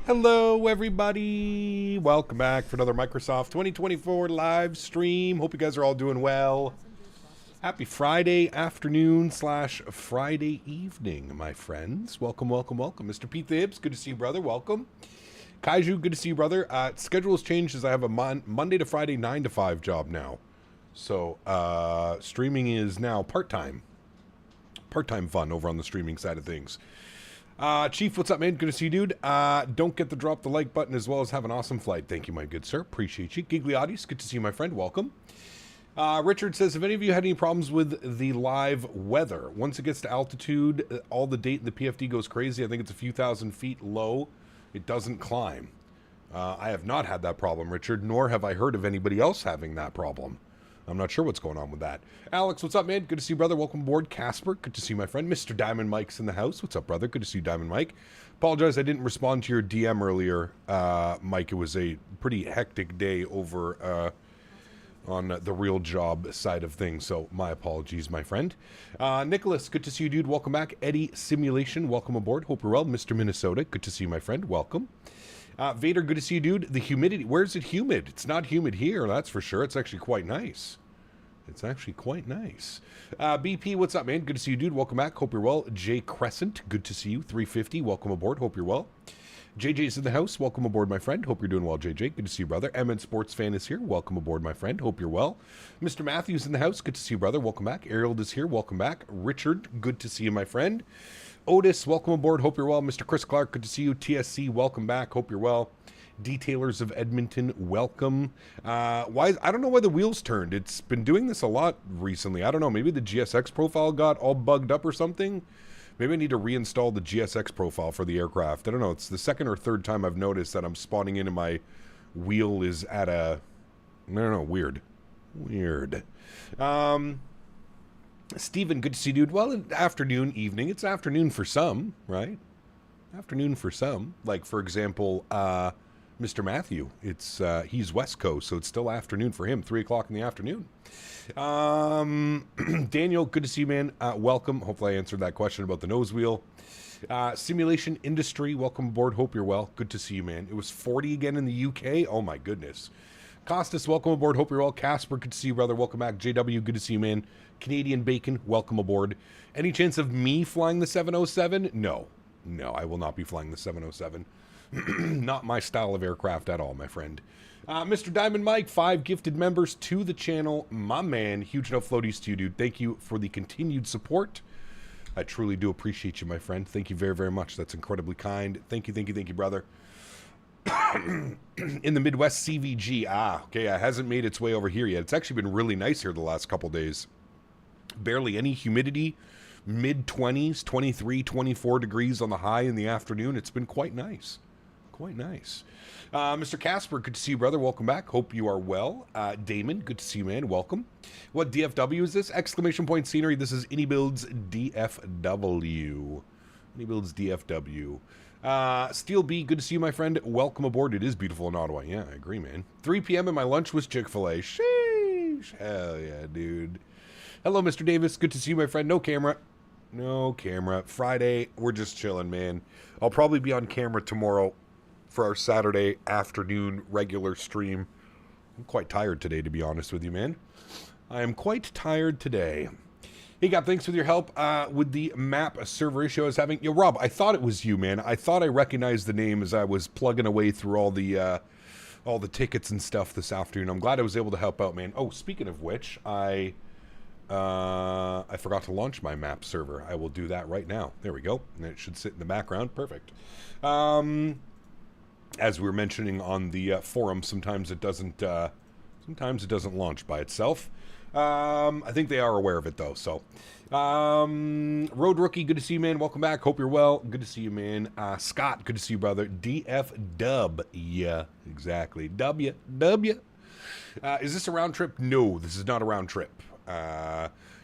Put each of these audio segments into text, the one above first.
Hello, everybody. Welcome back for another Microsoft 2024 live stream. Hope you guys are all doing well. Happy Friday afternoon / Friday evening, my friends. Welcome, welcome, welcome. Mr. Pete Thibs, good to see you, brother. Welcome. Kaiju, good to see you, brother. Schedule has changed as I have a Monday to Friday 9 to 5 job now. So streaming is now part-time. Part-time fun over on the streaming side of things. Chief, what's up, man? Good to see you, dude. Don't get to drop the like button as well as have an awesome flight. Thank you, my good sir. Appreciate you. Gigliotis, good to see you, my friend. Welcome. Richard says, have any of you had any problems with the live weather? Once it gets to altitude, all the date in the PFD goes crazy. I think it's a few thousand feet low. It doesn't climb. I have not had that problem, Richard, nor have I heard of anybody else having that problem. I'm not sure what's going on with that. Alex, what's up, man? Good to see you, brother. Welcome aboard. Casper, good to see you, my friend. Mr. Diamond Mike's in the house. What's up, brother? Good to see you, Diamond Mike. Apologize, I didn't respond to your DM earlier, Mike. It was a pretty hectic day over on the real job side of things, so my apologies, my friend. Nicholas, good to see you, dude. Welcome back. Eddie Simulation, welcome aboard. Hope you're well. Mr. Minnesota, good to see you, my friend. Welcome. Vader, good to see you, dude. The humidity, where's it humid? It's not humid here, that's for sure. It's actually quite nice. It's actually quite nice. BP, what's up, man? Good to see you, dude. Welcome back. Hope you're well. Jay Crescent, good to see you. 350, welcome aboard. Hope you're well. JJ's in the house. Welcome aboard, my friend. Hope you're doing well, JJ. Good to see you, brother. MN Sports Fan is here. Welcome aboard, my friend. Hope you're well. Mr. Matthews in the house. Good to see you, brother. Welcome back. Ariel is here. Welcome back. Richard, good to see you, my friend. Otis, welcome aboard. Hope you're well. Mr. Chris Clark, good to see you. TSC, welcome back. Hope you're well. Detailers of Edmonton, welcome. I don't know why the wheels turned. It's been doing this a lot recently. I don't know. Maybe the GSX profile got all bugged up or something. Maybe I need to reinstall the GSX profile for the aircraft. I don't know. It's the second or third time I've noticed that I'm spawning in and my wheel is at a... I don't know. Weird. Weird. Steven, good to see you, dude. Well, afternoon, evening. It's afternoon for some, right? Afternoon for some. Like, for example, Mr. Matthew. It's he's West Coast, so it's still afternoon for him. 3 o'clock in the afternoon. Daniel, good to see you, man. Welcome. Hopefully I answered that question about the nose wheel. Simulation Industry, welcome aboard. Hope you're well. Good to see you, man. It was 40 again in the UK. Oh, my goodness. Costas, welcome aboard. Hope you're well. Casper, good to see you, brother. Welcome back. JW, good to see you, man. Canadian Bacon, welcome aboard. Any chance of me flying the 707? No. No, I will not be flying the 707. Not my style of aircraft at all, my friend. Mr. Diamond Mike, 5 gifted members to the channel. My man, huge enough floaties to you, dude. Thank you for the continued support. I truly do appreciate you, my friend. Thank you very, very much. That's incredibly kind. Thank you, thank you, thank you, brother. In the Midwest CVG. Okay, it hasn't made its way over here yet. It's actually been really nice here the last couple days. Barely any humidity. Mid-20s, 23, 24 degrees on the high in the afternoon. It's been quite nice. Quite nice. Mr. Casper, good to see you, brother. Welcome back. Hope you are well. Damon, good to see you, man. Welcome. What DFW is this? Exclamation point scenery. This is AnyBuilds DFW. AnyBuilds DFW. Steel B, good to see you, my friend. Welcome aboard. It is beautiful in Ottawa. Yeah, I agree, man. 3 p.m. and my lunch was Chick-fil-A. Sheesh. Hell yeah, dude. Hello, Mr. Davis. Good to see you, my friend. No camera. No camera. Friday, we're just chilling, man. I'll probably be on camera tomorrow for our Saturday afternoon regular stream. I'm quite tired today, to be honest with you, man. I am quite tired today. Hey, God, thanks for your help with the map server issue I was having. Yo, Rob, I thought it was you, man. I thought I recognized the name as I was plugging away through all the tickets and stuff this afternoon. I'm glad I was able to help out, man. Oh, speaking of which, I forgot to launch my map server. I will do that right now. There we go. And it should sit in the background. Perfect. As we were mentioning on the forum, sometimes it doesn't launch by itself. I think they are aware of it though. So, Road Rookie, good to see you, man. Welcome back. Hope you're well. Good to see you, man. Scott, good to see you, brother. DF Dub, yeah, exactly. W. Is this a round trip? No, this is not a round trip.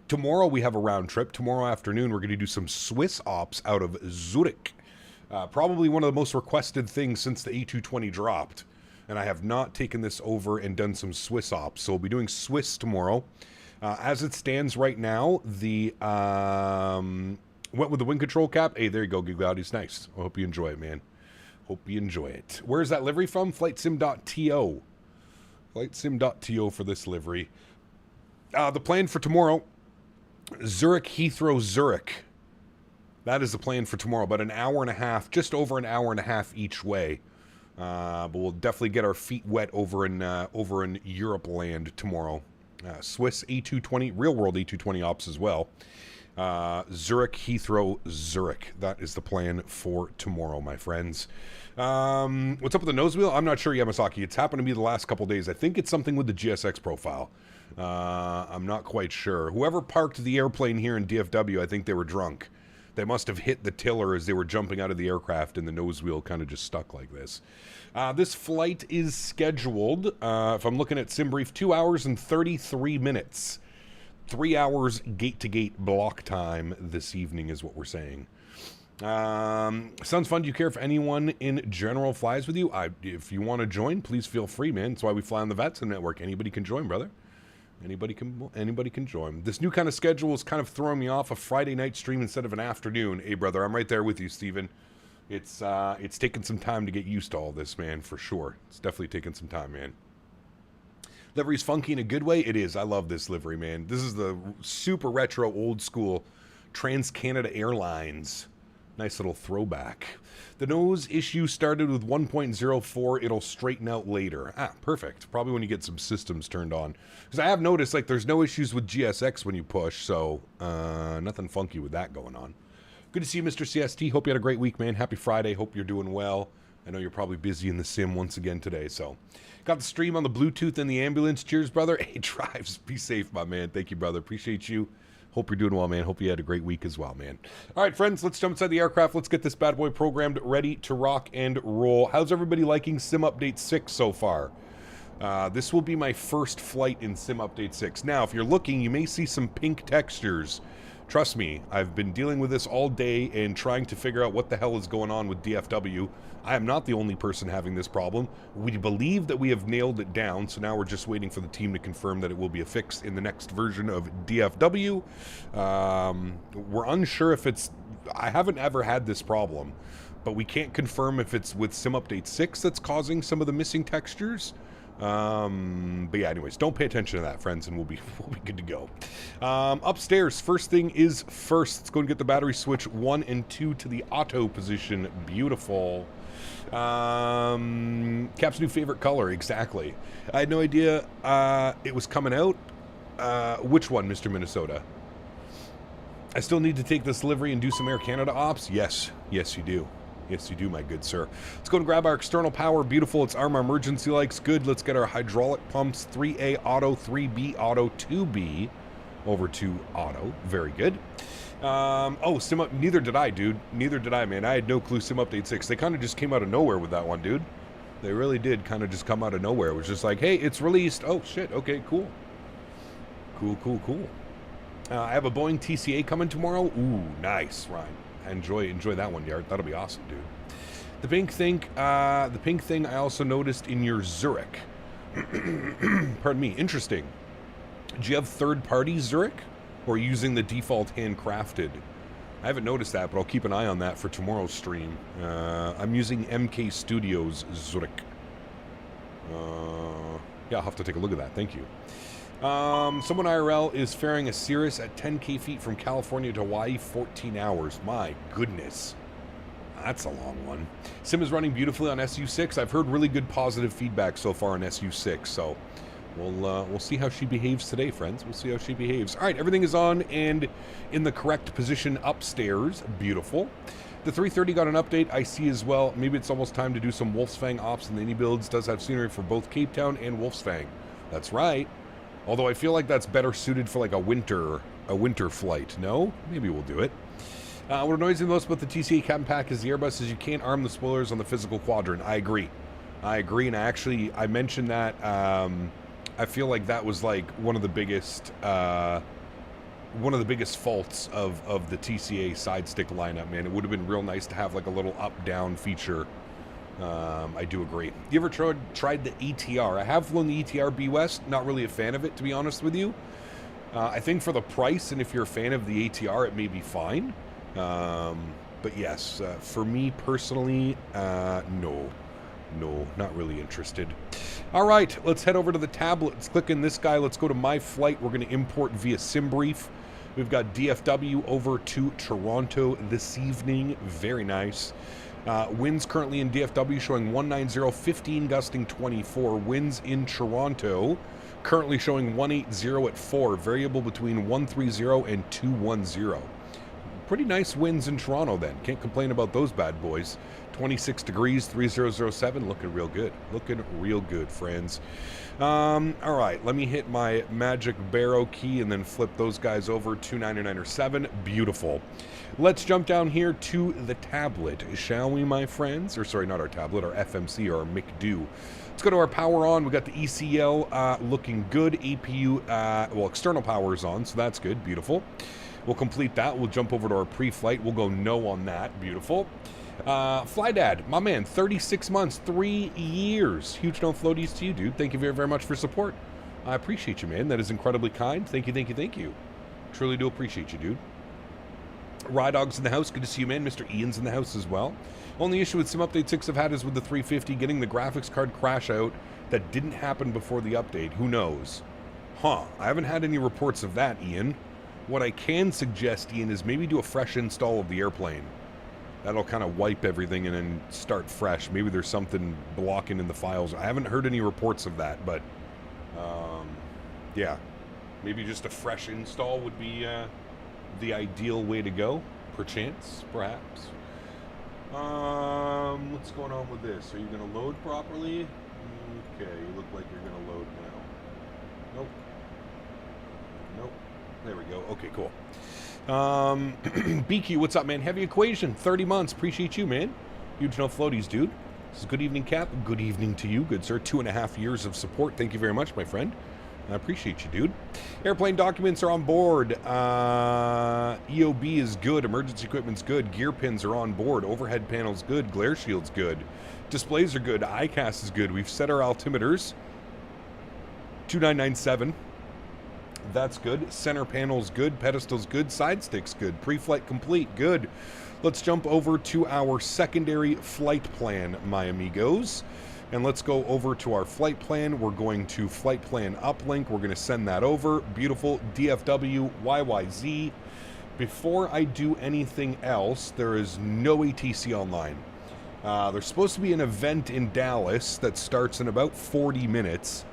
Tomorrow we have a round trip. Tomorrow afternoon we're going to do some Swiss ops out of Zurich. Probably one of the most requested things since the A220 dropped. And I have not taken this over and done some Swiss ops. So we'll be doing Swiss tomorrow. As it stands right now, the went with the wind control cap. Hey, there you go, Gigliotis. Nice. I hope you enjoy it, man. Hope you enjoy it. Where's that livery from? FlightSim.to. FlightSim.to for this livery. The plan for tomorrow, Zurich, Heathrow, Zurich. That is the plan for tomorrow. About an hour and a half, just over an hour and a half each way. But we'll definitely get our feet wet over in Europe land tomorrow. Swiss A220, real world A220 ops as well. Zurich, Heathrow, Zurich. That is the plan for tomorrow, my friends. What's up with the nose wheel? I'm not sure, Yamasaki. It's happened to me the last couple days. I think it's something with the GSX profile. I'm not quite sure. Whoever parked the airplane here in DFW, I think they were drunk. They must have hit the tiller as they were jumping out of the aircraft, and the nose wheel kind of just stuck like this. This flight is scheduled, if I'm looking at SimBrief, 2 hours and 33 minutes. 3 hours gate-to-gate block time this evening is what we're saying. Sounds fun. Do you care if anyone in general flies with you? If you want to join, please feel free, man. That's why we fly on the VATSIM network. Anybody can join, brother. Anybody can join. This new kind of schedule is kind of throwing me off, a Friday night stream instead of an afternoon. Hey, brother, I'm right there with you, Steven. It's taken some time to get used to all this, man, for sure. It's definitely taken some time, man. Livery's funky in a good way. It is. I love this livery, man. This is the super retro, old school Trans-Canada Airlines. Nice little throwback. The nose issue started with 1.04. It'll straighten out later. Perfect. Probably when you get some systems turned on. Because I have noticed, like, there's no issues with GSX when you push, so nothing funky with that going on. Good to see you, Mr. CST. Hope you had a great week, man. Happy Friday. Hope you're doing well. I know you're probably busy in the sim once again today, so. Got the stream on the Bluetooth in the ambulance. Cheers, brother. Hey, drives. Be safe, my man. Thank you, brother. Appreciate you. Hope you're doing well, man. Hope you had a great week as well, man. All right, friends, let's jump inside the aircraft. Let's get this bad boy programmed, ready to rock and roll. How's everybody liking Sim Update 6 so far? This will be my first flight in Sim Update 6. Now, if you're looking, you may see some pink textures. Trust me, I've been dealing with this all day and trying to figure out what the hell is going on with DFW. I am not the only person having this problem. We believe that we have nailed it down, so now we're just waiting for the team to confirm that it will be a fix in the next version of DFW. We're unsure if it's... I haven't ever had this problem, but we can't confirm if it's with Sim Update 6 that's causing some of the missing textures. But yeah, anyways, don't pay attention to that, friends, and we'll be good to go. Upstairs, first thing is first. Let's go and get the battery switch 1 and 2 to the auto position. Beautiful. Cap's new favorite color, exactly. I had no idea it was coming out. Which one, Mr. Minnesota? I still need to take this livery and do some Air Canada ops? Yes, yes you do. Yes, you do, my good sir. Let's go and grab our external power. Beautiful. It's ARM emergency lights. Good. Let's get our hydraulic pumps. 3A auto, 3B auto, 2B over to auto. Very good. Oh, neither did I, dude. Neither did I, man. I had no clue Sim Update 6. They kind of just came out of nowhere with that one, dude. They really did kind of just come out of nowhere. It was just like, hey, it's released. Oh, shit. Okay, cool. Cool, cool, cool. I have a Boeing TCA coming tomorrow. Ooh, nice, Ryan. Enjoy that one, Yard. That'll be awesome, dude. The pink thing I also noticed in your Zurich. Pardon me. Interesting. Do you have third-party Zurich, or using the default handcrafted? I haven't noticed that, but I'll keep an eye on that for tomorrow's stream. I'm using MK Studios Zurich. Yeah, I'll have to take a look at that. Thank you. Someone IRL is ferrying a Cirrus at 10k feet from California to Hawaii, 14 hours. My goodness. That's a long one. Sim is running beautifully on SU6. I've heard really good positive feedback so far on SU6, so we'll see how she behaves today, friends. We'll see how she behaves. All right, everything is on and in the correct position upstairs. Beautiful. The 330 got an update. I see as well. Maybe it's almost time to do some Wolfsfang ops, and the Any builds does have scenery for both Cape Town and Wolfsfang. That's right. Although I feel like that's better suited for like a winter flight. No? Maybe we'll do it. What annoys me most about the TCA cabin pack is the Airbus is you can't arm the spoilers on the physical quadrant. I agree, and I mentioned that. I feel like that was like one of the biggest faults of the TCA side stick lineup. Man, it would have been real nice to have like a little up-down feature. I do agree. You ever tried the ETR? I have flown the ETR B West. Not really a fan of it, to be honest with you. I think for the price, and if you're a fan of the ATR, it may be fine. But yes, for me personally, no, not really interested. All right, let's head over to the tablet. Let's click in this guy. Let's go to My Flight. We're going to import via SimBrief. We've got DFW over to Toronto this evening. Very nice. Winds currently in DFW showing 190, 15 gusting 24. Winds in Toronto currently showing 180 at 4. Variable between 130 and 210. Pretty nice winds in Toronto then. Can't complain about those bad boys. 26 degrees, 3007. Looking real good. Looking real good, friends. All right, let me hit my magic barrow key and then flip those guys over. 299.7. Beautiful. Let's jump down here to the tablet, shall we, my friends? Or sorry, not our tablet, our FMC or our McDo. Let's go to our power on. We got the ECL looking good. APU, well, external power is on, so that's good. Beautiful. We'll complete that. We'll jump over to our pre-flight. We'll go no on that. Beautiful. Flydad, my man, 36 months, 3 years. Huge no floaties to you, dude. Thank you very, very much for support. I appreciate you, man. That is incredibly kind. Thank you, thank you, thank you. Truly do appreciate you, dude. Rydog's in the house. Good to see you, man. Mr. Ian's in the house as well. Only issue with Sim Update 6 I've had is with the 350 getting the graphics card crash out. That didn't happen before the update. Who knows? Huh. I haven't had any reports of that, Ian. What I can suggest, Ian, is maybe do a fresh install of the airplane. That'll kind of wipe everything and then start fresh. Maybe there's something blocking in the files. I haven't heard any reports of that, but yeah. Maybe just a fresh install would be the ideal way to go, perchance, perhaps. What's going on with this? Are you going to load properly? Okay, you look like you're going to load now. Nope. Nope. There we go. Okay, cool. BQ, what's up, man? Heavy Equation, 30 months. Appreciate you, man. Huge no floaties, dude. This is good evening, Cap. Good evening to you, good sir. 2.5 years of support. Thank you very much, my friend. I appreciate you, dude. Airplane documents are on board. EOB is good. Emergency equipment's good. Gear pins are on board. Overhead panel's good. Glare shield's good. Displays are good. ICAS is good. We've set our altimeters. 2997. That's good. Center panel's good. Pedestal's good. Side stick's good. Pre-flight complete. Good. Let's jump over to our secondary flight plan, my amigos. And let's go over to our flight plan. We're going to flight plan uplink. We're going to send that over. Beautiful. DFW YYZ. Before I do anything else, there is no ATC online. There's supposed to be an event in Dallas that starts in about 40 minutes.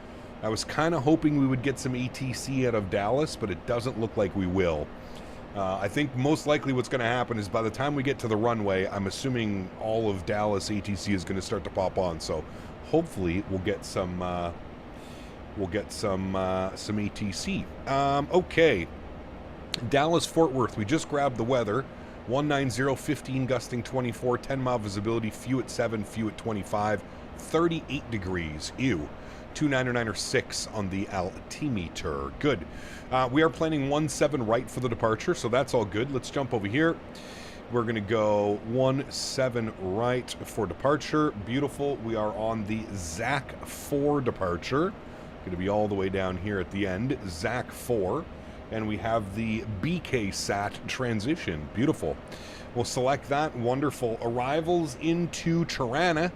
I was kind of hoping we would get some ATC out of Dallas, but it doesn't look like we will. I think most likely what's going to happen is by the time we get to the runway, I'm assuming all of Dallas ATC is going to start to pop on. So hopefully we'll get some ATC. Okay, Dallas Fort Worth. We just grabbed the weather. 190, 15 gusting 24, 10 mile visibility. Few at 7, few at 25, 38 degrees. Ew. 299.6 on the altimeter. Good. We are planning 17 right for the departure, so that's all good. Let's jump over here. We're going to go 17 right for departure. Beautiful. We are on the ZAC 4 departure. Going to be all the way down here at the end. ZAC 4. And we have the BK SAT transition. Beautiful. We'll select that. Wonderful. Arrivals into Tirana.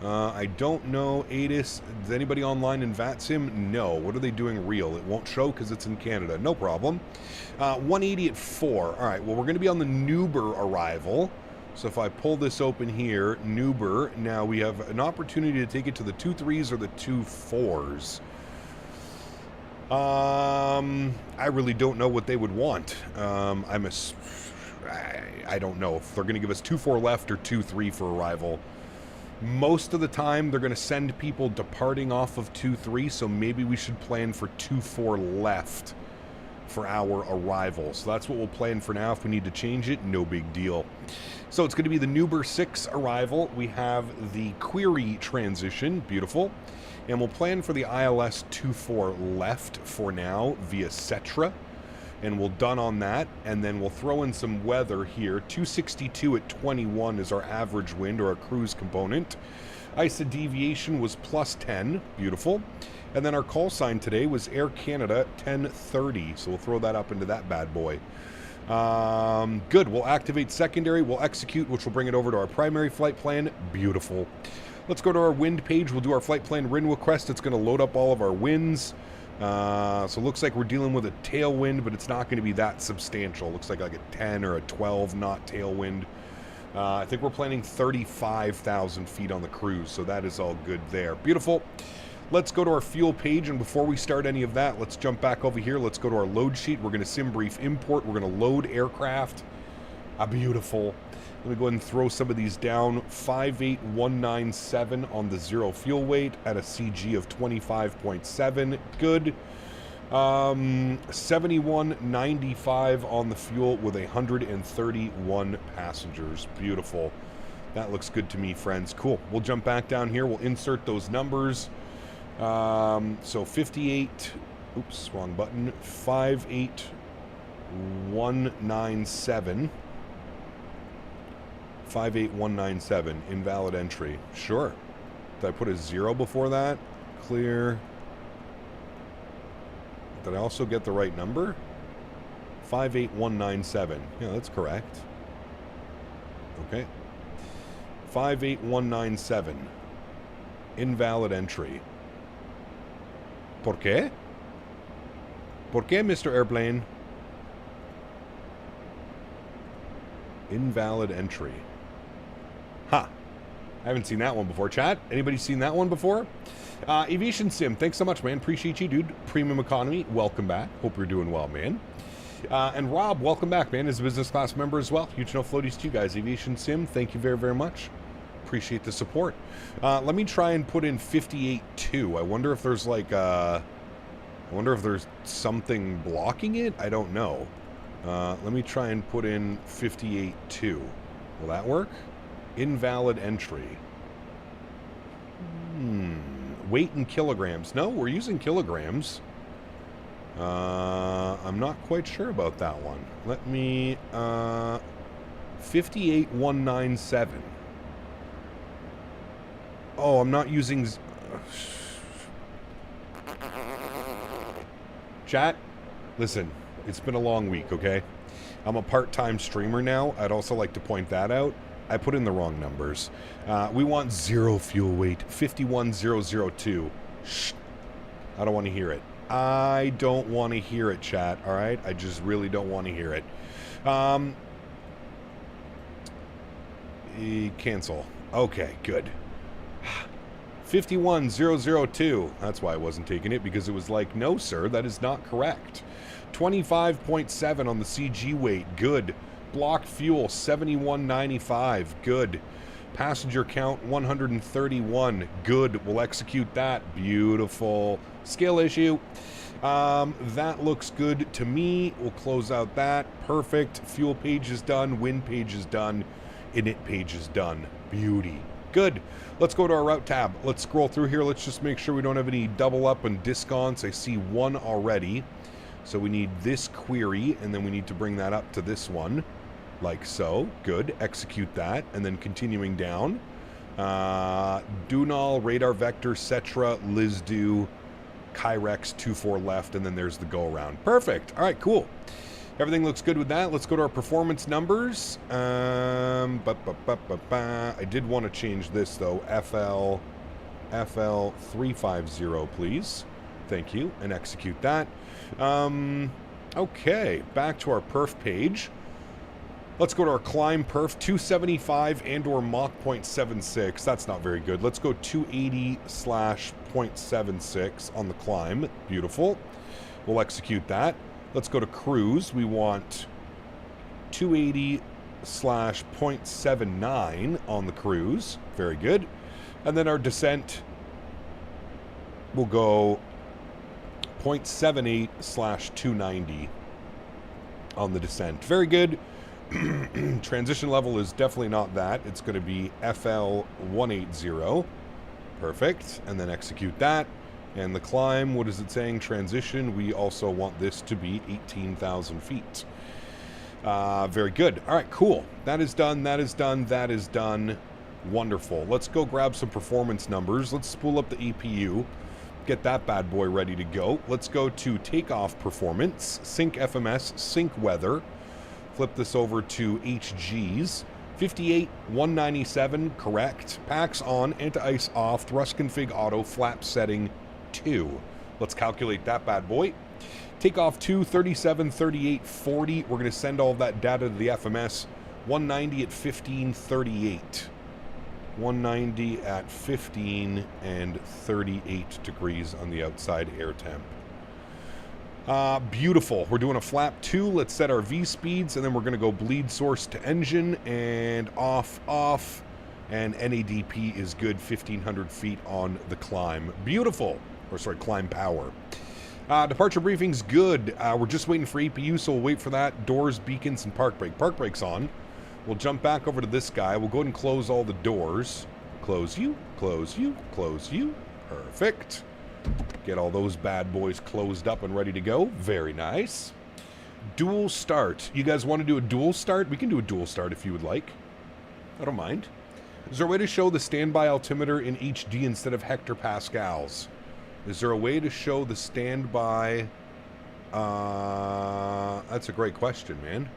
I don't know, Adis, is anybody online in VATSIM? No. What are they doing real? It won't show because it's in Canada. No problem. 180 at 4. All right, well, we're going to be on the Newber arrival. So if I pull this open here, Newber, now we have an opportunity to take it to the 2.3s or the 2.4s. I really don't know what they would want. I don't know if they're going to give us 2.4 left or 2.3 for arrival. Most of the time, they're going to send people departing off of 2.3, so maybe we should plan for 2.4 left for our arrival. So that's what we'll plan for now. If we need to change it, no big deal. So it's going to be the Newber 6 arrival. We have the Query transition. Beautiful. And we'll plan for the ILS 2.4 left for now via Cetra. And we'll done on that, and then we'll throw in some weather here. 262 at 21 is our average wind, or our cruise component. ISA deviation was plus 10, beautiful. And then our call sign today was Air Canada 1030, so we'll throw that up into that bad boy. Good. We'll activate secondary. We'll execute, which will bring it over to our primary flight plan. Beautiful. Let's go to our wind page. We'll do our flight plan wind request. It's going to load up all of our winds. So it looks like we're dealing with a tailwind, but it's not going to be that substantial. It looks like a 10 or a 12 knot tailwind. I think we're planning 35,000 feet on the cruise, so that is all good there. Beautiful. Let's go to our fuel page, and before we start any of that, let's jump back over here. Let's go to our load sheet. We're going to sim brief import. We're going to load aircraft. Beautiful. Let me go ahead and throw some of these down. 58197 on the zero fuel weight at a CG of 25.7. Good. 7195 on the fuel with 131 passengers. Beautiful. That looks good to me, friends. Cool. We'll jump back down here. We'll insert those numbers. So 58. Oops, wrong button. 58197. 58197. Invalid entry. Sure. Did I put a 0 before that? Clear. Did I also get the right number? 58197. Yeah, that's correct. Okay. 58197. Invalid entry. ¿Por qué? ¿Por qué, Mr. Airplane? Invalid entry. Ha! I haven't seen that one before. Chat, anybody seen that one before? Aviation Sim, thanks so much, man. Appreciate you, dude. Premium Economy, welcome back. Hope you're doing well, man. And Rob, welcome back, man, as a business class member as well. Huge no floaties to you guys. Aviation Sim, thank you very, very much. Appreciate the support. Let me try and put in 58.2. I wonder if there's like I wonder if there's something blocking it. I don't know. Let me try and put in 58.2. Will that work? Invalid entry. Weight in kilograms. No, we're using kilograms. I'm not quite sure about that one. Let me 58197. Oh, I'm not using chat. Listen, it's been a long week, okay? I'm a part-time streamer now. I'd also like to point that out. I put in the wrong numbers. We want zero fuel weight. 51002. Shh. I don't want to hear it. I don't want to hear it, chat. All right? I just really don't want to hear it. Cancel. Okay, good. 51002. That's why I wasn't taking it, because it was like, no, sir, that is not correct. 25.7 on the CG weight. Good. Block fuel 7195. Good. Passenger count 131. Good. We'll execute that. Beautiful. Scale issue. That looks good to me. We'll close out that. Perfect. Fuel page is done. Wind page is done. Init page is done. Beauty. Good. Let's go to our route tab. Let's scroll through here. Let's just make sure we don't have any double up and discounts. I see one already. So we need this query, and then we need to bring that up to this one. Like so. Good. Execute that. And then continuing down. Dunal, Radar Vector, Cetra, Lizdu, Kyrex, 24 left, and then there's the go around. Perfect. All right, cool. Everything looks good with that. Let's go to our performance numbers. I did want to change this, though. FL 350, please. Thank you. And execute that. Okay, back to our perf page. Let's go to our climb perf, 275 and or Mach 0.76. That's not very good. Let's go 280/0.76 on the climb. Beautiful. We'll execute that. Let's go to cruise. We want 280/0.79 on the cruise. Very good. And then our descent will go 0.78/290 on the descent. Very good. Transition level is definitely not that. It's going to be FL 180. Perfect. And then execute that. And the climb, what is it saying? Transition, we also want this to be 18,000 feet. Very good. All right, cool. That is done, that is done, that is done. Wonderful. Let's go grab some performance numbers. Let's spool up the EPU. Get that bad boy ready to go. Let's go to takeoff performance, sync FMS, sync weather. Flip this over to HGs. 58, 197, correct. Packs on, anti-ice off, thrust config auto, flap setting 2. Let's calculate that bad boy. Takeoff 2, 37, 38, 40. We're going to send all of that data to the FMS. 190 at 15, 38. 190 at 15 and 38 degrees on the outside air temp. Beautiful. We're doing a flap 2. Let's set our V speeds, and then we're going to go bleed source to engine, and off, and NADP is good, 1,500 feet on the climb. Beautiful. Or sorry, climb power. Departure briefing's good. We're just waiting for APU, so we'll wait for that. Doors, beacons, and park brake. Park brake's on. We'll jump back over to this guy. We'll go ahead and close all the doors. Close you, close you, close you. Perfect. Get all those bad boys closed up and ready to go. Very nice. Dual start. You guys want to do a dual start? We can do a dual start if you would like. I don't mind. Is there a way to show the standby altimeter in HD instead of hectopascals? Is there a way to show the standby? That's a great question, man.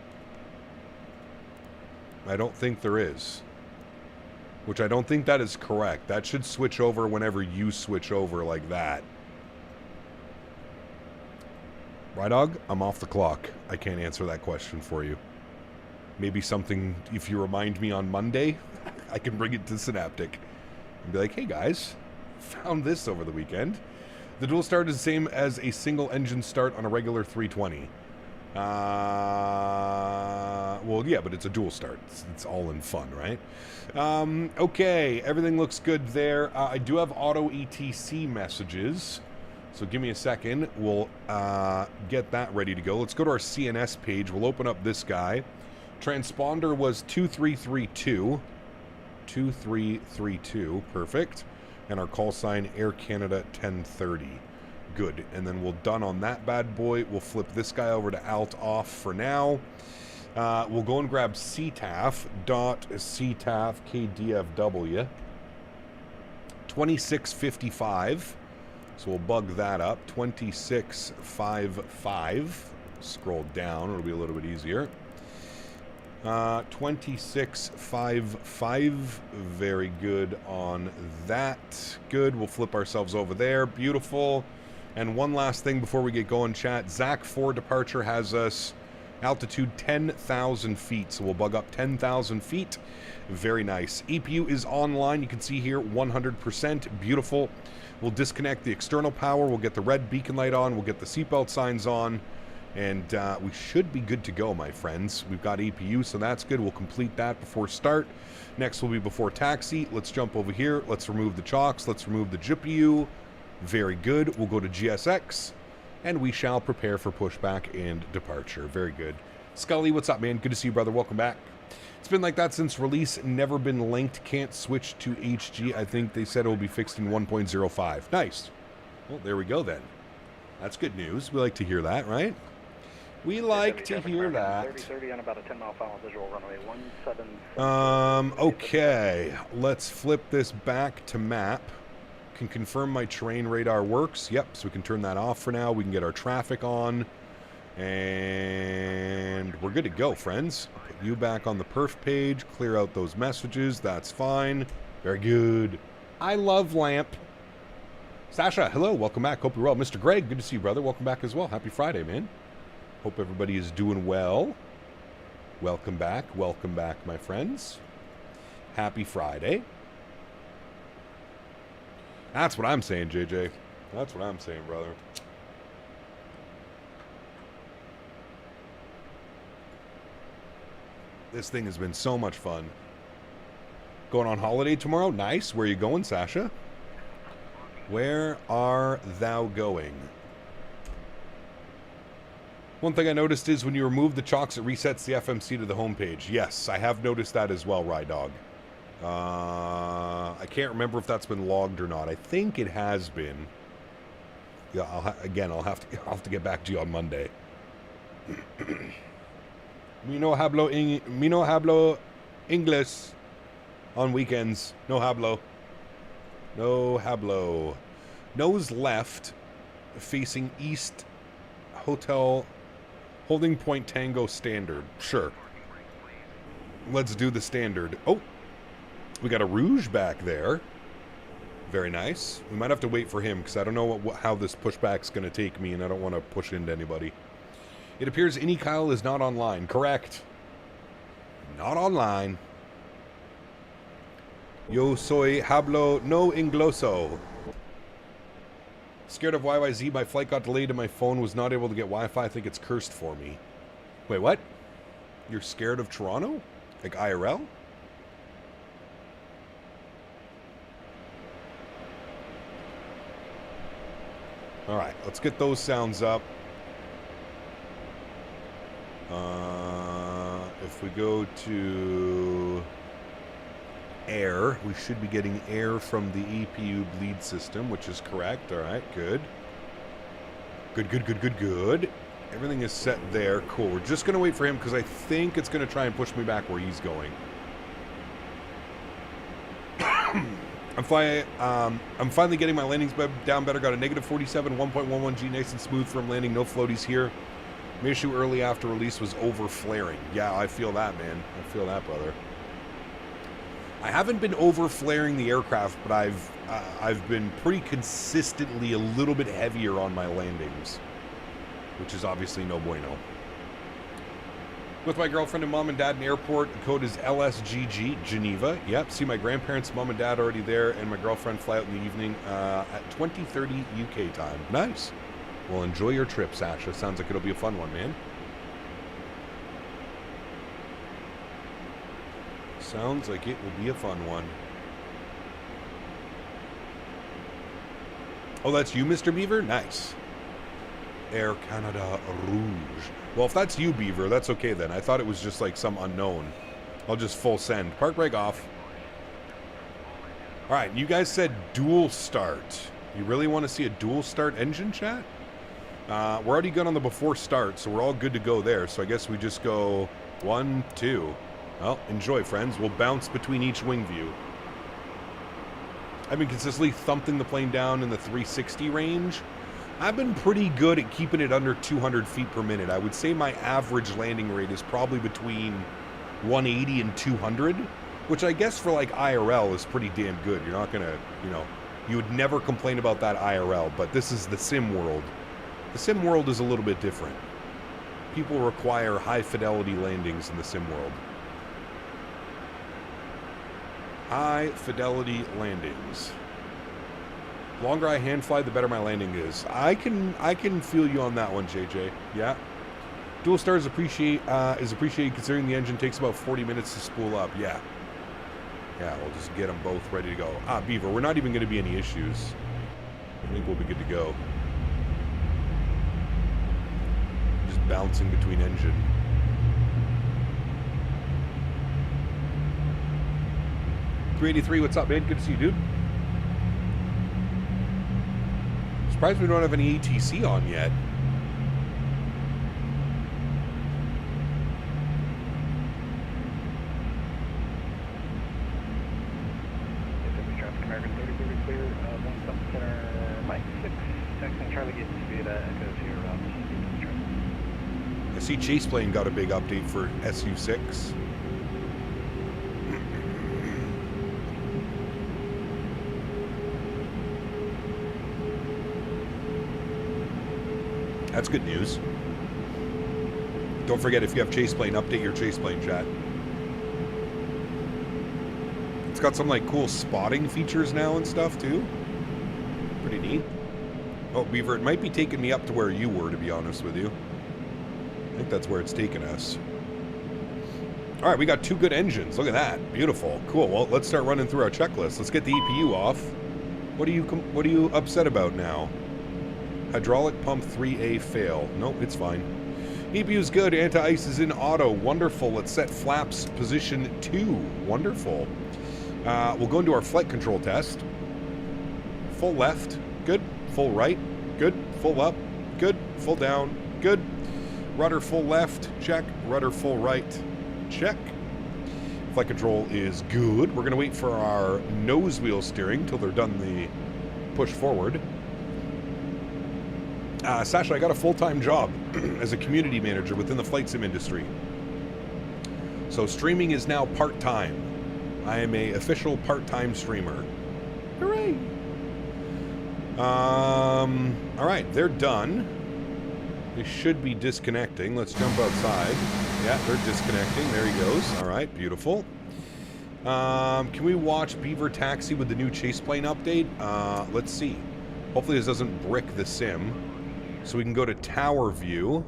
I don't think there is. Which I don't think that is correct. That should switch over whenever you switch over like that. Right, Dog? I'm off the clock. I can't answer that question for you. Maybe something, if you remind me on Monday, I can bring it to Synaptic. And be like, hey guys, found this over the weekend. The dual start is the same as a single engine start on a regular 320. Well, yeah, but it's a dual start. It's all in fun, right? Okay, everything looks good there. I do have auto ETC messages, so give me a second. We'll get that ready to go. Let's go to our CNS page. We'll open up this guy. Transponder was 2332. 2332, perfect. And our call sign, Air Canada 1030. Good. And then we'll done on that bad boy. We'll flip this guy over to alt off for now. We'll go and grab CTAF KDFW 2655. So we'll bug that up. 2655. Scroll down. It'll be a little bit easier. 2655. Very good on that. Good. We'll flip ourselves over there. Beautiful. And one last thing before we get going, chat. Zach 4 departure has us altitude 10,000 feet. So we'll bug up 10,000 feet. Very nice. EPU is online. You can see here 100%. Beautiful. We'll disconnect the external power. We'll get the red beacon light on. We'll get the seatbelt signs on. And we should be good to go, my friends. We've got EPU, so that's good. We'll complete that before start. Next will be before taxi. Let's jump over here. Let's remove the chocks. Let's remove the GPU. Very good. We'll go to GSX, and we shall prepare for pushback and departure. Very good. Scully, what's up, man? Good to see you, brother. Welcome back. It's been like that since release. Never been linked. Can't switch to HG. I think they said it will be fixed in 1.05. Nice. Well, there we go then. That's good news. We like to hear that, right? We like to hear that. 30 on about a 10-mile-per-hour visual runway 17. Okay. Let's flip this back to map. Can confirm my terrain radar works. Yep, so we can turn that off for now. We can get our traffic on. And we're good to go, friends. Put you back on the perf page. Clear out those messages. That's fine. Very good. I love LAMP. Sasha, hello. Welcome back. Hope you're well. Mr. Greg, good to see you, brother. Welcome back as well. Happy Friday, man. Hope everybody is doing well. Welcome back, my friends. Happy Friday. That's what I'm saying, JJ. That's what I'm saying, brother. This thing has been so much fun. Going on holiday tomorrow? Nice. Where are you going, Sasha? Where are thou going? One thing I noticed is when you remove the chocks, it resets the FMC to the home page. Yes, I have noticed that as well, Rydog. I can't remember if that's been logged or not. I think it has been. Yeah, I'll have to get back to you on Monday. Me no hablo English on weekends. No hablo. No hablo. Nose left, facing east, hotel Holding point Tango standard. Sure. Let's do the standard. Oh, we got a Rouge back there. Very nice. We might have to wait for him because I don't know how this pushback's going to take me, and I don't want to push into anybody. It appears Any Kyle is not online. Correct. Not online. Yo soy hablo no ingloso. Scared of YYZ. My flight got delayed and my phone was not able to get Wi-Fi. I think it's cursed for me. Wait, what? You're scared of Toronto? Like IRL? Alright, let's get those sounds up. If we go to air, we should be getting air from the EPU bleed system, which is correct. Alright, good. Good. Everything is set there. Cool. We're just going to wait for him because I think it's going to try and push me back where he's going. I'm finally getting my landings down better. Got a negative 47, 1.11 G, nice and smooth from landing. No floaties here. My issue early after release was over flaring. Yeah, I feel that, man. I feel that, brother. I haven't been over flaring the aircraft, but I've been pretty consistently a little bit heavier on my landings, which is obviously no bueno. With my girlfriend and mom and dad in airport. The code is LSGG, Geneva. Yep, see my grandparents, mom and dad already there, and my girlfriend fly out in the evening at 20:30 UK time. Nice. Well, enjoy your trip, Sasha. Sounds like it'll be a fun one, man. Sounds like it will be a fun one. Oh, that's you, Mr. Beaver? Nice. Air Canada Rouge. Well, if that's you, Beaver, that's okay then. I thought it was just like some unknown. I'll just full send. Park brake off. Alright, you guys said dual start. You really want to see a dual start engine, chat? We're already good on the before start, so we're all good to go there. So I guess we just go 1, 2. Well, enjoy, friends. We'll bounce between each wing view. I've been consistently thumping the plane down in the 360 range. I've been pretty good at keeping it under 200 feet per minute. I would say my average landing rate is probably between 180 and 200, which I guess for like IRL is pretty damn good. You're not gonna, you would never complain about that IRL, but this is the sim world. The sim world is a little bit different. People require high fidelity landings in the sim world. High fidelity landings. The longer I hand fly, the better my landing is. I can feel you on that one, JJ. Yeah. Dual star is appreciated considering the engine takes about 40 minutes to spool up. Yeah. Yeah, we'll just get them both ready to go. Beaver, we're not even going to be any issues. I think we'll be good to go. Just bouncing between engine. $383, what's up, man? Good to see you, dude. Surprised we don't have any ATC on yet. Traffic American 30 clear, 17 center, Mike 6, Texan Charlie gets speed echoes here around. I see Chase Plane got a big update for SU6. That's good news. Don't forget, if you have Chase Plane, update your Chase Plane, chat. It's got some like cool spotting features now and stuff too. Pretty neat. Oh, Beaver, it might be taking me up to where you were, to be honest with you. I think that's where it's taking us. All right, we got 2 good engines. Look at that. Beautiful. Cool. Well, let's start running through our checklist. Let's get the EPU off. What are you upset about now? Hydraulic pump 3A fail. Nope, it's fine. EPU's good. Anti-ice is in auto. Wonderful. Let's set flaps position 2. Wonderful. We'll go into our flight control test. Full left. Good. Full right. Good. Full up. Good. Full down. Good. Rudder full left. Check. Rudder full right. Check. Flight control is good. We're going to wait for our nose wheel steering till they're done the push forward. Sasha, I got a full-time job as a community manager within the flight sim industry. So streaming is now part-time. I am a official part-time streamer. Hooray! Alright, they're done. They should be disconnecting. Let's jump outside. Yeah, they're disconnecting. There he goes. Alright, beautiful. Can we watch Beaver Taxi with the new chase plane update? Let's see. Hopefully this doesn't brick the sim. So we can go to Tower View.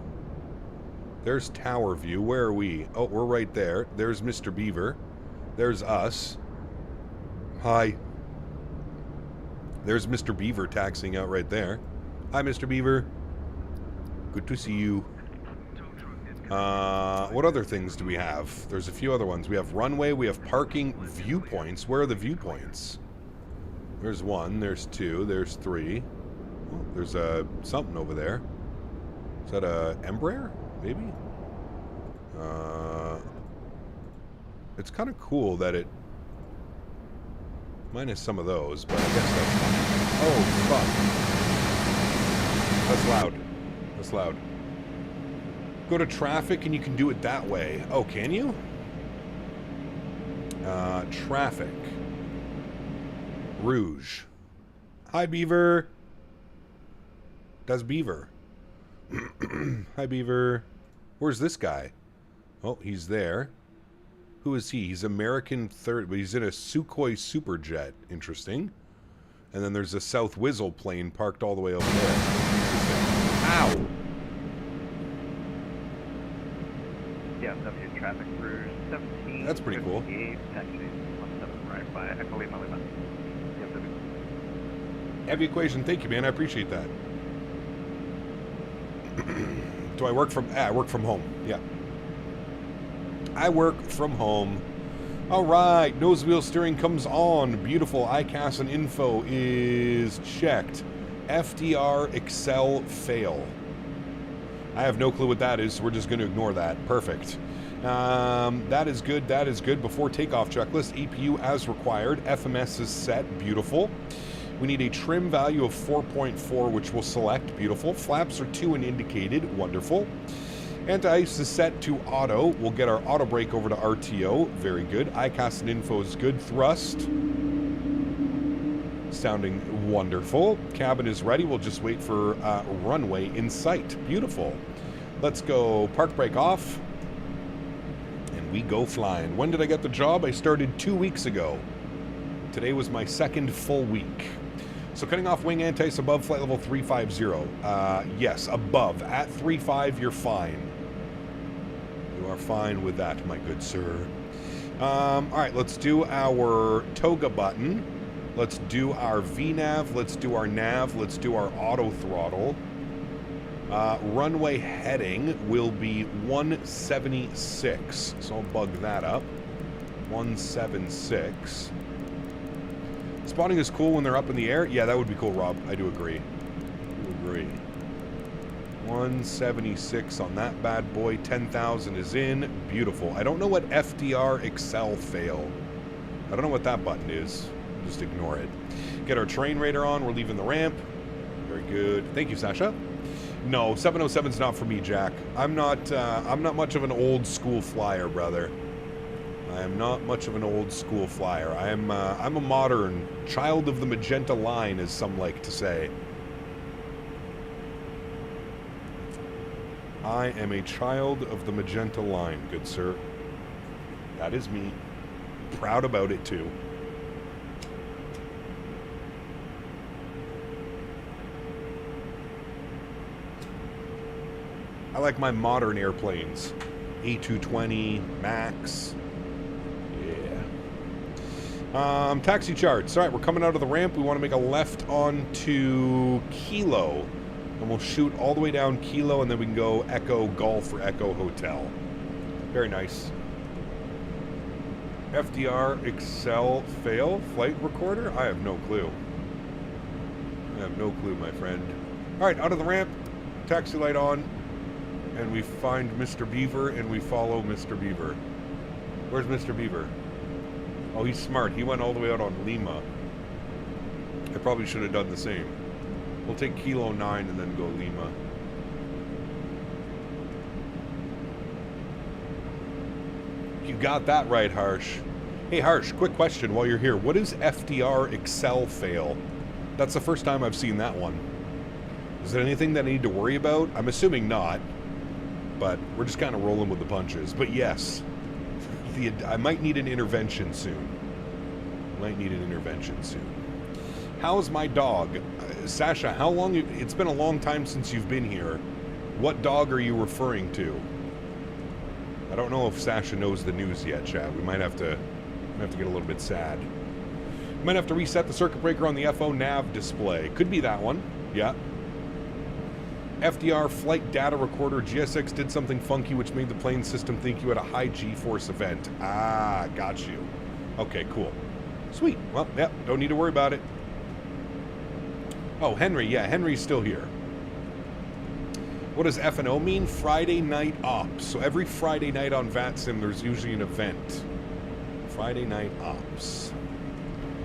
There's Tower View. Where are we? Oh, we're right there. There's Mr. Beaver. There's us. Hi. There's Mr. Beaver taxiing out right there. Hi, Mr. Beaver. Good to see you. What other things do we have? There's a few other ones. We have runway, we have parking, viewpoints. Where are the viewpoints? There's one, there's two, there's three. Oh, there's something over there. Is that a Embraer? Maybe? It's kind of cool that it... minus some of those, but I guess that's... oh, fuck. That's loud. That's loud. Go to traffic and you can do it that way. Oh, can you? Traffic. Rouge. Hi, Beaver. Das Beaver. Hi, Beaver. Where's this guy? Oh, he's there. Who is he? He's American third, but he's in a Sukhoi Superjet. Interesting. And then there's a South Whizzle plane parked all the way over there. Ow! Yeah, W traffic Rouge 17. That's pretty cool. Taxi 17 right by Echo Lima Lima. Yep, W. Heavy equation, thank you, man. I appreciate that. Do I work from... I work from home. Yeah. I work from home. Alright, nose wheel steering comes on. Beautiful. ICAS and info is checked. FDR Excel fail. I have no clue what that is, so we're just going to ignore that. Perfect. That is good. That is good. Before takeoff checklist, APU as required. FMS is set. Beautiful. We need a trim value of 4.4, which we'll select. Beautiful. Flaps are 2 and indicated. Wonderful. Anti-ice is set to auto. We'll get our auto brake over to RTO. Very good. ICAS and info is good. Thrust. Sounding wonderful. Cabin is ready. We'll just wait for runway in sight. Beautiful. Let's go park brake off. And we go flying. When did I get the job? I started 2 weeks ago. Today was my second full week. So cutting off wing anti-ice above flight level 350. Yes, above. At 3.5, you're fine. You are fine with that, my good sir. Alright, let's do our toga button. Let's do our VNav. Let's do our nav. Let's do our auto throttle. Runway heading will be 176. So I'll bug that up. 176. Spawning is cool when they're up in the air. Yeah, that would be cool, Rob. I do agree. 176 on that bad boy. 10,000 is in. Beautiful. I don't know what FDR Excel fail. I don't know what that button is. Just ignore it. Get our terrain radar on. We're leaving the ramp. Very good. Thank you, Sasha. No, 707's not for me, Jack. I'm not much of an old school flyer, brother. I am not much of an old school flyer. I'm a modern child of the magenta line, as some like to say. I am a child of the magenta line, good sir. That is me. Proud about it, too. I like my modern airplanes. A220, Max. Yeah. Taxi charts. Alright, we're coming out of the ramp. We want to make a left onto Kilo. And we'll shoot all the way down Kilo, and then we can go Echo Golf for Echo Hotel. Very nice. FDR Excel fail flight recorder? I have no clue. I have no clue, my friend. Alright, out of the ramp. Taxi light on. And we find Mr. Beaver, and we follow Mr. Beaver. Where's Mr. Beaver? Oh, he's smart. He went all the way out on Lima. I probably should have done the same. We'll take Kilo 9 and then go Lima. You got that right, Harsh. Hey, Harsh, quick question while you're here. What is FDR Excel fail? That's the first time I've seen that one. Is there anything that I need to worry about? I'm assuming not, but we're just kind of rolling with the punches. But yes, I might need an intervention soon. How's my dog? Sasha, how long? It's been a long time since you've been here. What dog are you referring to? I don't know if Sasha knows the news yet, chat. We might have to get a little bit sad. We might have to reset the circuit breaker on the FO nav display. Could be that one. Yeah. FDR flight data recorder GSX did something funky which made the plane system think you had a high G-force event. Ah, got you. Okay, cool. Sweet. Well, yeah, don't need to worry about it. Oh, Henry. Yeah, Henry's still here. What does FNO mean? Friday night ops. So every Friday night on VATSIM, there's usually an event. Friday night ops.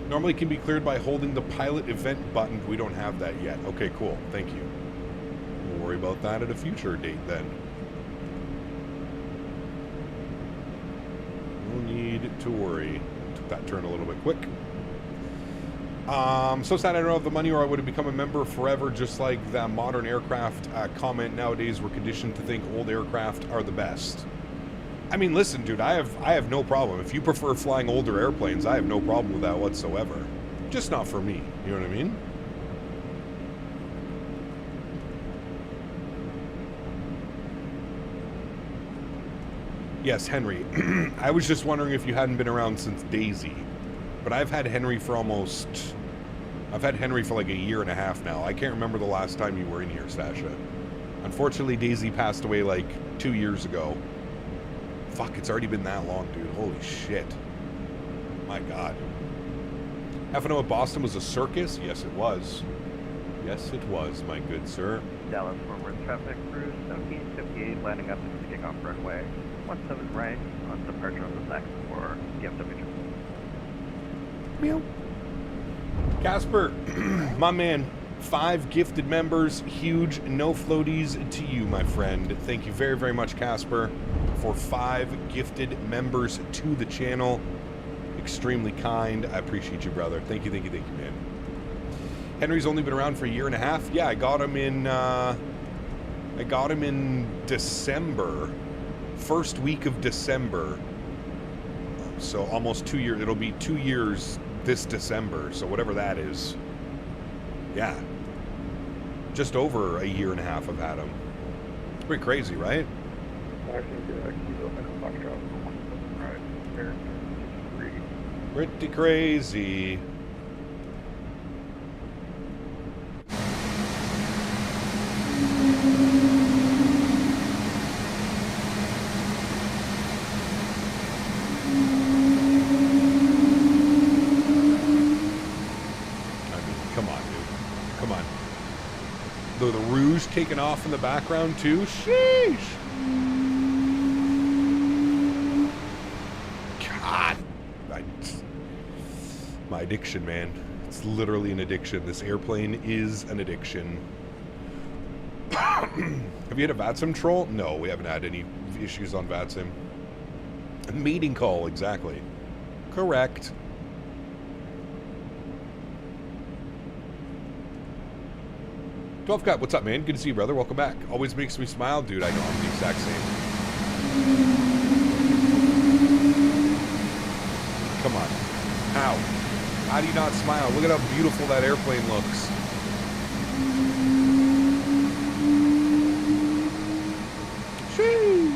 Normally can be cleared by holding the pilot event button. We don't have that yet. Okay, cool. Thank you. We'll worry about that at a future date then. No need to worry. Took that turn a little bit quick. So sad I don't have the money or I would have become a member forever, just like that modern aircraft comment. Nowadays we're conditioned to think old aircraft are the best. I mean, listen, dude, I have no problem. If you prefer flying older airplanes, I have no problem with that whatsoever. Just not for me. You know what I mean? Yes, Henry. I was just wondering if you hadn't been around since Daisy. But I've had Henry for like a year and a half now. I can't remember the last time you were in here, Sasha. Unfortunately, Daisy passed away like 2 years ago. Fuck, it's already been that long, dude. Holy shit. My God. FNO at Boston was a circus? Yes, it was. Yes, it was, my good sir. Dallas forward traffic through 1758, lining up to the kickoff runway 17 right on departure on the back for DFW. Meow. Casper, my man, 5 gifted members, huge no floaties to you, my friend. Thank you very, very much, Casper, for 5 gifted members to the channel. Extremely kind. I appreciate you, brother. Thank you, man. Henry's only been around for a year and a half. Yeah, I got him in December, first week of December. So almost 2 years. It'll be 2 years this December. So whatever that is. Yeah. Just over a year and a half I've had him. Pretty crazy, right? Pretty crazy. The Rouge taking off in the background too. Sheesh. God. My addiction, man. It's literally an addiction. This airplane is an addiction. Have you had a VATSIM troll? No, we haven't had any issues on VATSIM. A meeting call, exactly. Correct. 12 Cut, what's up, man? Good to see you, brother. Welcome back. Always makes me smile. Dude, I know I'm the exact same. Come on. How? How do you not smile? Look at how beautiful that airplane looks. Sheesh.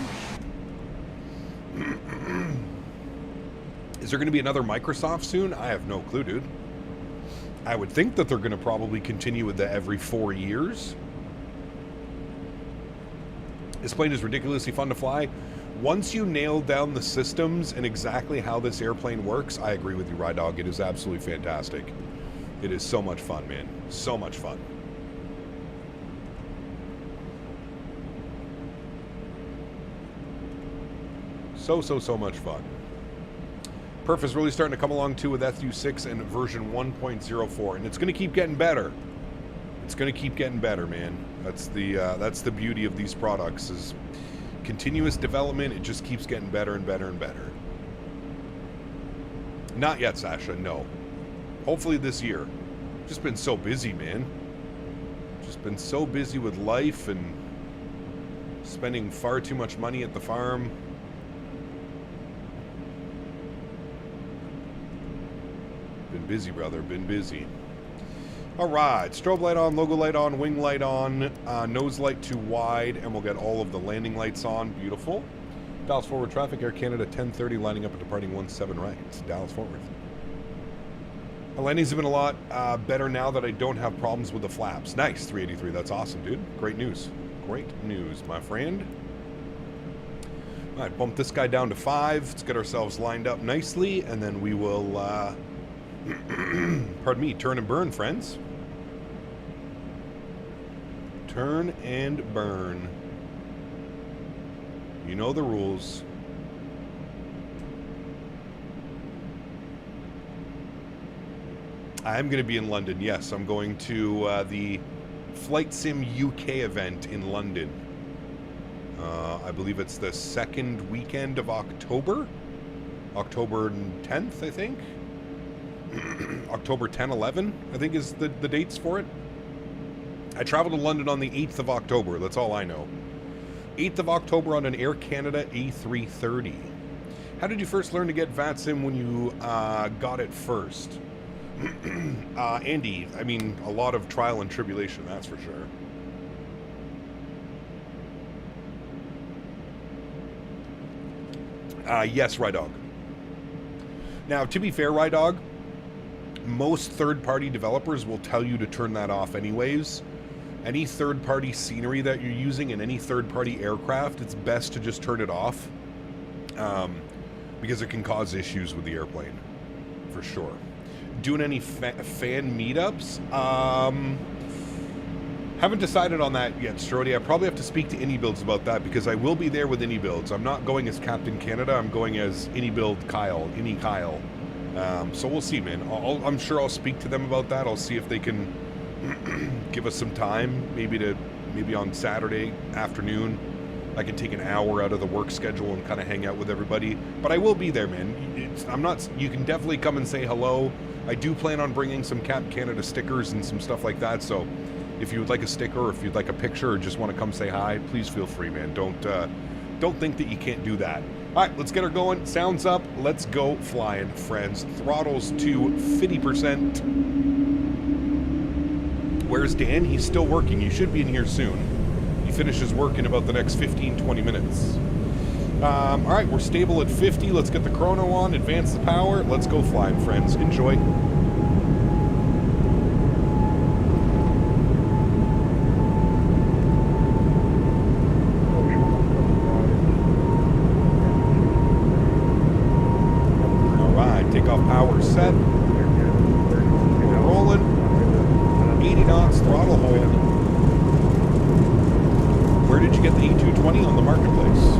Is there going to be another Microsoft soon? I have no clue, dude. I would think that they're going to probably continue with the every 4 years. This plane is ridiculously fun to fly. Once you nail down the systems and exactly how this airplane works, I agree with you, Ride Dog. It is absolutely fantastic. It is so much fun, man. So much fun. So much fun. Perf is really starting to come along too with SU6 and version 1.04, and it's going to keep getting better. It's going to keep getting better, man. That's the beauty of these products is continuous development. It just keeps getting better and better and better. Not yet, Sasha, no. Hopefully this year. Just been so busy, man. Just been so busy with life and spending far too much money at the farm. Been busy, brother. Been busy. All right. Strobe light on, logo light on, wing light on, nose light too wide, and we'll get all of the landing lights on. Beautiful. Dallas forward traffic, Air Canada 1030, lining up and departing 17 right. Dallas forward. The landings have been a lot better now that I don't have problems with the flaps. Nice, 383. That's awesome, dude. Great news. Great news, my friend. All right, bump this guy down to 5. Let's get ourselves lined up nicely, and then we will, pardon me, turn and burn, friends. Turn and burn. You know the rules. I'm going to be in London. Yes, I'm going to the Flight Sim UK event in London. I believe it's the second weekend of October. October 10th, I think. October 10, 11, I think is the dates for it. I traveled to London on the 8th of October. That's all I know. 8th of October on an Air Canada A330. How did you first learn to get VATSIM when you got it first? Andy, I mean, a lot of trial and tribulation, that's for sure. Yes, Rydog. Now, to be fair, Rydog, most third-party developers will tell you to turn that off anyways. Any third-party scenery that you're using in any third-party aircraft, it's best to just turn it off. Because it can cause issues with the airplane, for sure. Doing any fan meetups? Haven't decided on that yet, Strody. I probably have to speak to AnyBuilds about that because I will be there with AnyBuilds. I'm not going as Captain Canada. I'm going as AnyBuild Kyle, Kyle. So we'll see, man. I'm sure I'll speak to them about that. I'll see if they can give us some time, maybe on Saturday afternoon. I can take an hour out of the work schedule and kind of hang out with everybody. But I will be there, man. You can definitely come and say hello. I do plan on bringing some Cap Canada stickers and some stuff like that. So if you would like a sticker, or if you'd like a picture, or just want to come say hi, please feel free, man. Don't think that you can't do that. All right, let's get her going. Sounds up. Let's go flying, friends. Throttles to 50%. Where's Dan? He's still working. You should be in here soon. He finishes work in about the next 15-20 minutes. All right, we're stable at 50. Let's get the chrono on, advance the power. Let's go flying, friends. Enjoy. All right, takeoff power set. We're rolling. 80 knots, throttle hold. Where did you get the A220 on the marketplace?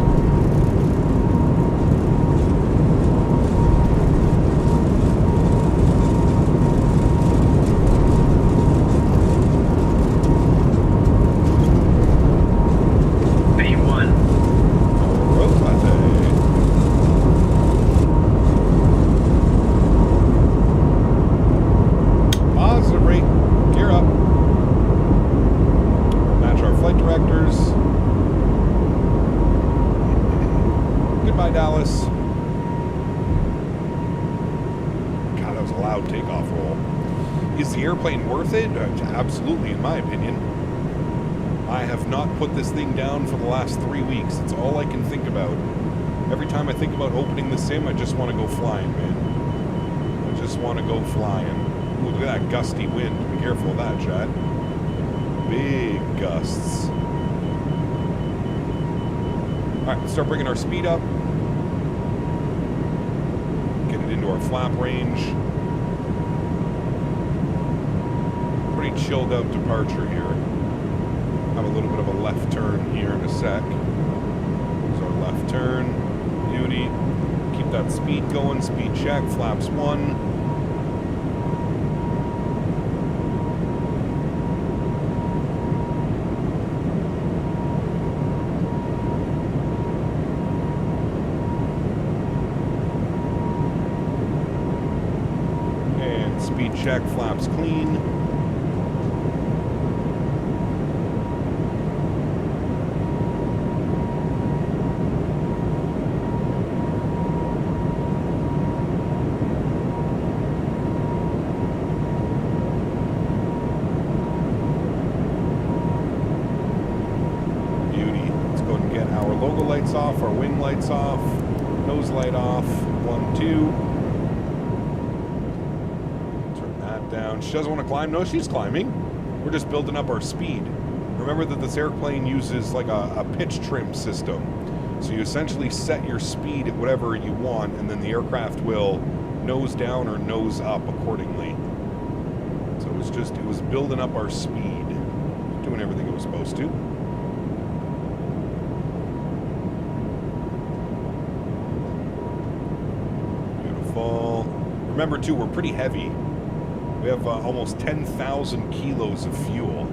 Absolutely, in my opinion. I have not put this thing down for the last 3 weeks. It's all I can think about. Every time I think about opening the sim, I just want to go flying, man. I just want to go flying. Ooh, look at that gusty wind. Be careful of that, Chad. Big gusts. Alright, let's start bringing our speed up. Get it into our flap range. Pretty chilled out departure here. Have a little bit of a left turn here in a sec. There's our left turn. Beauty. Keep that speed going. Speed check. Flaps 1. check, flaps clean. Off, our wing lights off, nose light off, 1, 2. Turn that down. She doesn't want to climb. No, she's climbing. We're just building up our speed. Remember that this airplane uses like a pitch trim system. So you essentially set your speed at whatever you want, and then the aircraft will nose down or nose up accordingly. So it was building up our speed, doing everything it was supposed to. Remember too, we're pretty heavy. We have almost 10,000 kilos of fuel,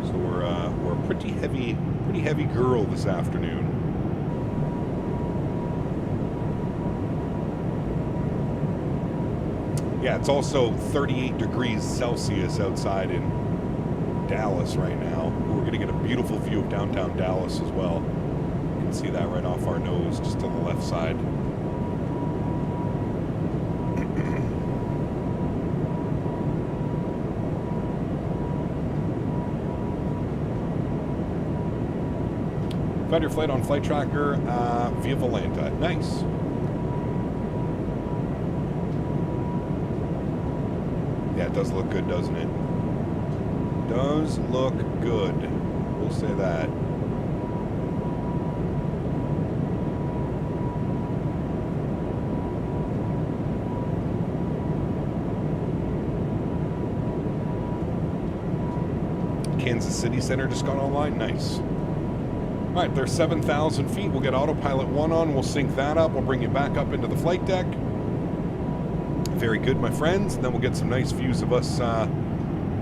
so we're a pretty heavy girl this afternoon. Yeah, it's also 38 degrees Celsius outside in Dallas right now. We're gonna get a beautiful view of downtown Dallas as well. You can see that right off our nose, just on the left side. Found your flight on Flight Tracker via Volanta. Nice. Yeah, it does look good, doesn't it? Does look good. We'll say that. Kansas City Center just got online. Nice. All right, there's 7,000 feet. We'll get autopilot 1 on. We'll sync that up. We'll bring you back up into the flight deck. Very good, my friends. And then we'll get some nice views of us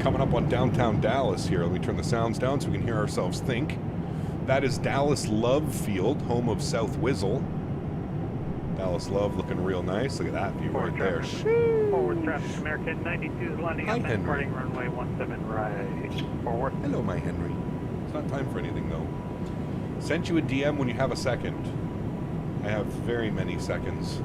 coming up on downtown Dallas here. Let me turn the sounds down so we can hear ourselves think. That is Dallas Love Field, home of South Whizzle. Dallas Love looking real nice. Look at that view right there. Forward traffic, American 92 is landing on departing runway 17 right. Forward. Hello, my Henry. It's not time for anything, though. Sent you a DM when you have a second. I have very many seconds.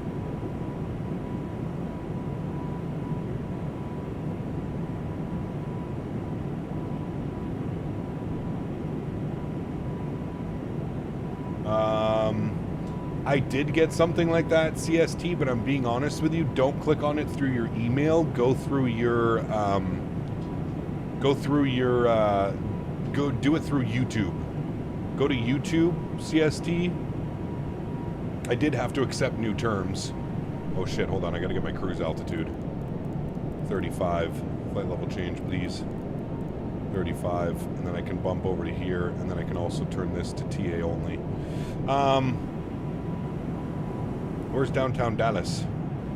I did get something like that, CST, but I'm being honest with you. Don't click on it through your email. Go do it through YouTube. Go to YouTube, CST. I did have to accept new terms. Oh shit, hold on, I gotta get my cruise altitude. 35, flight level change, please. 35, and then I can bump over to here, and then I can also turn this to TA only. Where's downtown Dallas?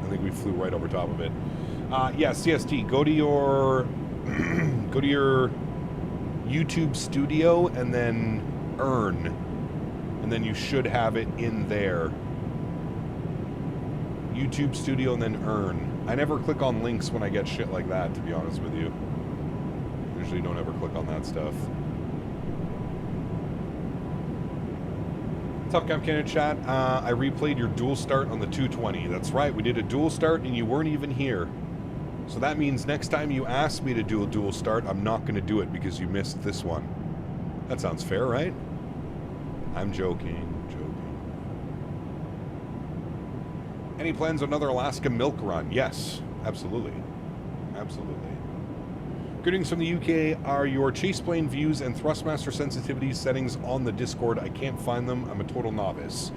I think we flew right over top of it. Yeah, CST, go to your go to your YouTube studio and then earn, and then you should have it in there. YouTube studio and then earn. I never click on links when I get shit like that, to be honest with you. Usually don't ever click on that stuff. What's up, Camp Canada chat? I replayed your dual start on the 220. That's right, we did a dual start and you weren't even here. So that means next time you ask me to do a dual start, I'm not going to do it because you missed this one. That sounds fair, right? I'm joking. Any plans on another Alaska milk run? Yes, absolutely. Absolutely. Greetings from the UK. Are your chase plane views and thrustmaster sensitivity settings on the Discord? I can't find them. I'm a total novice.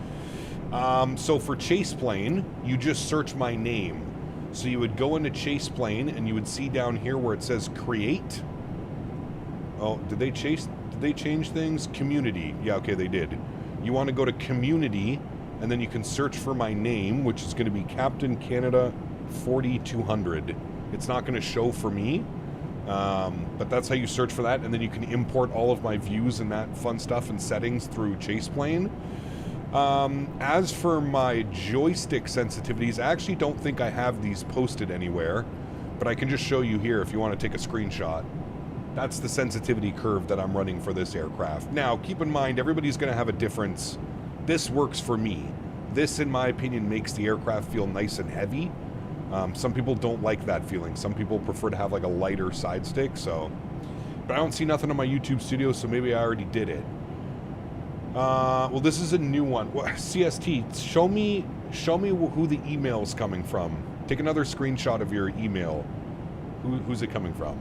So for chase plane, you just search my name. So you would go into chase plane and you would see down here where it says create. Oh, did they change things? Community. Yeah, okay, they did. You want to go to community, and then you can search for my name, which is going to be Captain Canada 4200. It's not going to show for me, but that's how you search for that, and then you can import all of my views and that fun stuff and settings through chase plane. As for my joystick sensitivities, I actually don't think I have these posted anywhere, but but I can just show you here if you want to take a screenshot. That's the sensitivity curve that I'm running for this aircraft. Now, keep in mind, everybody's going to have a difference. This works for me. This, in my opinion, makes the aircraft feel nice and heavy. Some people don't like that feeling. Some people prefer to have like a lighter side stick, so... But I don't see nothing on my YouTube studio, so maybe I already did it. Well, this is a new one. CST, show me who the email is coming from. Take another screenshot of your email. Who's it coming from?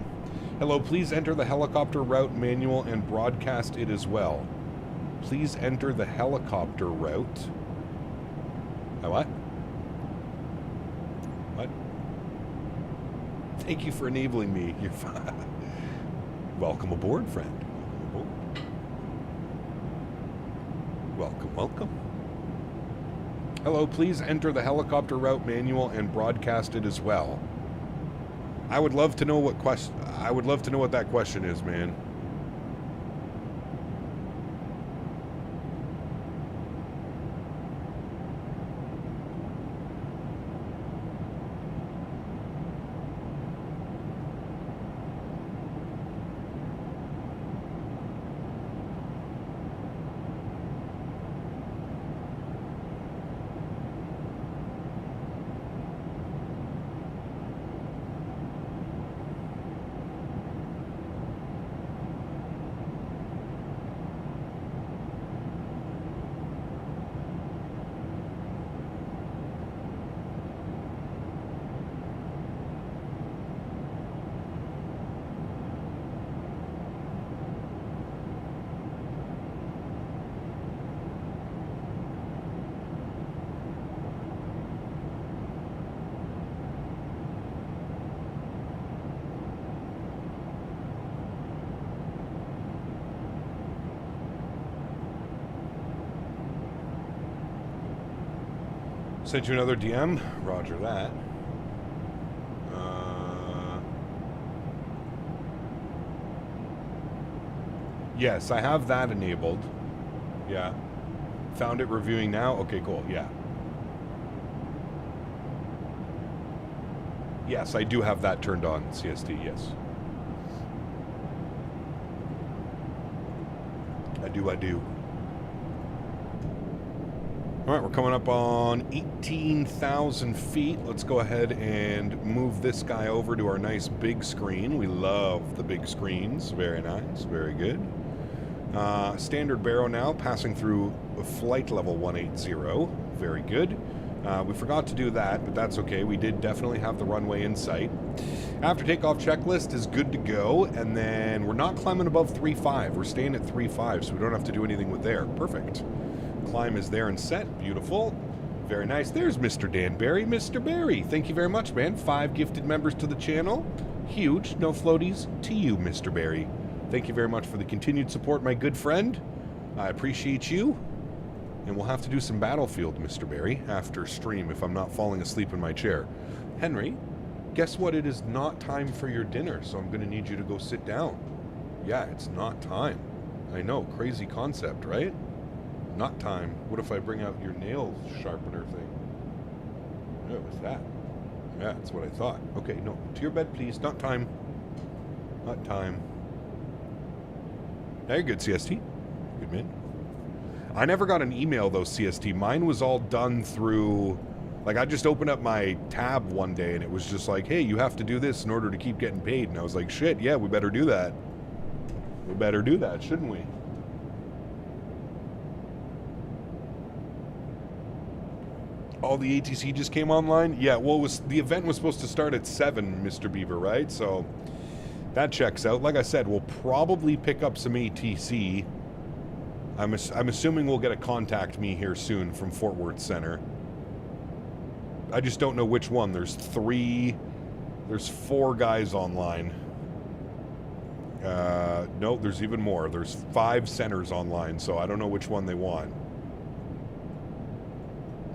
Hello, please enter the helicopter route manual and broadcast it as well. Please enter the helicopter route. What? What? Thank you for enabling me. You're fine. Welcome aboard, friend. Welcome, welcome. Hello, please enter the helicopter route manual and broadcast it as well. I would love to know what that question is, man. Sent you another DM. Roger that. Yes, I have that enabled. Yeah. Found it reviewing now. Okay, cool. Yeah. Yes, I do have that turned on, CST, yes. I do. All right, we're coming up on 18,000 feet. Let's go ahead and move this guy over to our nice big screen. We love the big screens. Very nice, very good. Standard baro now, passing through flight level 180. Very good. We forgot to do that, but that's okay. We did definitely have the runway in sight. After takeoff checklist is good to go, and then we're not climbing above 3.5. We're staying at 3.5, so we don't have to do anything with there. Perfect. Climb is there and set. Beautiful. Very nice. There's Mr. Dan Barry. Mr. Barry, thank you very much, man. 5 gifted members to the channel. Huge. No floaties to you, Mr. Barry. Thank you very much for the continued support, my good friend. I appreciate you. And we'll have to do some Battlefield, Mr. Barry, after stream if I'm not falling asleep in my chair. Henry, guess what? It is not time for your dinner, so I'm going to need you to go sit down. Yeah, it's not time. I know. Crazy concept, right? Not time. What if I bring out your nail sharpener thing? Yeah, what's that? Yeah, that's what I thought. Okay, no. To your bed, please. Not time. Not time. Now you're good, CST. Good man. I never got an email, though, CST. Mine was all done through... Like, I just opened up my tab one day, and it was just like, hey, you have to do this in order to keep getting paid. And I was like, shit, yeah, we better do that. We better do that, shouldn't we? All the ATC just came online? Yeah, well, the event was supposed to start at 7, Mr. Beaver, right? So that checks out. Like I said, we'll probably pick up some ATC. I'm assuming we'll get a contact me here soon from Fort Worth Center. I just don't know which one. There's 4 guys online. No, there's even more. There's 5 centers online, so I don't know which one they want.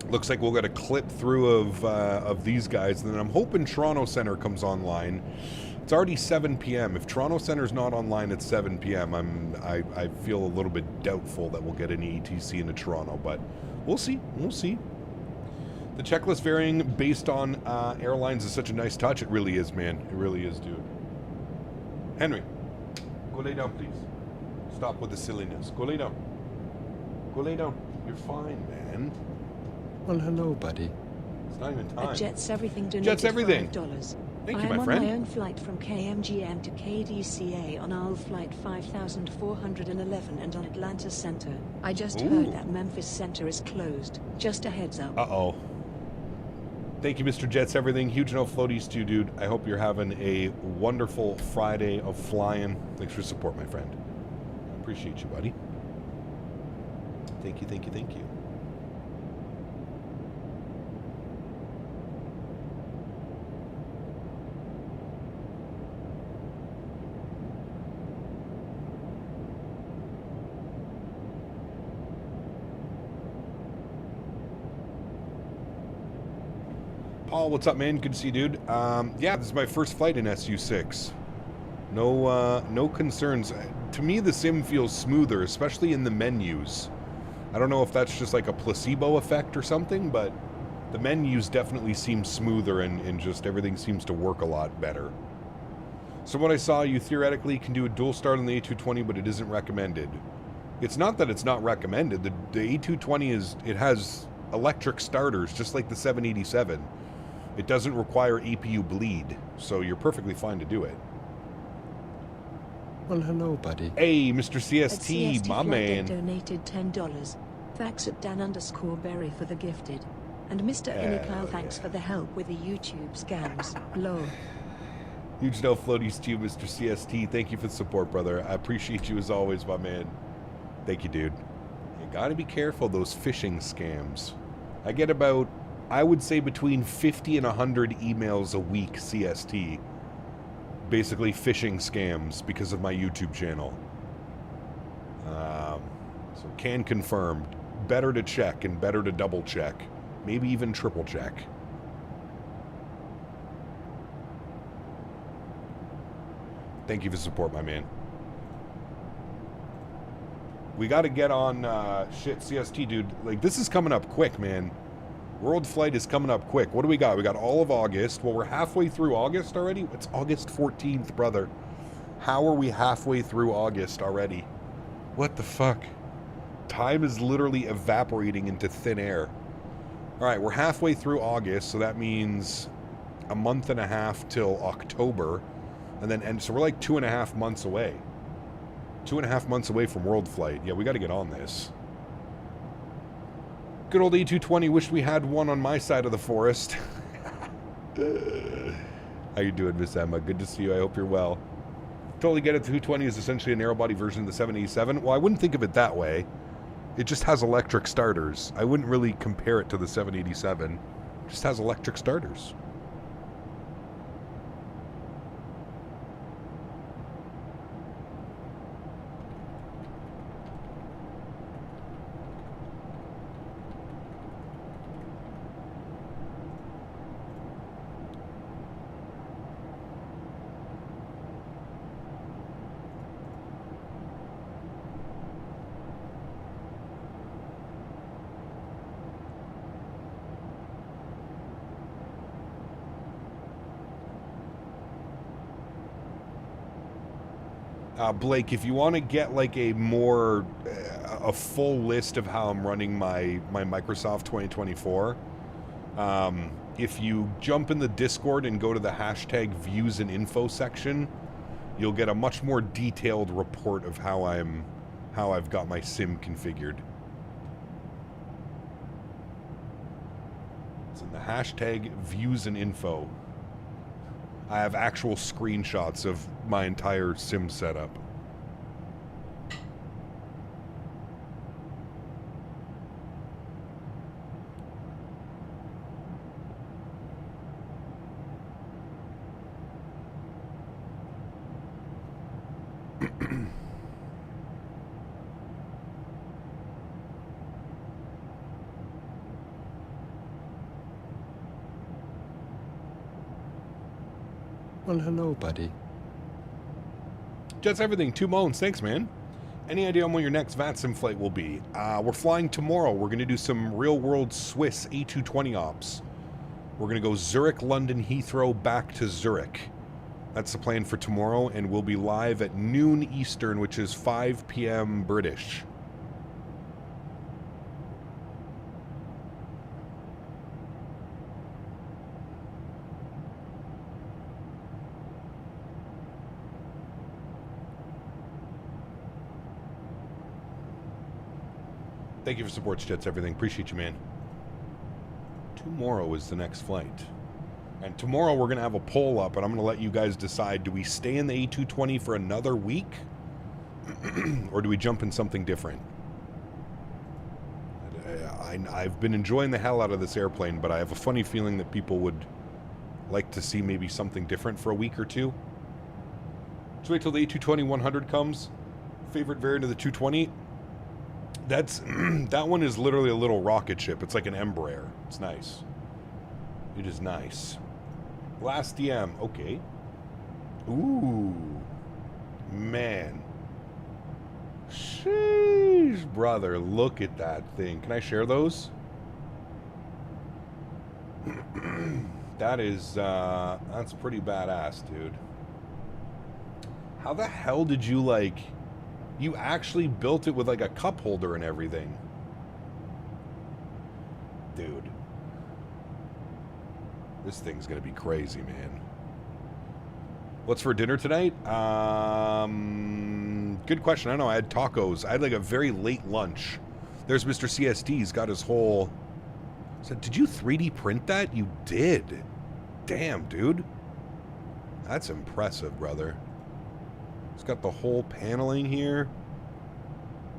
Looks like we'll get a clip through of these guys, and then I'm hoping Toronto Center comes online. It's already 7 p.m. If Toronto Center's not online at 7 p.m., I feel a little bit doubtful that we'll get any ATC into Toronto, but we'll see. We'll see. The checklist varying based on airlines is such a nice touch. It really is, man. It really is, dude. Henry, go lay down, please. Stop with the silliness. Go lay down. Go lay down. You're fine, man. Well, hello, buddy. It's not even time. Jets Everything donated Jets Everything. $5. Thank you, my I am friend. on my own flight from KMGM to KDCA on AL Flight 5411 and on Atlanta Center. I just heard that Memphis Center is closed. Just a heads up. Uh-oh. Thank you, Mr. Jets Everything. Huge no floaties too, dude. I hope you're having a wonderful Friday of flying. Thanks for your support, my friend. I appreciate you, buddy. Thank you, thank you, thank you. Paul, what's up, man? Good to see you, dude. Yeah, this is my first flight in SU6. No concerns. To me, the sim feels smoother, especially in the menus. I don't know if that's just like a placebo effect or something, but the menus definitely seem smoother and just everything seems to work a lot better. So what I saw, you theoretically can do a dual start on the A220, but it isn't recommended. It's not that it's not recommended. The A220 it has electric starters, just like the 787. It doesn't require APU bleed, so you're perfectly fine to do it. Well, hello, buddy. Hey, Mr. CST, my man. Donated $10. Thanks at Dan_Berry for the gifted. And Mr. Inikal, thanks for the help with the YouTube scams. Lol. Huge no floaties to you, Mr. CST. Thank you for the support, brother. I appreciate you as always, my man. Thank you, dude. You gotta be careful of those phishing scams. I get about, I would say, between 50 and 100 emails a week, CST. Basically phishing scams because of my YouTube channel. So can confirm. Better to check and better to double check. Maybe even triple check. Thank you for the support, my man. We got to get on shit, CST, dude. Like, this is coming up quick, man. World Flight is coming up quick. What do we got? We got all of August. Well, we're halfway through August already. It's August 14th, brother. How are we halfway through August already? What the fuck? Time is literally evaporating into thin air. All right, we're halfway through August, so that means a month and a half till October. And so we're like 2.5 months away. 2.5 months away from World Flight. Yeah, we got to get on this. Good old A220. Wish we had one on my side of the forest. How you doing, Miss Emma? Good to see you. I hope you're well. Totally get it. The 220 is essentially a narrow-body version of the 787. Well, I wouldn't think of it that way. It just has electric starters. I wouldn't really compare it to the 787. It just has electric starters. Blake, if you want to get like a full list of how I'm running my Microsoft 2024, if you jump in the Discord and go to the hashtag views and info section, you'll get a much more detailed report of how I've got my sim configured. It's in the hashtag views and info. I have actual screenshots of my entire sim setup. Well, hello, buddy. Jets Everything, 2 moans. Thanks, man. Any idea on when your next VATSIM flight will be? We're flying tomorrow. We're going to do some real-world Swiss A220 ops. We're going to go Zurich, London, Heathrow, back to Zurich. That's the plan for tomorrow, and we'll be live at noon Eastern, which is 5 p.m. British. Thank you for support, Jets, everything. Appreciate you, man. Tomorrow is the next flight. And tomorrow we're going to have a poll up, and I'm going to let you guys decide, do we stay in the A220 for another week? Or do we jump in something different? I've been enjoying the hell out of this airplane, but I have a funny feeling that people would like to see maybe something different for a week or two. Just wait till the A220-100 comes. Favorite variant of the 220? That's that one is literally a little rocket ship. It's like an Embraer. It's nice. It is nice. Last DM. Okay. Ooh. Man. Sheesh, brother. Look at that thing. Can I share those? That is, that's pretty badass, dude. How the hell did you, like... You actually built it with like a cup holder and everything. Dude. This thing's gonna be crazy, man. What's for dinner tonight? Good question. I don't know. I had tacos. I had like a very late lunch. There's Mr. CSD. He's got his whole... So, did you 3D print that? You did. Damn, dude. That's impressive, brother. It's got the whole paneling here.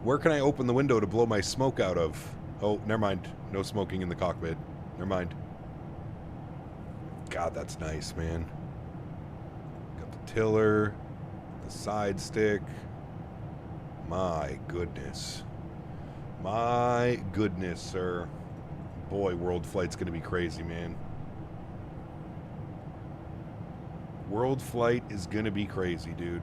Where can I open the window to blow my smoke out of? Oh, never mind. No smoking in the cockpit. Never mind. God, that's nice, man. Got the tiller, the side stick. My goodness. My goodness, sir. Boy, World Flight's gonna be crazy, man. World Flight is gonna be crazy, dude.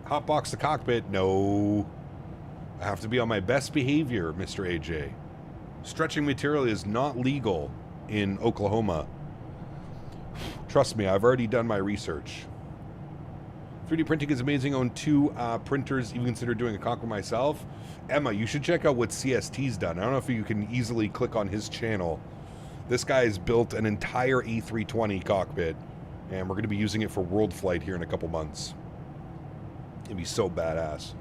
Hotbox the cockpit? No. I have to be on my best behavior, Mr. AJ. Stretching material is not legal in Oklahoma. Trust me, I've already done my research. 3D printing is amazing. I own 2 printers. Even consider doing a cockpit myself. Emma, you should check out what CST's done. I don't know if you can easily click on his channel. This guy has built an entire A320 cockpit, and we're going to be using it for World Flight here in a couple months. It'd be so badass.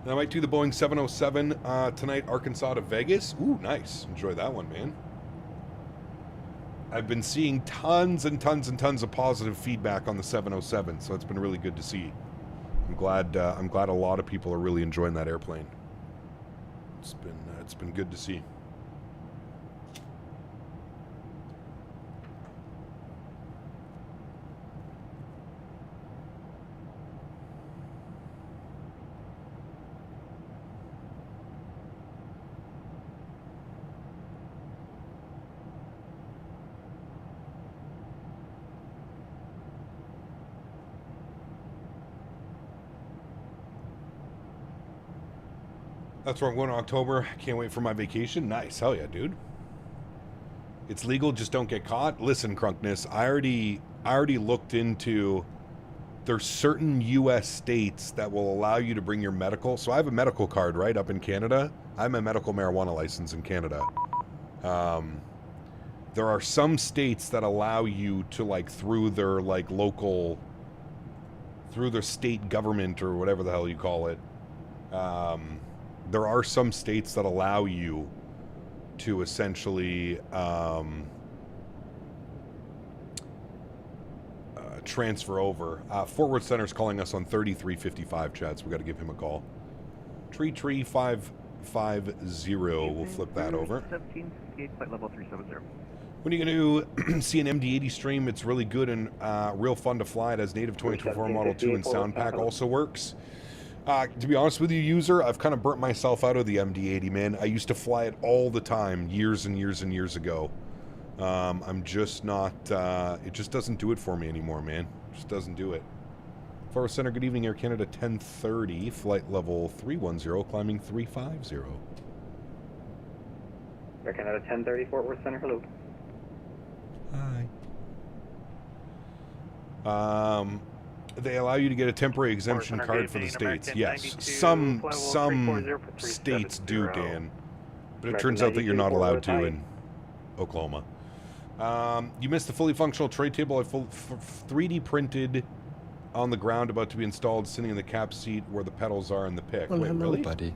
And I might do the Boeing 707 tonight, Arkansas to Vegas. Ooh, nice. Enjoy that one, man. I've been seeing tons and tons and tons of positive feedback on the 707, so it's been really good to see. I'm glad a lot of people are really enjoying that airplane. It's been good to see. That's where I'm going in October. Can't wait for my vacation. Nice. Hell yeah, dude. It's legal, just don't get caught. Listen, Crunkness, I already looked into... There's certain U.S. states that will allow you to bring your medical... So I have a medical card, right, up in Canada. I have my medical marijuana license in Canada. There are some states that allow you to, like, through their, like, local... Through their state government or whatever the hell you call it. There are some states that allow you to essentially transfer over. Fort Worth Center's calling us on 3355, Chad, so we got to give him a call. Tree 550, we'll flip that over. 1768, flight level 370. When are you going to see an MD-80 stream? It's really good and real fun to fly. It has native 2024 Model 2 and sound pack also works. To be honest with you, user, I've kind of burnt myself out of the MD-80, man. I used to fly it all the time, years and years and years ago. I'm just not, it just doesn't do it for me anymore, man. It just doesn't do it. Forward Center, good evening, Air Canada 1030, flight level 310, climbing 350. Air Canada 1030, Fort Worth Center, hello. Hi. They allow you to get a temporary exemption card for the states. Yes, some states do, Dan. But it turns out that you're not allowed to in Oklahoma. You missed the fully functional tray table I 3D printed on the ground, about to be installed, sitting in the cab seat where the pedals are in the pick. Well, wait, hello, really? buddy.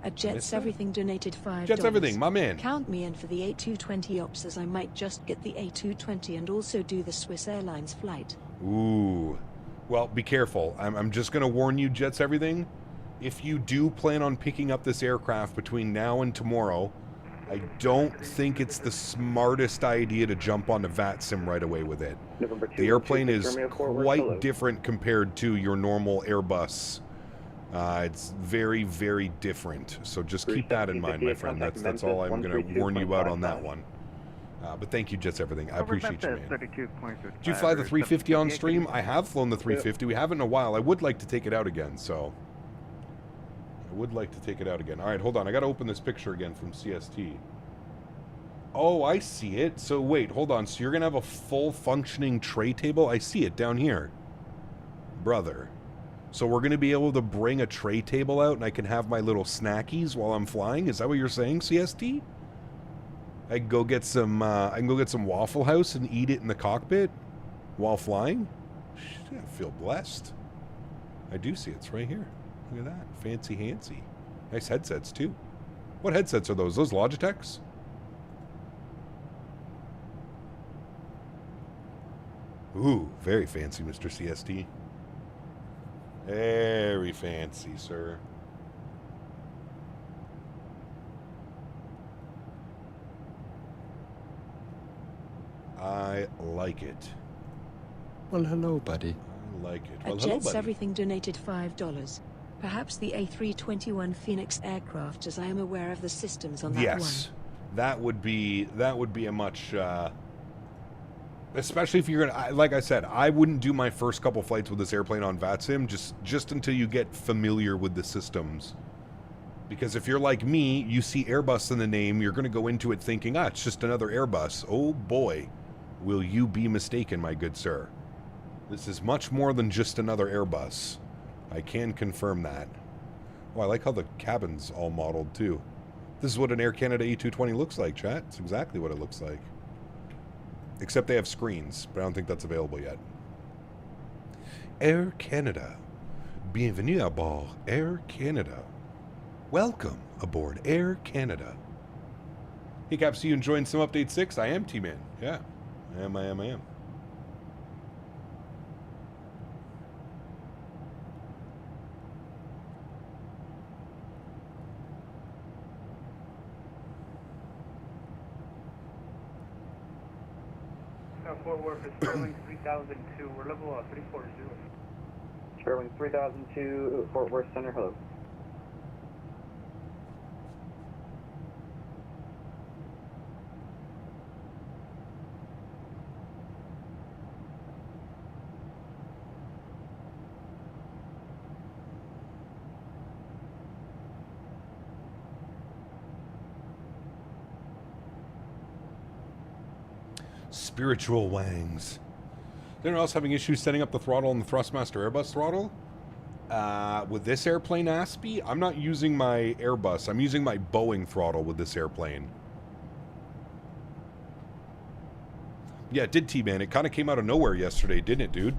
A Jets Everything donated $5. Jets Everything, my man. Count me in for the A220 ops, as I might just get the A220 and also do the Swiss Airlines flight. Ooh. Well, be careful. I'm just going to warn you, Jets Everything. If you do plan on picking up this aircraft between now and tomorrow, I don't think it's the smartest idea to jump onto VATSIM right away with it. The airplane is quite different compared to your normal Airbus. It's very, very different. So just keep that in mind, my friend. That's all I'm going to warn you out on that one. But thank you, Jets Everything. I appreciate you, man. Did you fly the 350 on stream? I have flown the 350. We haven't in a while. I would like to take it out again, so... I would like to take it out again. All right, hold on. I got to open this picture again from CST. Oh, I see it. So wait, hold on. So you're going to have a full functioning tray table? I see it down here. Brother. So we're going to be able to bring a tray table out and I can have my little snackies while I'm flying? Is that what you're saying, CST? I can go get some Waffle House and eat it in the cockpit while flying? I feel blessed. I do see it's right here. Look at that. Fancy hancy. Nice headsets, too. What headsets are those? Those Logitechs? Ooh, very fancy, Mr. CST. Very fancy, sir. I like it. Well, hello, buddy. I like it. A Well, hello, Jets buddy. Everything donated $5. Perhaps the A321 Phoenix aircraft, as I am aware of the systems on that Yes, that would be a much, especially if you're gonna. Like I said, I wouldn't do my first couple flights with this airplane on VATSIM just until you get familiar with the systems. Because if you're like me, you see Airbus in the name, you're gonna go into it thinking, it's just another Airbus. Oh boy, will you be mistaken, my good sir. This is much more than just another Airbus. I can confirm that. Oh, I like how the cabin's all modeled, too. This is what an Air Canada A220 looks like, chat. It's exactly what it looks like. Except they have screens, but I don't think that's available yet. Air Canada. Bienvenue à bord Air Canada. Welcome aboard Air Canada. Hey, Caps, you enjoying some Update 6? I am, T-Man. Yeah. I am. Fort Worth is Sterling 3002. We're level 340. Sterling 3002, Fort Worth Center, hello. Spiritual wangs. Is anyone else having issues setting up the throttle on the Thrustmaster Airbus throttle? With this airplane, Aspie, I'm not using my Airbus. I'm using my Boeing throttle with this airplane. Yeah, it did, T-Man. It kind of came out of nowhere yesterday, didn't it, dude?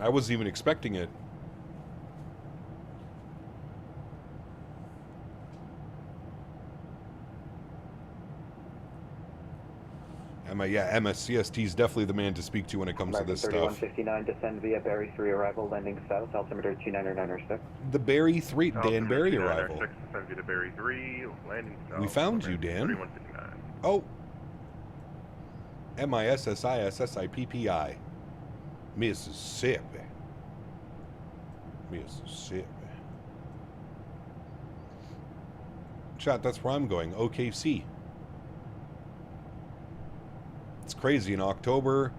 I wasn't even expecting it. MSCST is definitely the man to speak to when it comes to this stuff. 3159, descend via Barry 3 arrival, landing south, altimeter 29996. The Barry 3, Dan Barry arrival. Descend via Barry 3, landing south. We found you, Dan. Oh. MISSISSIPPI. Mississippi. Chat, that's where I'm going. OKC. It's crazy. In October,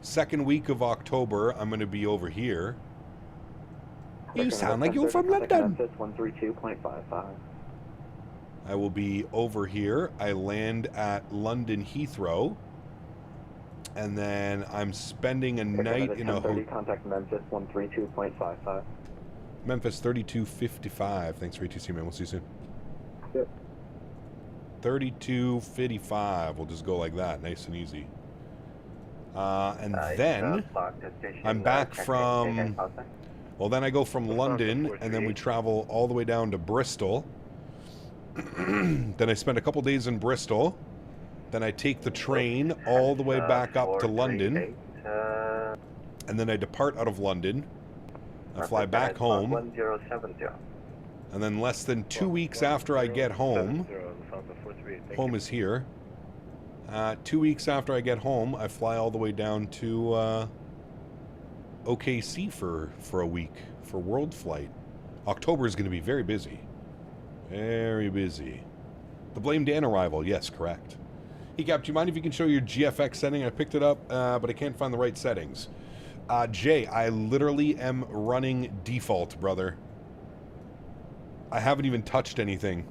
Second week of October, I'm going to be over here. You sound like you're from London. 132.55. I will be over here. I land at London Heathrow. And then I'm spending a night in a hotel. Contact Memphis 132.55. Memphis 3255. Thanks for ATC, man. We'll see you soon. Yep. 3255. We'll just go like that, nice and easy. And then I'm back from. Well, then I go from London, and then we travel all the way down to Bristol. Then I spend a couple days in Bristol. Then I take the train all the way back up to London. And then I depart out of London. I fly back home. And then less than 2 weeks after I get home, home is here. 2 weeks after I get home, I fly all the way down to OKC for a week for World Flight. October is going to be very busy. Very busy. The Blame Dan arrival. Yes, correct. Hey, Cap, do you mind if you can show your GFX setting? I picked it up, but I can't find the right settings. Jay, I literally am running default, brother. I haven't even touched anything.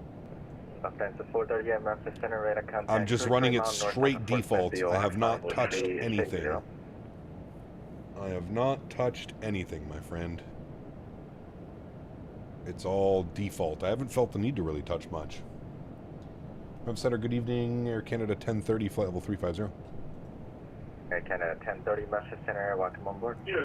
I'm just running it straight default. I have not touched anything. I have not touched anything, my friend. It's all default. I haven't felt the need to really touch much. Web Center, good evening. Air Canada 1030, flight level 350. Air Canada 1030, Memphis Center, welcome on board. Yeah.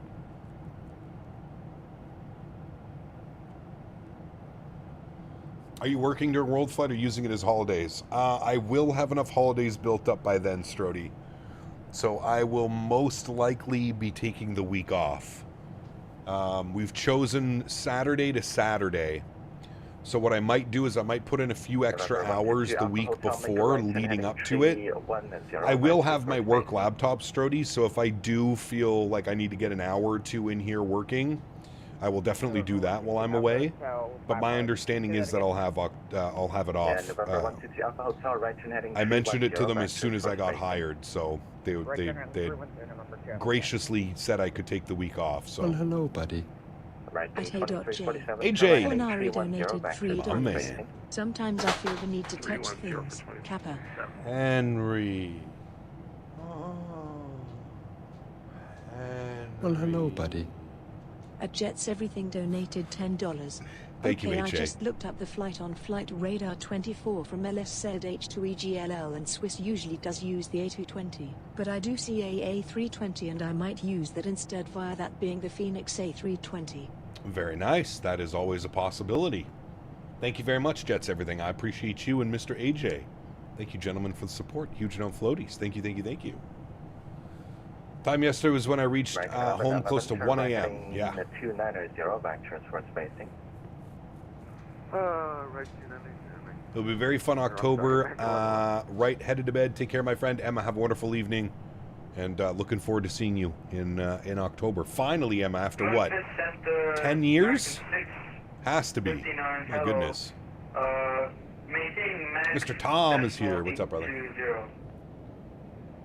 Are you working during World Flight or using it as holidays? I will have enough holidays built up by then, Strody. So I will most likely be taking the week off. We've chosen Saturday to Saturday. So what I might do is I might put in a few extra hours the week before leading up to it. I will have my work laptop, Strody, so if I do feel like I need to get an hour or two in here working, I will definitely do that while I'm away. But my understanding is that I'll have it off. I mentioned it to them as soon as I got hired, so they graciously said I could take the week off. So. Well, hello, buddy. At AJ. AJ. Honorary donated $3. Sometimes I feel the need to touch things. Kappa. Henry. Well, hello, buddy. At Jets Everything donated $10. Thank you, I AJ. just looked up the flight on Flight Radar 24 from LS said H2EGLL and Swiss usually does use the A220. But I do see a A320 and I might use that instead via that being the Phoenix A320. Very nice. That is always a possibility. Thank you very much, Jets Everything. I appreciate you and Mr. AJ. Thank you, gentlemen, for the support. Huge note floaties. Thank you, thank you, thank you. Time yesterday was when I reached home close to 1 a.m. Yeah. 290 back transport spacing. Right, It'll be a very fun October. Right, headed to bed. Take care, my friend. Emma, have a wonderful evening. And looking forward to seeing you in October. Finally, Emma, after what? 10 years? Has to be. My goodness. Mr. Tom is here. What's up, brother?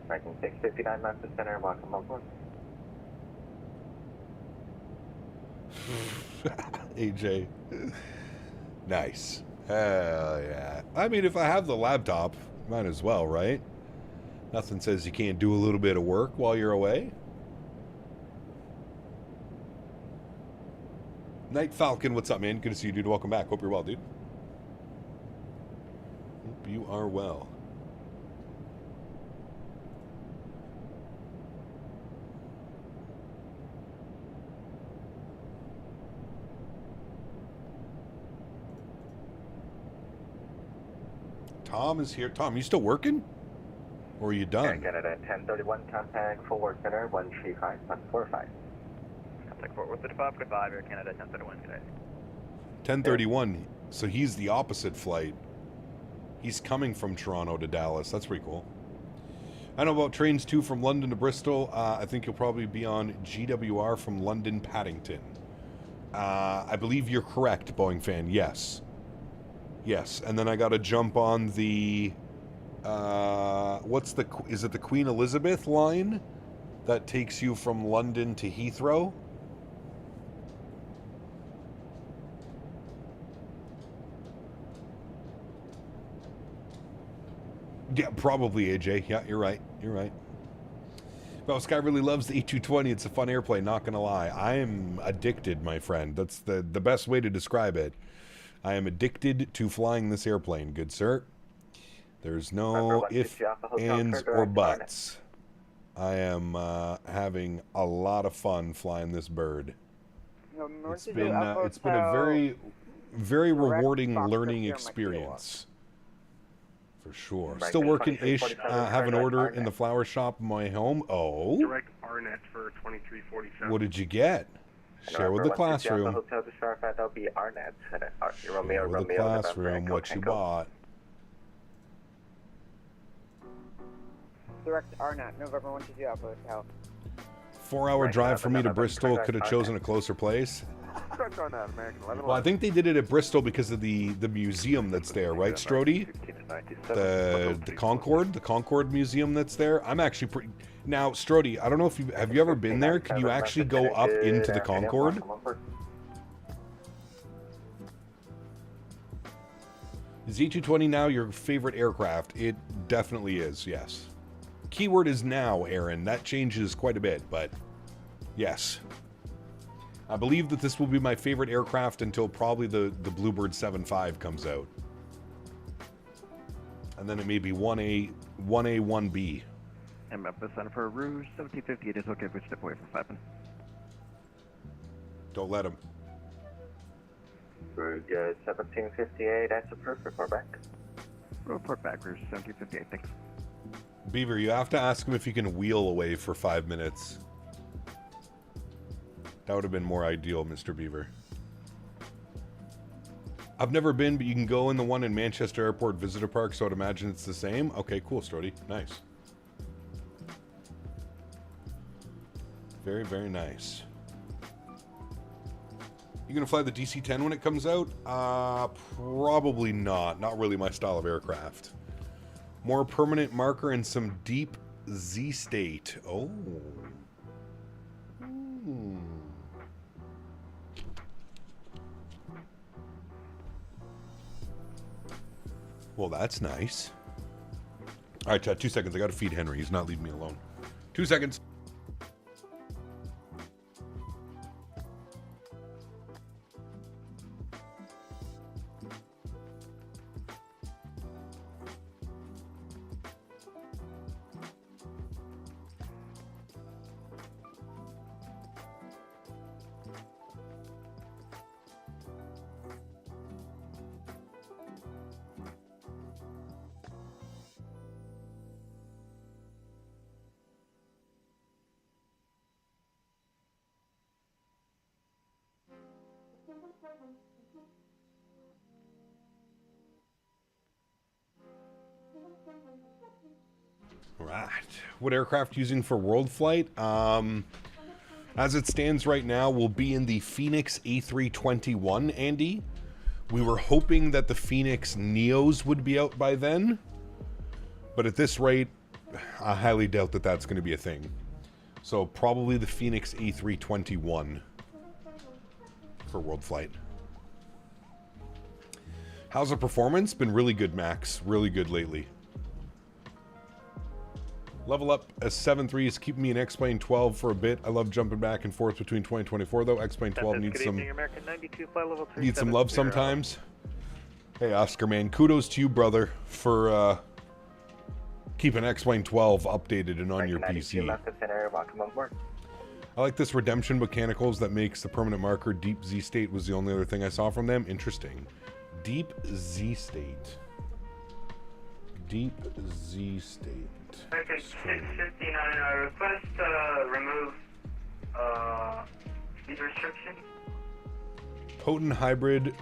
Tracking 659 Memphis Center, welcome on board. AJ. Nice. Hell yeah. I mean, if I have the laptop, might as well, right? Nothing says you can't do a little bit of work while you're away. Night Falcon, what's up, man? Good to see you, dude. Welcome back. Hope you're well, dude. Hope you are well. Tom is here. Tom, you still working? Or are you done? Canada 1031, contact Forward Center 135.45. Contact Forward 35.5, Air Canada 1031 today. 1031. So he's the opposite flight. He's coming from Toronto to Dallas. That's pretty cool. I know about trains too from London to Bristol. I think you'll probably be on GWR from London Paddington. I believe you're correct, Boeing fan. Yes. Yes, and then I got to jump on the, is it the Queen Elizabeth line that takes you from London to Heathrow. Yeah, probably, AJ. Yeah, you're right. You're right. Well, Sky really loves the A220. It's a fun airplane, not going to lie. I am addicted, my friend. That's the best way to describe it. I am addicted to flying this airplane, good sir. There's no ifs, ands, or buts. I am having a lot of fun flying this bird. It's been a very, very rewarding learning experience. For sure. Still working-ish. Have an order in the flower shop in my home. Oh. Direct RNet for 2347. What did you get? Share with the classroom. Hotel to Sharfat, that'll be RNet. Share with the classroom what you bought. Direct RNet, November 120 Alpha Hotel. 4-hour drive for me to Bristol. Could have chosen a closer place. Well, I think they did it at Bristol because of the museum that's there, right, Strody? The Concorde Museum that's there. I'm actually pretty... Now, Strody, I don't know if you... Have you ever been there? Can you actually go up into the Concorde? Is E220 now your favorite aircraft? It definitely is, yes. Keyword is now, Erin. That changes quite a bit, but yes. I believe that this will be my favorite aircraft until probably the Bluebird 7.5 comes out. And then it may be 1A, 1B. MFS Center for Rouge, 1750, it is okay for step away from Faten. Don't let him. Rouge 1758, that's a perfect report back. Report back, Rouge 1758, thanks. Beaver, you have to ask him if he can wheel away for 5 minutes. That would have been more ideal, Mr. Beaver. I've never been, but you can go in the one in Manchester Airport Visitor Park, so I'd imagine it's the same. Okay, cool, Strody. Nice. Very, very nice. You gonna fly the DC-10 when it comes out? Probably not. Not really my style of aircraft. More permanent marker and some deep Z state. Oh. Well, that's nice. All right, chat, 2 seconds. I got to feed Henry. He's not leaving me alone. 2 seconds. Right. What aircraft using for world flight? As it stands right now, we'll be in the Phoenix A321, Andy. We were hoping that the Phoenix Neos would be out by then. But at this rate, I highly doubt that that's going to be a thing. So probably the Phoenix A321 for world flight. How's the performance? Been really good, Max. Really good lately. Level up as 7.3 is keeping me in X-Plane 12 for a bit. I love jumping back and forth between 2024 though. X-Plane 12 needs some love sometimes. Hey Oscar, man, kudos to you, brother, for keeping X-Plane 12 updated and on your PC. I like this Redemption Mechanicals that makes the permanent marker. Deep Z State was the only other thing I saw from them. Interesting. Deep Z State. Deep Z State. Okay, 659, I request remove speed restriction. Potent hybrid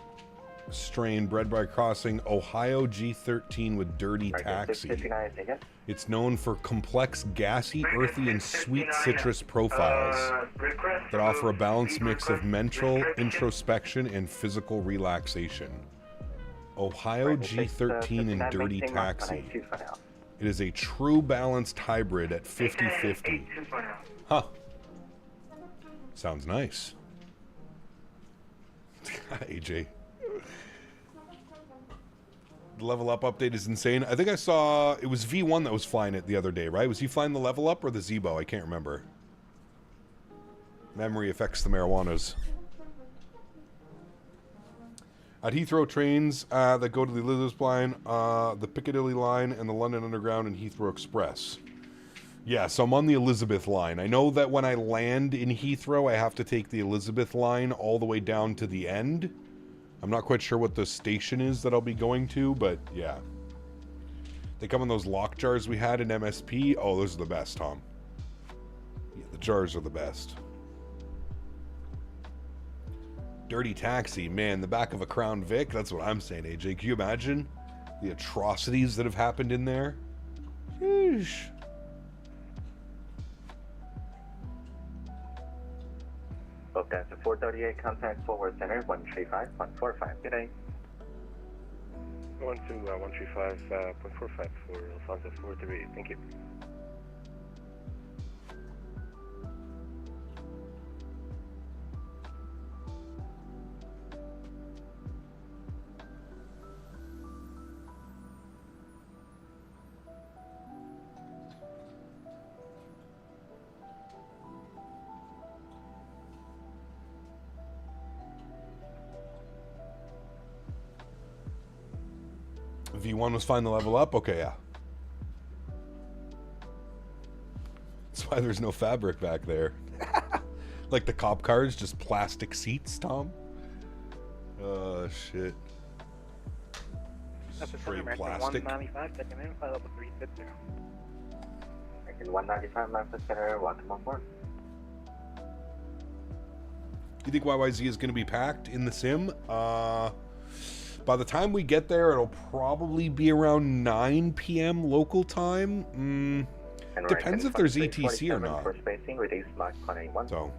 strain bred by crossing Ohio G13 with dirty taxi. It's known for complex gassy, earthy, and sweet citrus profiles that offer a balanced mix of mental introspection and physical relaxation. Ohio G13 and dirty taxi. It is a true balanced hybrid at 50/50. Huh. Sounds nice. AJ. The level up update is insane. I think I saw it was V1 that was flying it the other day, right? Was he flying the level up or the Zebo? I can't remember. Memory affects the marijuanas. At Heathrow, trains that go to the Elizabeth line, the Piccadilly line, and the London Underground and Heathrow Express. Yeah, so I'm on the Elizabeth line. I know that when I land in Heathrow, I have to take the Elizabeth line all the way down to the end. I'm not quite sure what the station is that I'll be going to, but yeah. They come in those lock jars we had in MSP. Oh, those are the best, Tom. Yeah, the jars are the best. Dirty taxi. Man, the back of a Crown Vic. That's what I'm saying, AJ. Can you imagine the atrocities that have happened in there? Sheesh. Book that's a 438, contact forward center 135.45. Good day. 135.45 for Alfonso 438. Thank you. V1 was fine to level up? Okay, yeah. That's why there's no fabric back there. Like the cop cars, just plastic seats, Tom. Oh, shit. Straight plastic. 195, second in, flight level 350. American 195, Memphis Center, welcome on board. You think YYZ is going to be packed in the sim? By the time we get there, it'll probably be around 9 p.m. local time. Depends if there's ETC or not. So,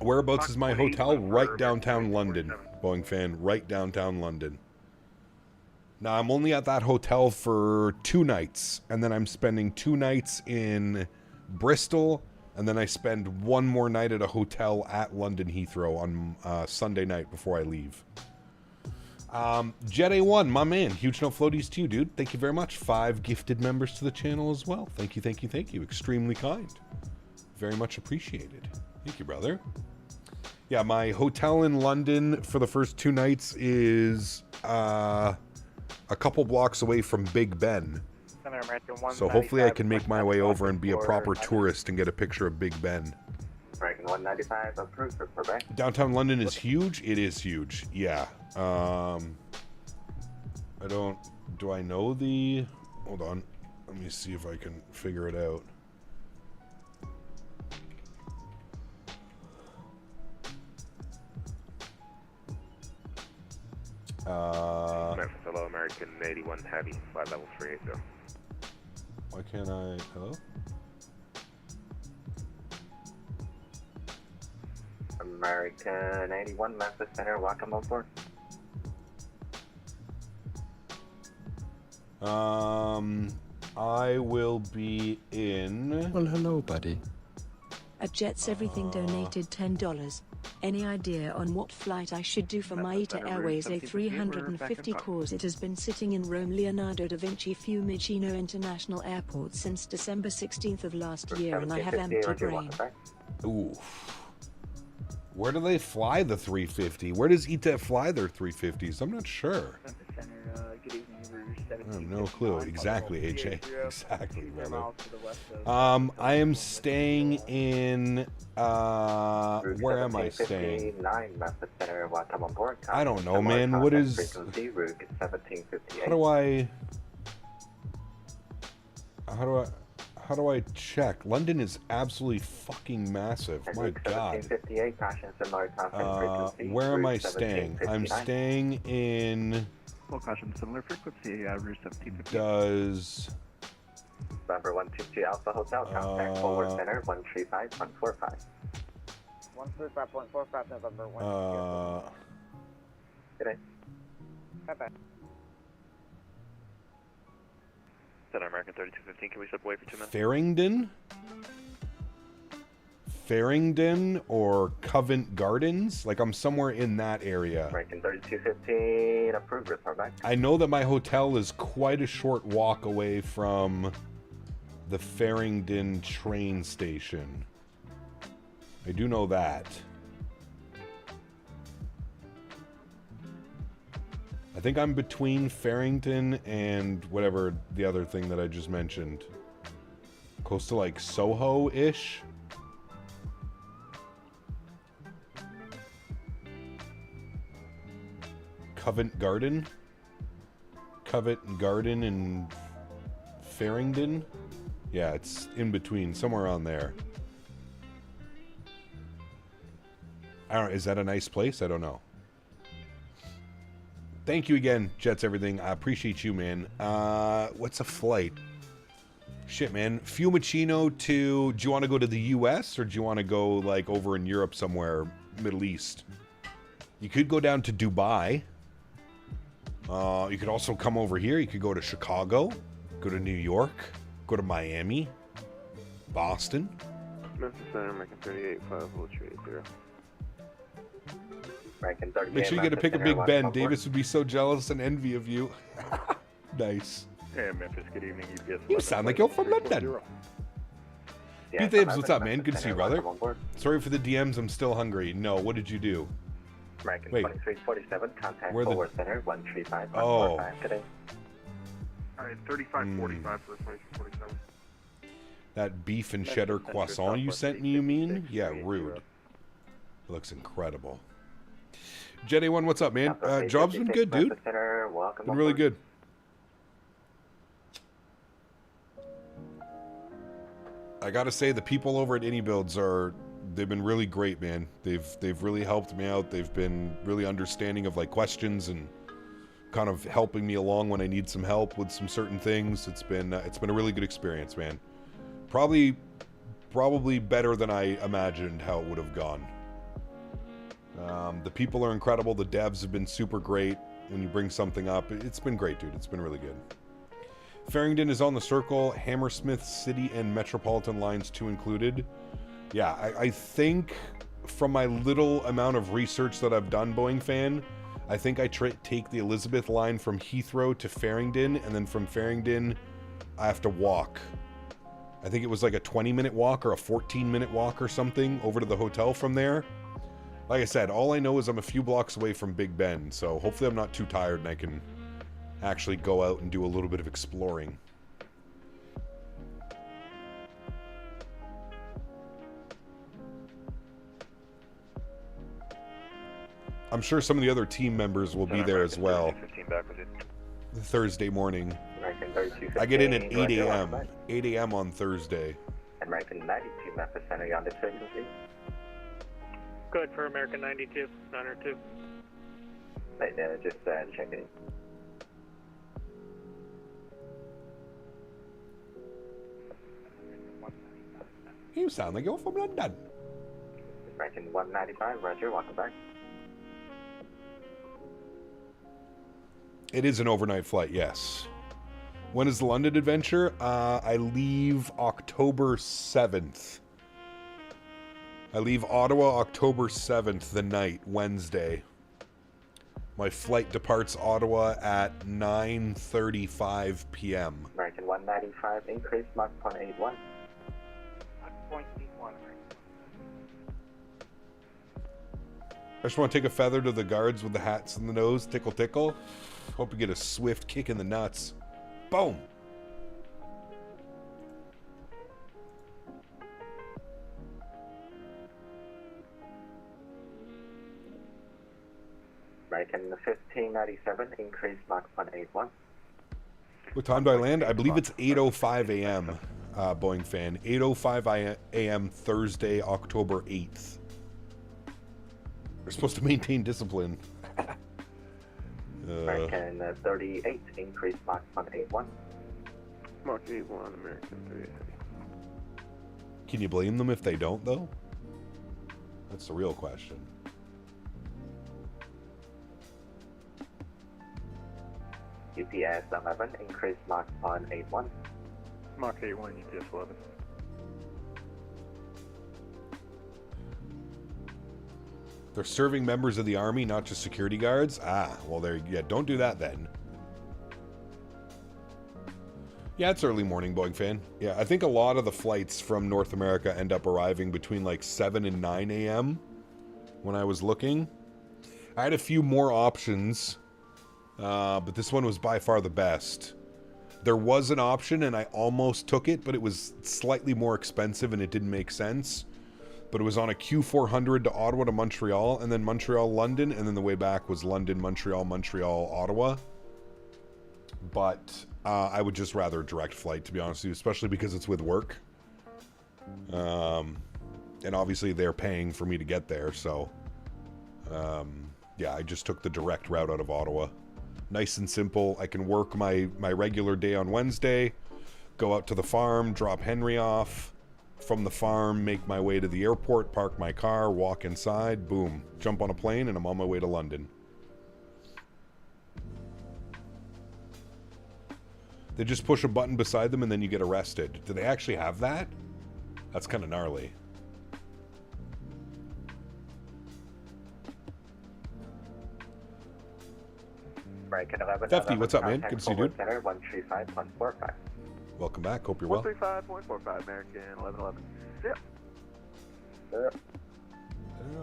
whereabouts is my hotel? Right downtown London. Boeing fan, right downtown London. Now, I'm only at that hotel for 2 nights, and then I'm spending 2 nights in Bristol, and then I spend 1 more night at a hotel at London Heathrow on Sunday night before I leave. Jet A1, my man. Huge no floaties to you, dude. Thank you very much. 5 gifted members to the channel as well. Thank you, thank you, thank you. Extremely kind. Very much appreciated. Thank you, brother. Yeah, my hotel in London for the first 2 nights is a couple blocks away from Big Ben. So hopefully I can make my way over and be a proper tourist and get a picture of Big Ben. American 195, approved for Quebec. Downtown London is huge. It is huge. Yeah. Do I know the... Hold on. Let me see if I can figure it out. Memphis, hello, American 81 Heavy, flight level 380. Why can't I... Hello? American 81, Memphis Center, welcome on board. I will be in... Well, hello, buddy. At Jets Everything donated $10. Any idea on what flight I should do for my ITA Airways A350 cause it has been sitting in Rome Leonardo da Vinci Fiumicino International Airport since December 16th of last year and I have empty brain. Ooh. Where do they fly the 350? Where does ETA fly their 350s? I'm not sure. I have no clue. Exactly, AJ. Exactly, brother. I am staying in... where am I staying? I don't know, man. What is... How do I check? London is absolutely fucking massive. My God. Where am I staying? I'm staying in... Full caution, similar frequency, Route 1750. Does... Number 122 Alpha Hotel, contact forward center 135.45. 135.45, November 1. Good day. Bye-bye. Center American 3215, can we step away for 2 minutes? Farringdon or Covent Gardens? Like, I'm somewhere in that area. American 3215, approved, report back. I know that my hotel is quite a short walk away from the Farringdon train station. I do know that. I think I'm between Farringdon and whatever the other thing that I just mentioned. Close to like Soho-ish. Covent Garden and Farringdon. Yeah, it's in between, somewhere around there. I don't know, is that a nice place? I don't know. Thank you again, Jets Everything. I appreciate you, man. What's a flight? Shit, man. Fiumicino to... Do you want to go to the U.S. or do you want to go, like, over in Europe somewhere, Middle East? You could go down to Dubai. You could also come over here. You could go to Chicago, go to New York, go to Miami, Boston. Memphis Center, American 38-5, American 38, Make sure you get to pick a Big Ben. Davis would be so jealous and envy of you. Nice. Hey, Memphis, good evening. You sound like you're from London. Dude, Thibs, what's up, man? Good to see you, brother. Sorry for the DMs. I'm still hungry. No, what did you do? American Wait. 2347, contact Where the- forward center 135 Oh. 145 today. Alright, 3545 for 2347. That beef and cheddar croissant you sent me, you mean? Yeah, rude. It looks incredible. Jenny One, what's up, man? Job's been good, dude. Been really good. I gotta say, the people over at AnyBuilds they've been really great, man. They've really helped me out. They've been really understanding of like questions and kind of helping me along when I need some help with some certain things. It's been a really good experience, man. Probably better than I imagined how it would have gone. The people are incredible. The devs have been super great. When you bring something up, it's been great, dude. It's been really good. Farringdon is on the circle. Hammersmith City and Metropolitan lines 2 included. Yeah, I think from my little amount of research that I've done, Boeing fan, I think I take the Elizabeth line from Heathrow to Farringdon, and then from Farringdon, I have to walk. I think it was like a 20-minute walk or a 14-minute walk or something over to the hotel from there. Like I said, all I know is I'm a few blocks away from Big Ben, so hopefully I'm not too tired and I can actually go out and do a little bit of exploring. I'm sure some of the other team members will be there as well. Thursday morning. I get in at 8 a.m. 8 a.m. on Thursday. American 92, Memphis Center, you're on the frequency. Good for American 92, 902. Right now, just checking. You sound like you're from London. American 195, roger, welcome back. It is an overnight flight, yes. When is the London adventure? I leave October 7th. I leave Ottawa October 7th, the night, Wednesday. My flight departs Ottawa at 9:35 p.m. American 195, increase Mach 0.81. I just want to take a feather to the guards with the hats in the nose. Tickle, tickle. Hope you get a swift kick in the nuts. Boom! American 1597, increase Mach 181. What time do I land? I believe it's 8:05 a.m., Boeing fan. 8:05 a.m. Thursday, October 8th. We're supposed to maintain discipline. American 38, increase Mach 181. Mach 81, American 38. Can you blame them if they don't, though? That's the real question. UPS 11, increase Mach on 81. Mach 81, UPS 11. They're serving members of the Army, not just security guards? Ah, well, there, yeah, don't do that then. Yeah, it's early morning, Boeing fan. Yeah, I think a lot of the flights from North America end up arriving between like 7 and 9 a.m. when I was looking. I had a few more options, but this one was by far the best. There was an option, and I almost took it, but it was slightly more expensive, and it didn't make sense. But it was on a Q400 to Ottawa to Montreal, and then Montreal, London, and then the way back was London, Montreal, Montreal, Ottawa. But I would just rather direct flight, to be honest with you, especially because it's with work. And obviously they're paying for me to get there, so... yeah, I just took the direct route out of Ottawa. Nice and simple. I can work my regular day on Wednesday, go out to the farm, drop Henry off. From the farm, make my way to the airport, park my car, walk inside, boom, jump on a plane, and I'm on my way to London. They just push a button beside them and then you get arrested. Do they actually have that? That's kind of gnarly. American 11. Thefty, what's up, man? Good to see you, dude. Center 135.145. Welcome back. Hope you're well. 135.45, American 1111. Yep. Yep. Yeah.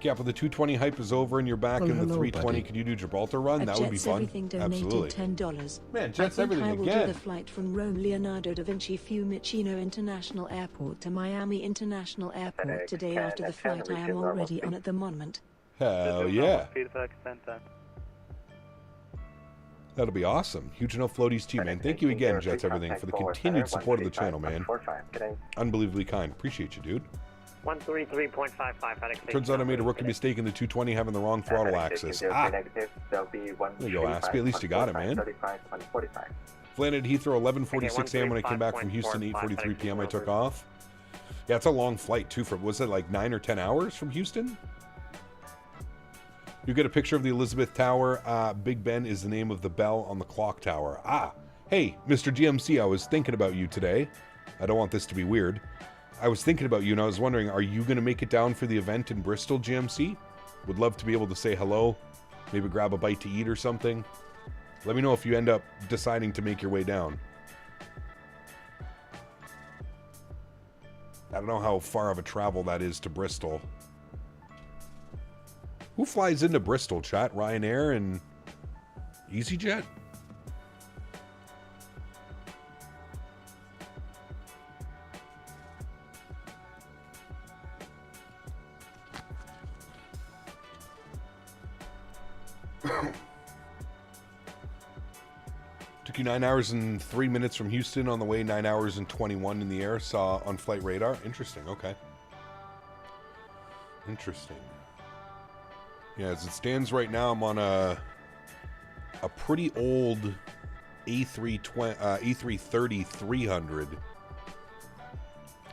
Yeah, but the 220 hype is over and you're back in the 320. Buddy. Could you do Gibraltar run? That would be fun. Everything donated Absolutely. $10. Man, Jets I Everything will again. do the flight from Rome Leonardo da Vinci Fiumicino International Airport to Miami International Airport today after the flight I am already on at the moment. Hell yeah. That'll be awesome. Huge enough floaties too, man. Thank you again, Jets Everything, for the continued support of the channel, man. Unbelievably kind. Appreciate you, dude. 133.55. Turns out I made a rookie mistake in the 220 having the wrong throttle axis. Ah! There you go, Aspie. At least you got it, man. Landed Heathrow 11:46 a.m. when I came back from Houston, 8:43 p.m. I took off. Yeah, it's a long flight, too. Was it like 9 or 10 hours from Houston? You get a picture of the Elizabeth Tower. Big Ben is the name of the bell on the clock tower. Ah! Hey, Mr. GMC, I was thinking about you today. I don't want this to be weird. I was thinking about you, and I was wondering, are you going to make it down for the event in Bristol, GMC? Would love to be able to say hello, maybe grab a bite to eat or something. Let me know if you end up deciding to make your way down. I don't know how far of a travel that is to Bristol. Who flies into Bristol, chat? Ryanair and EasyJet? Took you 9 hours and 3 minutes from Houston on the way, 9 hours and 21 in the air. Saw on flight radar. Interesting. Okay. Interesting. Yeah, as it stands right now, I'm on a pretty old A330-300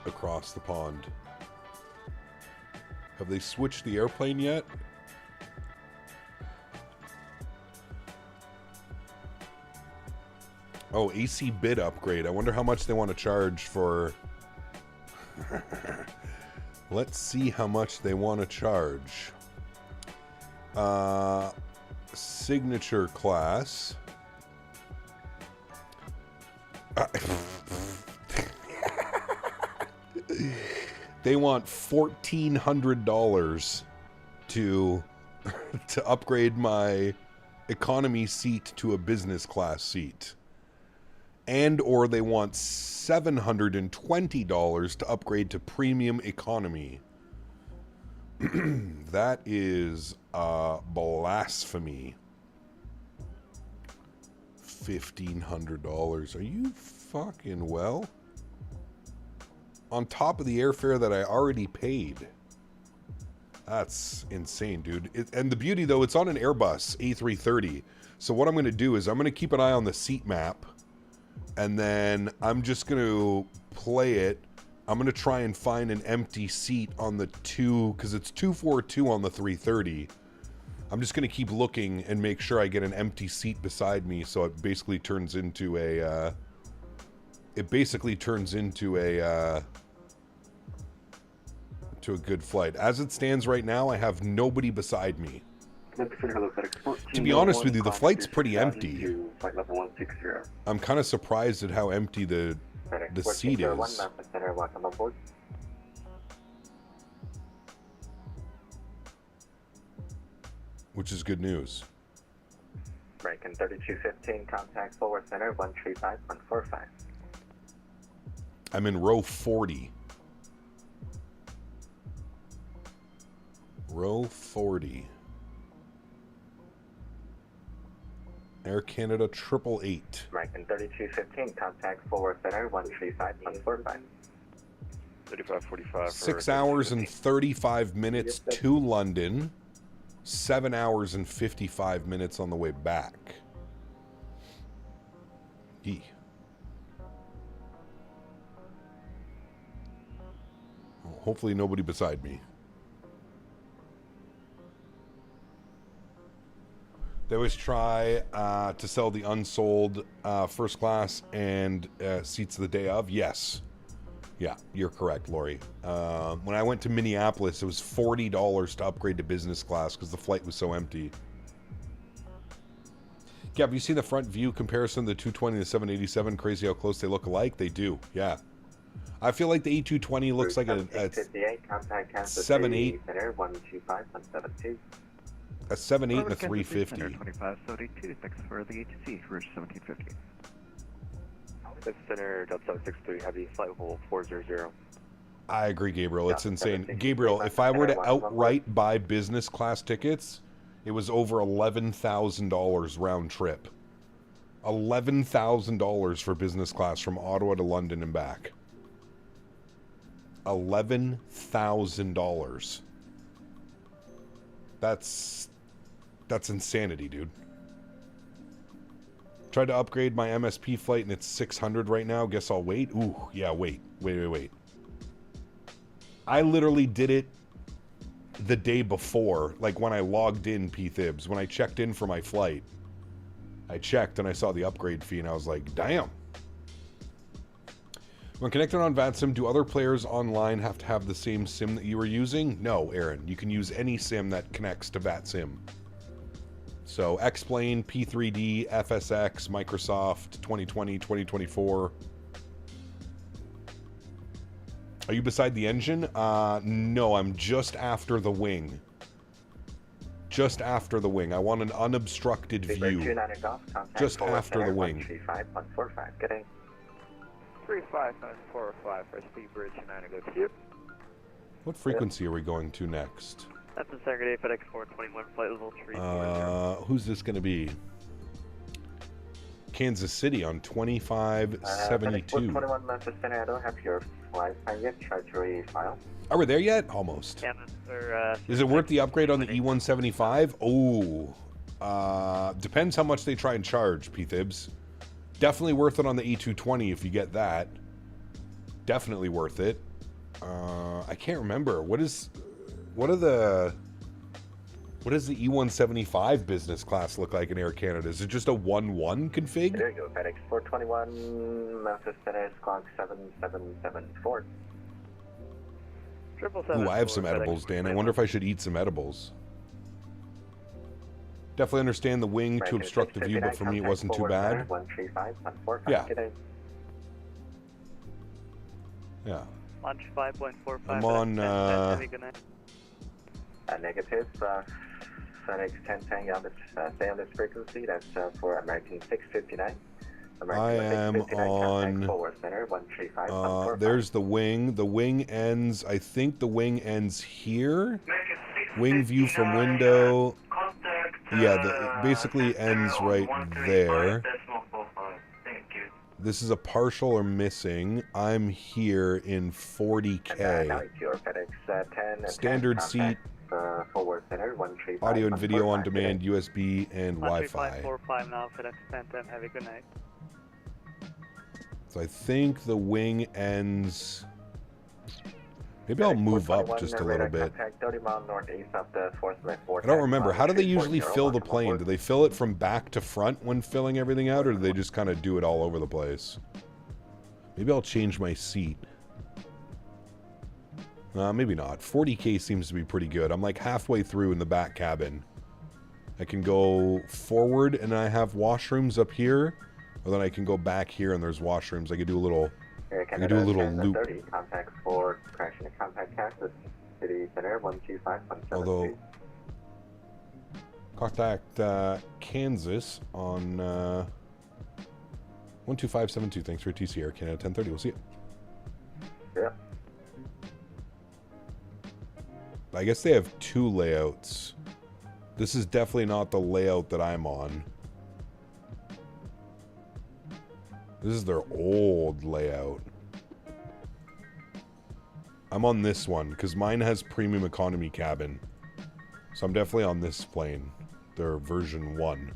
across the pond. Have they switched the airplane yet? Oh, AC bid upgrade. I wonder how much they want to charge for... Let's see how much they want to charge. Signature class. They want $1,400 to upgrade my economy seat to a business class seat. And or they want $720 to upgrade to premium economy. That is blasphemy. $1,500. Are you fucking well? On top of the airfare that I already paid. That's insane, dude. And the beauty, though, it's on an Airbus A330. So what I'm going to do is I'm going to keep an eye on the seat map And then I'm just going to play it. I'm going to try and find an empty seat on the 2, because it's 242 on the 330. I'm just going to keep looking and make sure I get an empty seat beside me, so it basically turns into a... to a good flight. As it stands right now, I have nobody beside me. To be honest with you, the flight's pretty empty. I'm kind of surprised at how empty the seat is. Which is good news. American 3215, contact forward center 135145. I'm in row 40. Row 40. Air Canada 888. American 3215, contact forward center 135145. 3545. 6 hours and 35 minutes to London. 7 hours and 55 minutes on the way back. Yee. Well, hopefully nobody beside me. They always try to sell the unsold first class and seats the day of. Yes. Yeah, you're correct, Lori. When I went to Minneapolis, it was $40 to upgrade to business class because the flight was so empty. Yeah, have you seen the front view comparison of the 220 and the 787? Crazy how close they look alike. They do, yeah. I feel like the A220 looks like a 7.8. A 7.8 and a 350. 2572, thanks for the ATC, Route 1750. Center Delta 763, heavy flight level 400. I agree, Gabriel. It's insane. Gabriel, if I were to outright buy business class tickets, it was over $11,000 round trip. $11,000 for business class from Ottawa to London and back. $11,000. That's insanity, dude. Tried to upgrade my MSP flight and it's 600 right now. Guess I'll wait. Ooh, yeah, wait. I literally did it the day before, like when I logged in P-Thibs. When I checked in for my flight, I checked and I saw the upgrade fee and I was like, damn. When connected on VATSIM, do other players online have to have the same SIM that you were using? No, Erin. You can use any SIM that connects to VATSIM. So, X-Plane, P3D, FSX, Microsoft, 2020, 2024. Are you beside the engine? No, I'm just after the wing. Just after the wing. I want an unobstructed view. Just after the wing. 35145, good day. 35945 for Speed Bridge United goes here. What frequency are we going to next? That's the Saturday FedEx 421 flight level 340. Who's this going to be? Kansas City on 2572. 421 Memphis Center, I don't have your flight time yet. Try to refile. Are we there yet? Almost. Is it worth the upgrade on the E175? Oh, depends how much they try and charge, P-Thibs. Definitely worth it on the E220 if you get that. Definitely worth it. I can't remember. What does the E175 business class look like in Air Canada? Is it just a 1-1 config? There you go, FedEx 421 Memphis Center, clock 7774. Ooh, I have some edibles, Dan. I wonder if I should eat some edibles. Definitely understand the wing to obstruct the view, but for me it wasn't too bad. Yeah. Yeah. Launch 5.45. I'm on, negative. FedEx 1010, stay on this frequency. That's for American 659. I am on, there's the wing. The wing ends, I think the wing ends here. Wing view from window. Yeah, it basically ends right there. This is a partial or missing. I'm here in 40K. Standard seat. Audio and video on demand, USB and Wi-Fi. 545 now, FedEx 1010, have a good night. So I think the wing ends... Maybe I'll move up just a little bit. 30 mile northeast of the I don't remember. How do they usually fill the plane? Do they fill it from back to front when filling everything out, or do they just kind of do it all over the place? Maybe I'll change my seat. Maybe not. 40K seems to be pretty good. I'm like halfway through in the back cabin. I can go forward and I have washrooms up here, or then I can go back here and there's washrooms. I could do a little... I can do a little loop. 30 contacts for correction and contact Kansas City Center 125.7. Although, contact Kansas on 12572. Thanks for TC Air Canada 1030. We'll see you. Yeah. I guess they have two layouts. This is definitely not the layout that I'm on. This is their old layout. I'm on this one, because mine has premium economy cabin. So I'm definitely on this plane. Their version 1.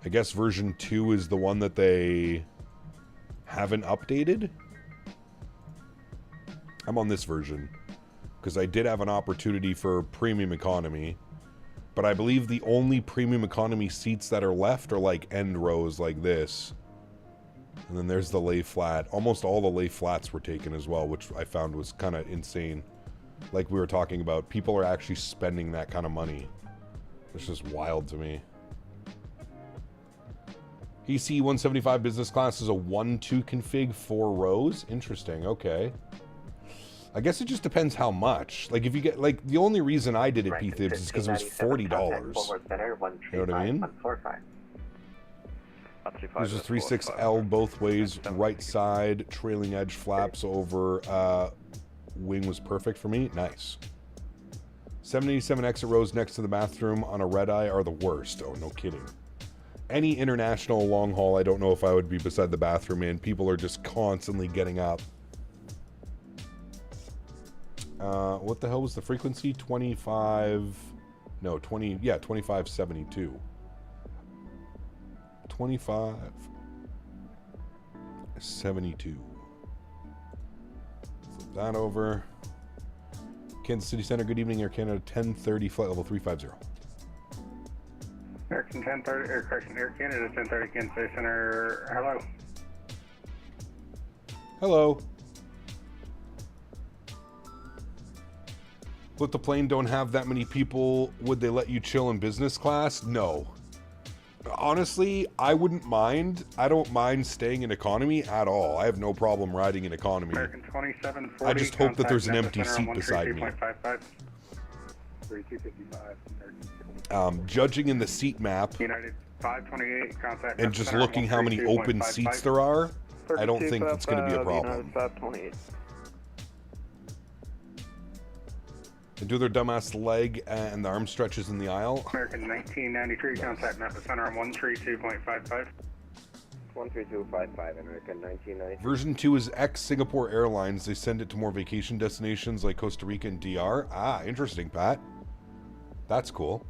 I guess version 2 is the one that they haven't updated? I'm on this version. Because I did have an opportunity for premium economy. But I believe the only premium economy seats that are left are like end rows like this. And then there's the lay flat. Almost all the lay flats were taken as well, which I found was kind of insane. Like we were talking about, people are actually spending that kind of money. It's just wild to me. EC 175 business class is a 1-2 config, 4 rows. Interesting, okay. I guess it just depends how much. Like if you get, like the only reason I did it, P-Thibs, is because it was $40. You know what I mean? There's a 36L both ways, right side, trailing edge flaps over, wing was perfect for me. Nice. 787 exit rows next to the bathroom on a red eye are the worst. Oh, no kidding. Any international long haul, I don't know if I would be beside the bathroom in. People are just constantly getting up. What the hell was the frequency? 25... No, 20... Yeah, 2572. 2572. Flip that over. Kansas City Center, good evening, Air Canada 1030, flight level 350. American 1030, Air Canada 1030, Kansas City Center, hello. Hello. But the plane don't have that many people. Would they let you chill in business class? No. Honestly, I wouldn't mind. I don't mind staying in economy at all. I have no problem riding in economy. American 2740, I just hope that there's an empty seat beside me. 3255. Judging in the seat map United 528, contact and just looking how many open seats there are, I don't think it's going to be a problem. And do their dumbass leg and the arm stretches in the aisle. American 1993, contact Mentha Center on 132.55. 13255, American 1993. Version 2 is ex-Singapore Airlines. They send it to more vacation destinations like Costa Rica and DR. Ah, interesting, Pat. That's cool.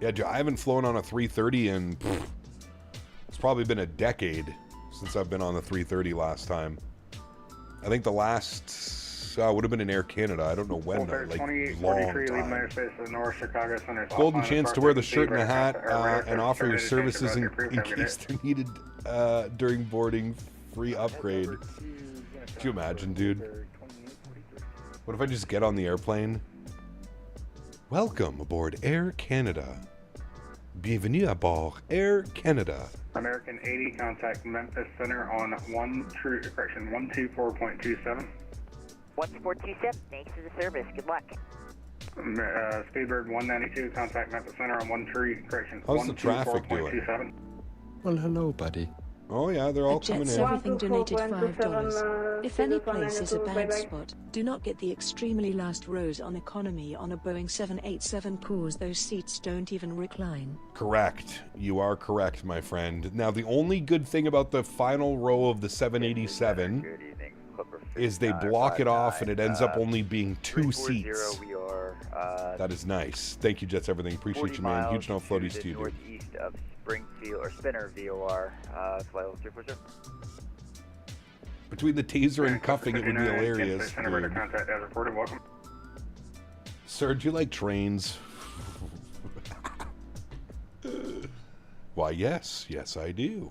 Yeah, I haven't flown on a 330 in... it's probably been a decade since I've been on the 330 last time. I think the last... would have been in Air Canada. I don't know when, though. Like, long time. Golden chance to wear the shirt and the hat and offer your services in case they're needed during boarding. Free upgrade. Could you imagine, dude? What if I just get on the airplane? Welcome aboard Air Canada. Bienvenue à bord Air Canada. American 80, contact Memphis Center on 124.27. 12427, thanks for the service. Good luck. Speedbird 192, contact Memphis Center on 13, How's the traffic doing? Well, hello, buddy. Oh yeah, they're all coming in. Everything donated $5. If any place is a bad spot, do not get the extremely last rows on economy on a Boeing 787 cause those seats don't even recline. Correct. You are correct, my friend. Now, the only good thing about the final row of the 787 is they block it off and it ends up only being 2 seats. We are, that is nice. Thank you, Jets Everything. Appreciate you, man. Huge no floaties to you, dude. Northeast of Springfield, or Spinner VOR, flight level 340. Between the taser and cuffing, it would be hilarious. Contact as reported. Welcome. Sir, do you like trains? Why, yes. Yes, I do.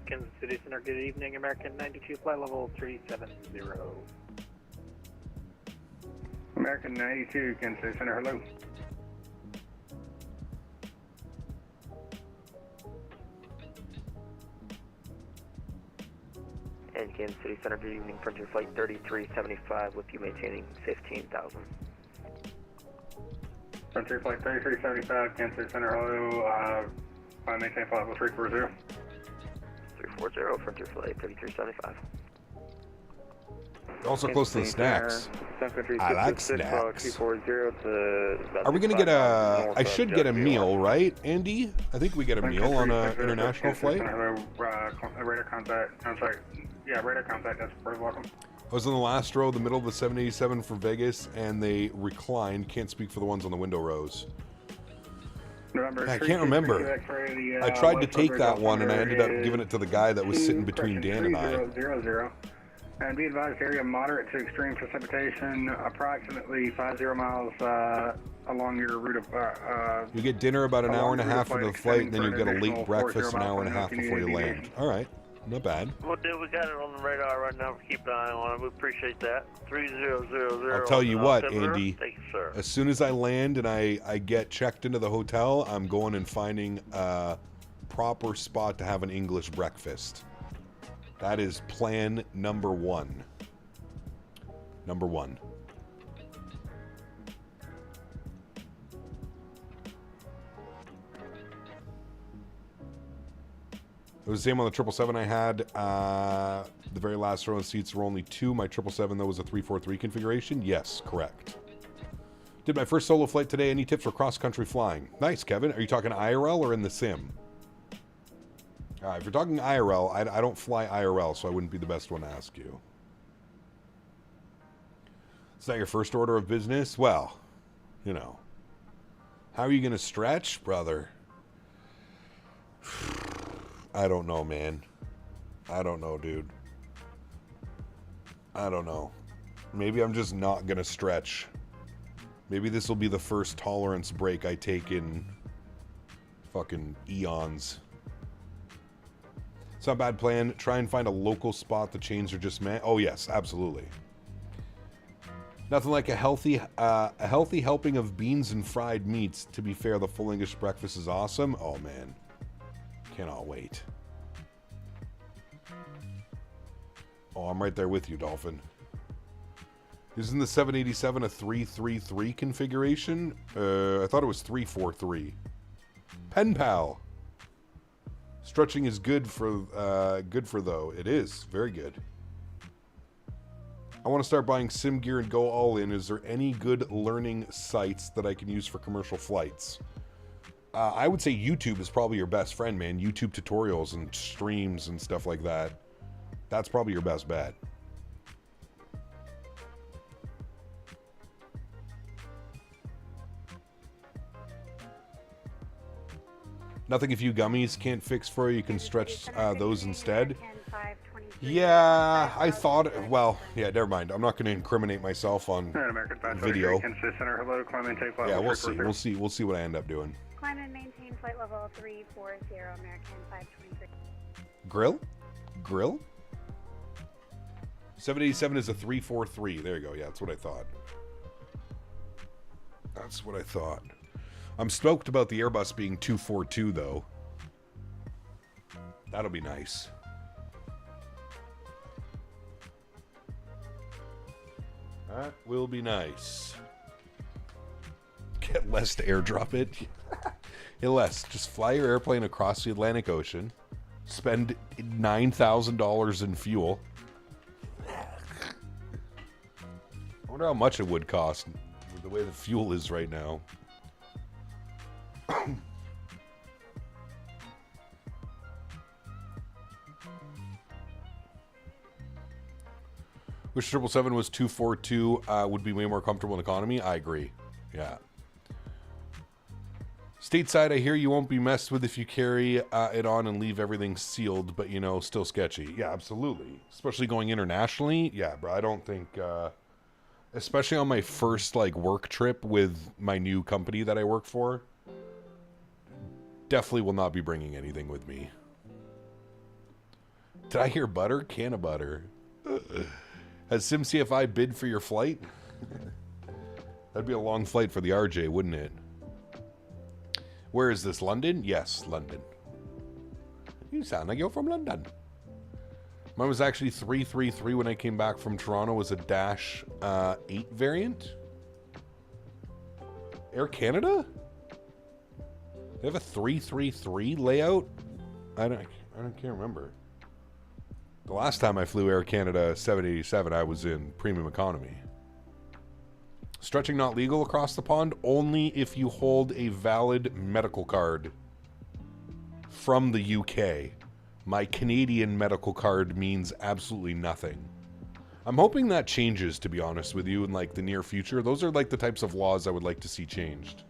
Kansas City Center, good evening. American 92, flight level 370. American 92, Kansas City Center, hello. And Kansas City Center, good evening. Frontier Flight 3375 with you maintaining 15,000. Frontier Flight 3375, Kansas City Center, hello. Maintain flight level 340. 340, Frontier Flight 3375. Also close to the snacks. I like snacks. Are we going to get a... I should get a meal, right, Andy? I think we get a meal on an international flight. Radar contact. I'm sorry. Yeah, radar contact. That's pretty welcome. I was in the last row, the middle of the 787 for Vegas, and they reclined. Can't speak for the ones on the window rows. I can't remember. I tried to take that one, and I ended up giving it to the guy that was sitting between Dan and I. And be advised, area moderate to extreme precipitation, approximately 50 miles along your route of... you get dinner about an hour and a half into the flight, and then you get a late breakfast an hour and a half before you land. All right. Not bad. Well, dude, we got it on the radar right now. We keep an eye on it. We appreciate that. 3000. I'll tell you what, Andy. Thank you, sir. As soon as I land and I get checked into the hotel, I'm going and finding a proper spot to have an English breakfast. That is plan number one. Number one. It was the same on the 777 I had. The very last row of seats were only 2. My 777, though, was a 343 configuration. Yes, correct. Did my first solo flight today. Any tips for cross-country flying? Nice, Kevin. Are you talking IRL or in the sim? If you're talking IRL, I don't fly IRL, so I wouldn't be the best one to ask you. It's not your first order of business? Well, you know. How are you going to stretch, brother? I don't know, man. I don't know, dude. I don't know. Maybe I'm just not going to stretch. Maybe this will be the first tolerance break I take in fucking eons. It's not a bad plan. Try and find a local spot. The chains are just meh. Oh, yes, absolutely. Nothing like a healthy helping of beans and fried meats. To be fair, the full English breakfast is awesome. Oh, man. Cannot wait. Oh, I'm right there with you, Dolphin. Isn't the 787 a 333 configuration? I thought it was 343. Pen pal. Stretching is good for though. It is very good. I want to start buying sim gear and go all in. Is there any good learning sites that I can use for commercial flights? I would say YouTube is probably your best friend, man. YouTube tutorials and streams and stuff like that. That's probably your best bet. Nothing if you gummies can't fix for you. You can stretch those instead. Yeah, I thought... Well, yeah, never mind. I'm not going to incriminate myself on video. Yeah, we'll see. We'll see what I end up doing. Climb and maintain flight level 340, American 523. Grill? 787 is a 343. There you go. Yeah, that's what I thought. That's what I thought. I'm stoked about the Airbus being 242, though. That'll be nice. That will be nice. Get Les to airdrop it. Hey, Les, just fly your airplane across the Atlantic Ocean. Spend $9,000 in fuel. I wonder how much it would cost with the way the fuel is right now. Wish 777 was 242 would be way more comfortable in economy. I agree. Yeah. Stateside, I hear you won't be messed with if you carry it on and leave everything sealed, but, you know, still sketchy. Yeah, absolutely. Especially going internationally. Yeah, bro, I don't think... especially on my first, like, work trip with my new company that I work for. Definitely will not be bringing anything with me. Did I hear butter? Can of butter. Has SimCFI bid for your flight? That'd be a long flight for the RJ, wouldn't it? Where is this? London? Yes, London. You sound like you're from London. Mine was actually 333 when I came back from Toronto. It was a Dash 8 variant. Air Canada? They have a 333 layout? I can't remember. The last time I flew Air Canada 787, I was in premium economy. Stretching not legal across the pond, only if you hold a valid medical card from the UK. My Canadian medical card means absolutely nothing. I'm hoping that changes, to be honest with you, in like the near future. Those are like the types of laws I would like to see changed.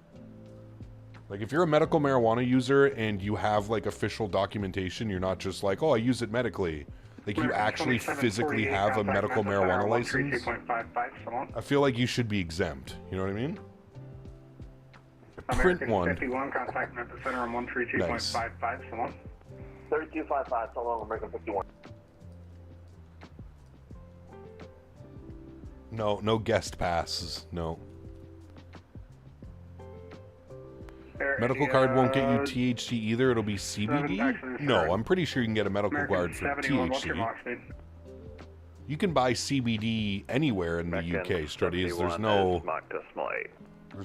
Like if you're a medical marijuana user and you have like official documentation, you're not just like, oh, I use it medically. Like you actually physically have a medical marijuana license. I feel like you should be exempt. You know what I mean? Print American one. 51, contact Mentha Center on 132.55, so long. 3255, so long, American 51. No guest passes. No. Medical card won't get you THC either. It'll be CBD. No, I'm pretty sure you can get a medical card for THC. You can buy CBD anywhere in the UK, Struddies. There's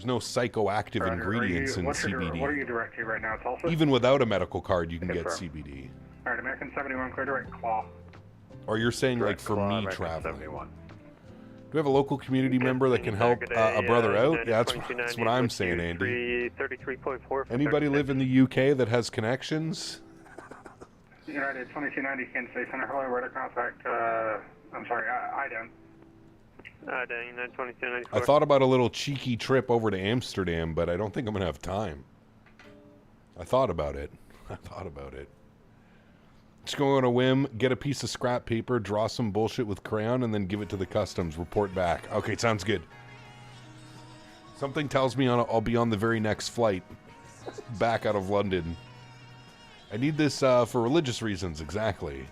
no psychoactive ingredients in CBD. What are you directing right now, Tulsa? Even without a medical card, you can get CBD. Alright, American 71, clear direct Claw. Or you're saying like for me traveling. Do we have a local community member that can help a brother out? Yeah, that's what I'm saying, Andy. Anybody live in the UK that has connections? United 2290, Kansas City Center, hello, where to contact, I'm sorry, IDEM. United 2294. I thought about a little cheeky trip over to Amsterdam, but I don't think I'm going to have time. I thought about it. Just go on a whim, get a piece of scrap paper, draw some bullshit with crayon, and then give it to the customs. Report back. Okay, sounds good. Something tells me I'll be on the very next flight back out of London. I need this for religious reasons, exactly.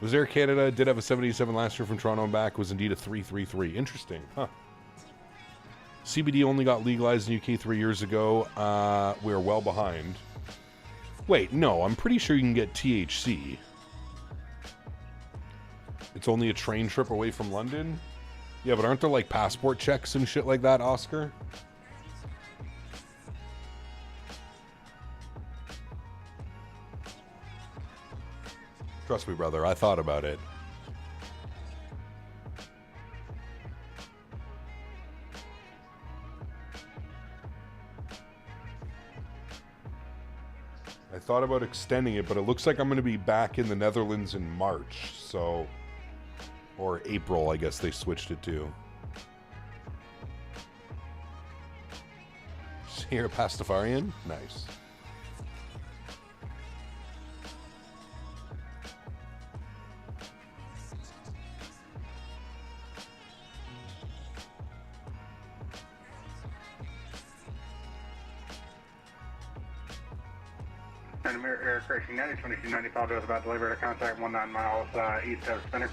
Was Air Canada, did have a 787 last year from Toronto and back, was indeed a 333. Interesting, huh? CBD only got legalized in the UK 3 years ago. We're well behind. Wait, no, I'm pretty sure you can get THC. It's only a train trip away from London? Yeah, but aren't there like passport checks and shit like that, Oscar? Trust me, brother, I thought about it. I thought about extending it, but it looks like I'm going to be back in the Netherlands in March, so... Or April, I guess they switched it to. Here, Pastafarian? Nice. And Air Crashing 90, 2290, Paldo is about to deliver to contact 19 miles east of Center.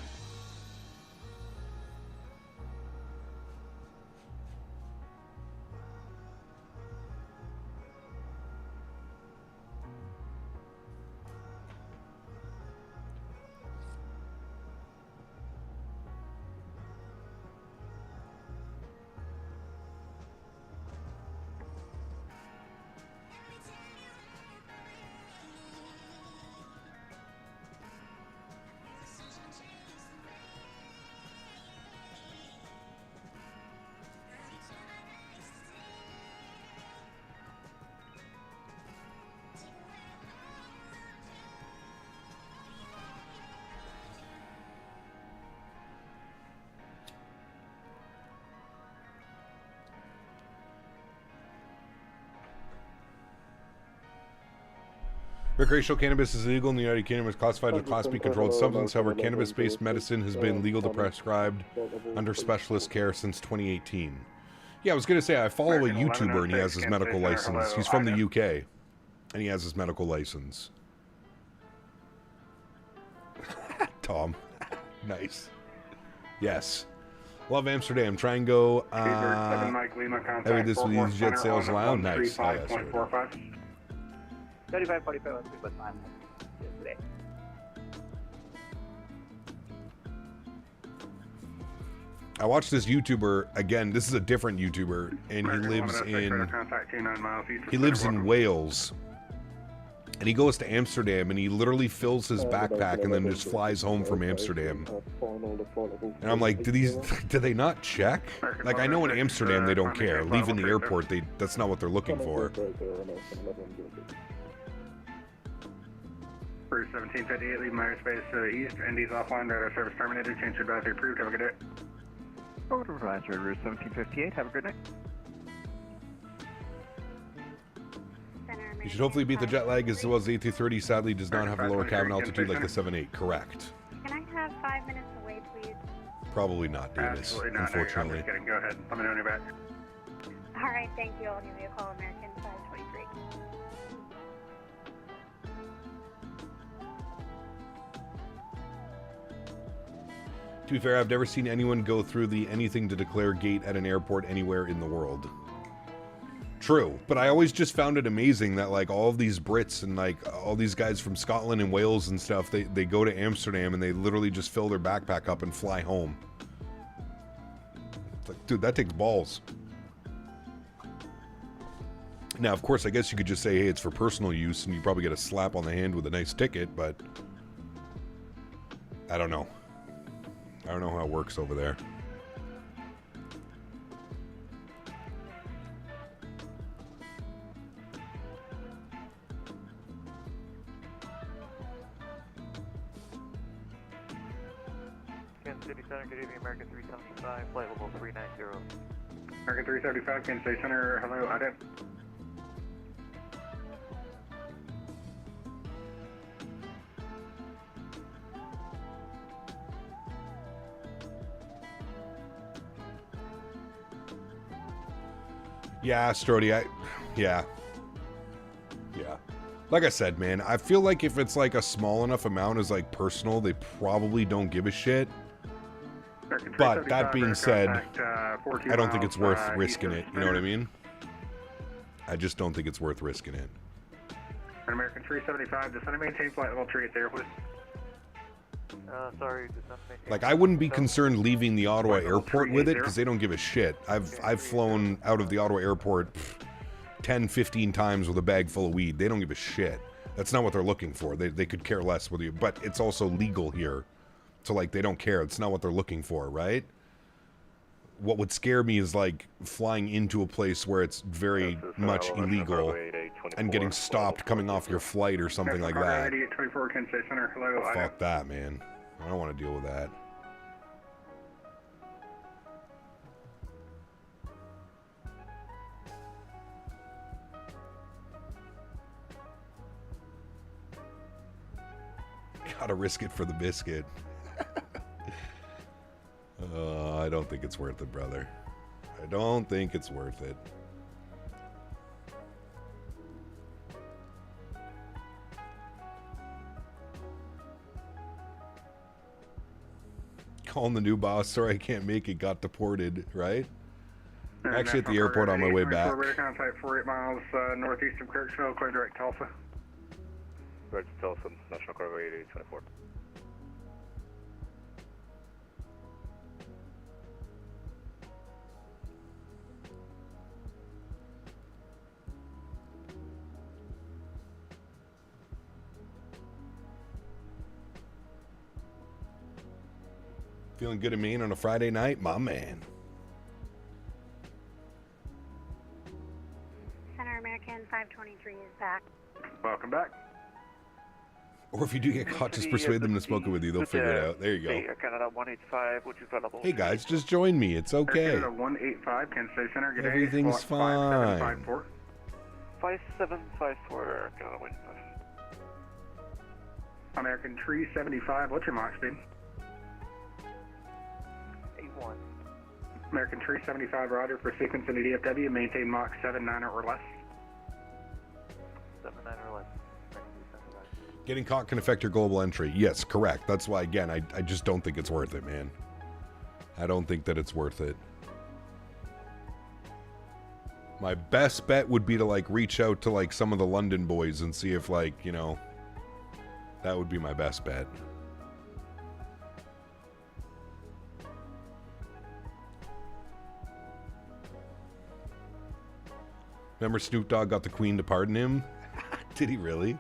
Recreational cannabis is illegal in the United Kingdom. It's classified as a Class B controlled substance. However, cannabis-based medicine has been legal to prescribed under specialist care since 2018. Yeah, I was going to say, I follow a YouTuber and he has his medical license. He's from the UK. And he has his medical license. Tom. Nice. Yes. Love Amsterdam. Try and go. Every this with EasyJet sales allowed. Nice. 3545 on 3 9 today. I watched this YouTuber again. This is a different YouTuber, and he lives in Wales. And he goes to Amsterdam, and he literally fills his backpack and then just flies home from Amsterdam. And I'm like, do they not check? Like, I know in Amsterdam they don't care. Leaving the airport, that's not what they're looking for. For 1758, leave my airspace east. ND's offline, radar service terminated. Change to advisory approved. Have a good day. Over to advisory, route 1758. Have a good night. You should hopefully beat the jet lag as well as the A330 sadly does not have a lower cabin altitude like the 78. Correct. Can I have 5 minutes away, please? Probably not, Denis, unfortunately. I'm just kidding. Go ahead. Let me know when you're back. All right, thank you. I'll give you a call, American 523. To be fair, I've never seen anyone go through the anything to declare gate at an airport anywhere in the world. True, but I always just found it amazing that like all of these Brits and like all these guys from Scotland and Wales and stuff, they go to Amsterdam and they literally just fill their backpack up and fly home. It's like, dude, that takes balls. Now, of course, I guess you could just say, hey, it's for personal use and you probably get a slap on the hand with a nice ticket, but I don't know. I don't know how it works over there. Kansas City Center, good evening, American 375, flight level 390. American 375, Kansas City Center, hello, IDEM. Yeah, Strody, yeah. Like I said, man, I feel like if it's like a small enough amount as like personal, they probably don't give a shit. But that being said, I don't think it's worth risking it. You know what I mean? I just don't think it's worth risking it. American 375, descend and maintain flight level 3 at the airport. Sorry, descend and maintain. Like, I wouldn't be concerned leaving the Ottawa airport with it because they don't give a shit. I've flown out of the Ottawa airport 10, 15 times with a bag full of weed. They don't give a shit. That's not what they're looking for. They could care less with you, but it's also legal here. So, like, they don't care. It's not what they're looking for, right? What would scare me is, like, flying into a place where it's very much illegal and getting stopped coming off your flight or something like that. Fuck that, man. I don't want to deal with that. Gotta risk it for the biscuit. I don't think it's worth it, brother. I don't think it's worth it. Calling the new boss, sorry I can't make it, got deported, right? I'm actually at the airport on my way back. Contact 48 miles northeast of Kirksville, clear direct Tulsa. Direct Tulsa, National Cargo 8824. Feeling good in Maine on a Friday night? My man. Center American 523 is back. Welcome back. Or if you do get caught, just persuade them to smoke it with you. They'll figure it out. There you go. Canada 185, which is level. Hey guys, just join me. It's okay. Canada 185, Kansas City Center. Good day. Everything's fine. 5754, Canada 185. American Tree 75, what's your Mach speed? 81. American Tree 75, roger, for sequence into DFW, maintain Mach 79 or less. 79 or less. Getting caught can affect your global entry. Yes, correct. That's why, again, I just don't think it's worth it, man. I don't think that it's worth it. My best bet would be to, like, reach out to, like, some of the London boys and see if, like, you know, that would be my best bet. Remember Snoop Dogg got the Queen to pardon him? Did he really?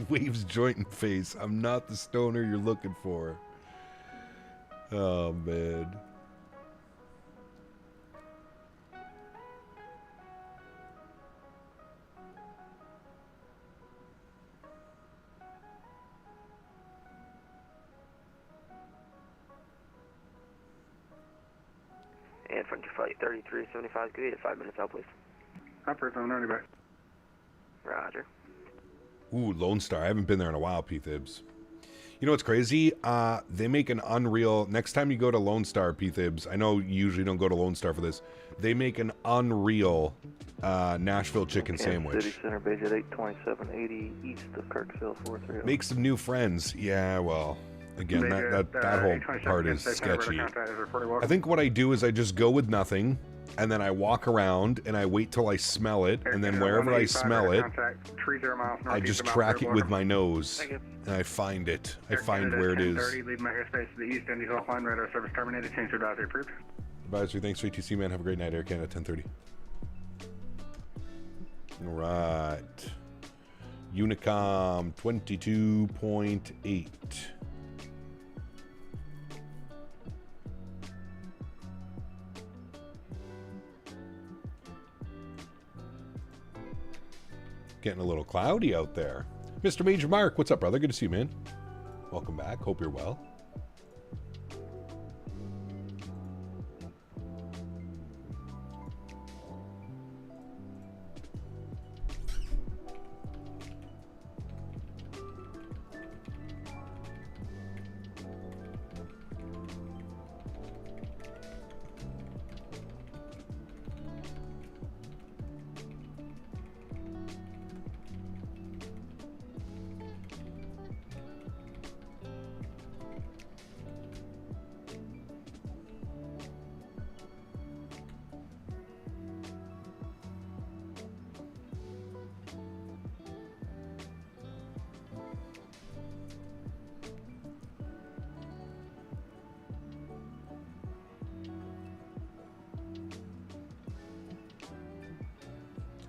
Waves joint and face. I'm not the stoner you're looking for. Oh, man. And Frontier Flight 3375, good, 5 minutes out, please. Upper zone, running back. Roger. Ooh, Lone Star. I haven't been there in a while, P-Thibs. You know what's crazy? They make an Unreal... Next time you go to Lone Star, P-Thibs, I know you usually don't go to Lone Star for this. They make an Unreal Nashville chicken sandwich. City Center, base at 82780 east of Kirksville, 430. Make some new friends. Yeah, well... Again, that whole part is sketchy. I think what I do is I just go with nothing, and then I walk around, and I wait till I smell it, and then wherever I smell it, I just track it with my nose, and I find it. I find where it is. Leave my airspace to the east, Indy's offline, radar service terminated, change your advisory approved. Advisory, thanks for ATC, man. Have a great night, Air Canada, 10:30. All right. Unicom 22.8. Getting a little cloudy out there. Mr. Major Mark, what's up, brother? Good to see you, man. Welcome back. Hope you're well.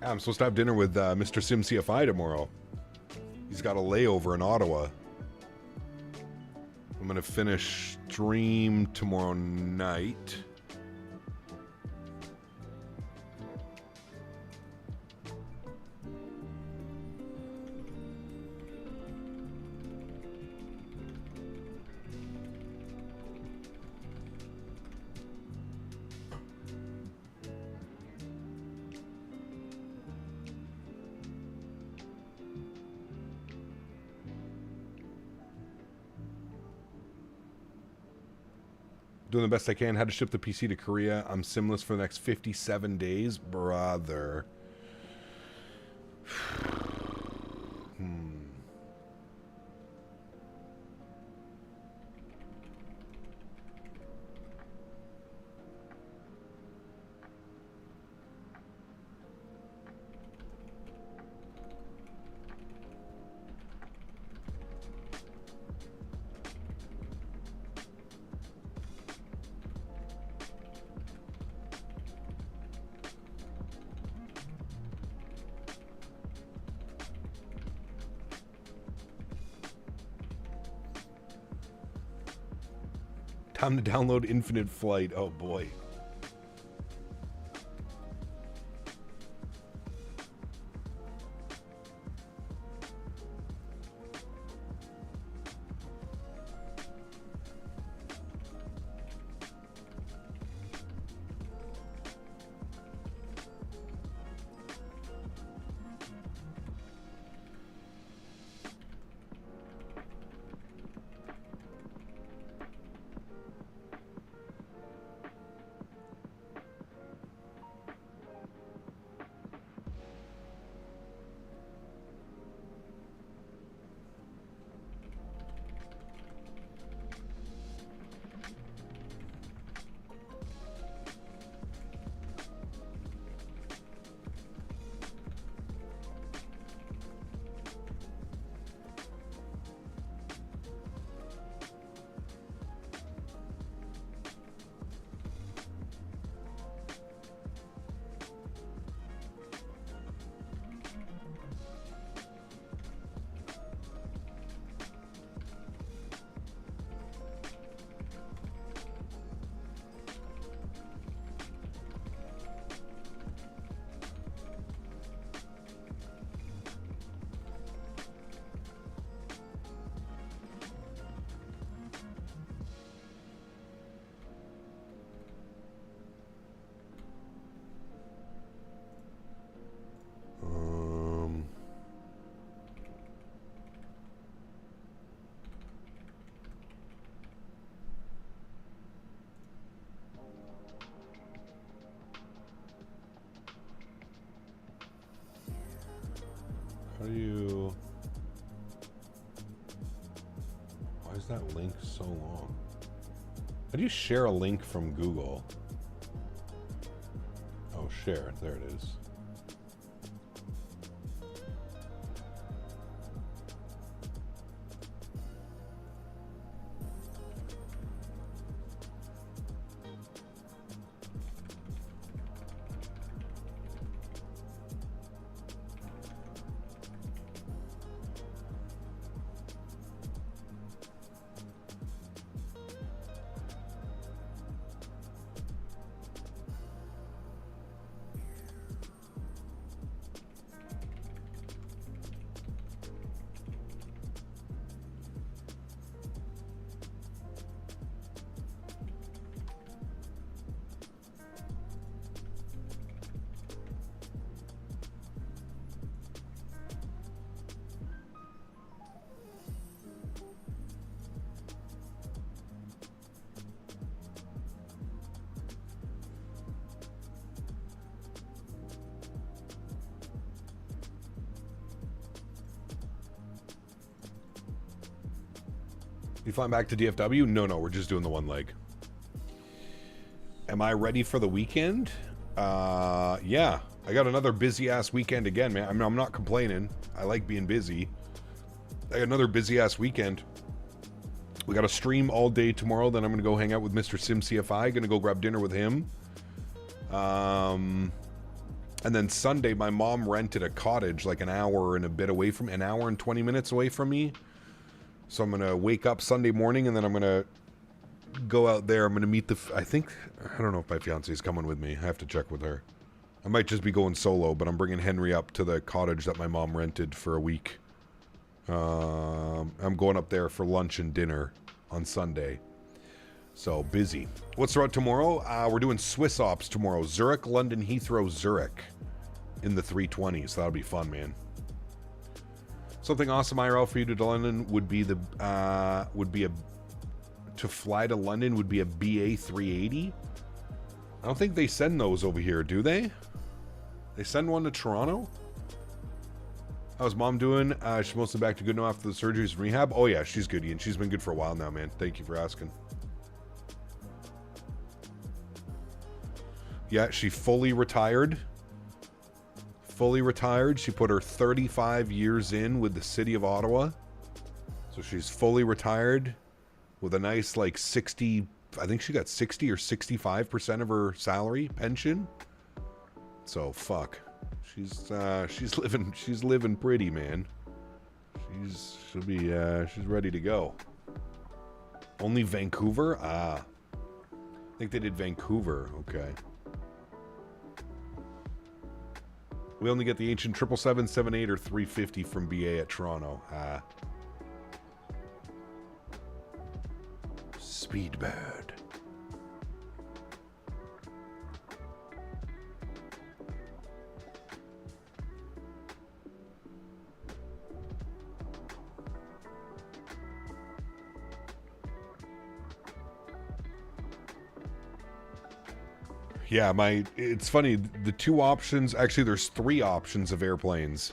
I'm supposed to have dinner with Mr. Sim CFI tomorrow. He's got a layover in Ottawa. I'm going to finish stream tomorrow night. Doing the best I can. Had to ship the PC to Korea. I'm SIMless for the next 57 days. Brother. Time to download Infinite Flight. Oh boy. How do you... Why is that link so long? How do you share a link from Google? Oh, share. There it is. You flying back to DFW? No, we're just doing the one leg. Am I ready for the weekend? Yeah. I got another busy-ass weekend again, man. I mean, I'm not complaining. I like being busy. I got another busy-ass weekend. We got a stream all day tomorrow. Then I'm going to go hang out with Mr. Sim CFI. Going to go grab dinner with him. And then Sunday, my mom rented a cottage like an hour and a bit away from... An hour and 20 minutes away from me. So I'm going to wake up Sunday morning, and then I'm going to go out there. I'm going to meet the... I don't know if my fiance is coming with me. I have to check with her. I might just be going solo, but I'm bringing Henry up to the cottage that my mom rented for a week. I'm going up there for lunch and dinner on Sunday. So, busy. What's the route tomorrow? We're doing Swiss ops tomorrow. Zurich, London, Heathrow, Zurich in the 320. So that'll be fun, man. Something awesome IRL for you to London would be to fly to London would be a BA 380. I don't think they send those over here, do they? They send one to Toronto? How's mom doing? She's mostly back to good now after the surgeries and rehab. Oh yeah, she's good, Ian. She's been good for a while now, man. Thank you for asking. Yeah, she fully retired. Fully retired. She put her 35 years in with the city of Ottawa. So she's fully retired with a nice like 60, I think she got 60 or 65% of her salary pension. So fuck. She's living pretty, man. She's ready to go. Only Vancouver? I think they did Vancouver. Okay. We only get the ancient 777, 78 or 350 from BA at Toronto. Speedbird. Yeah, it's funny, the two options, actually there's three options of airplanes.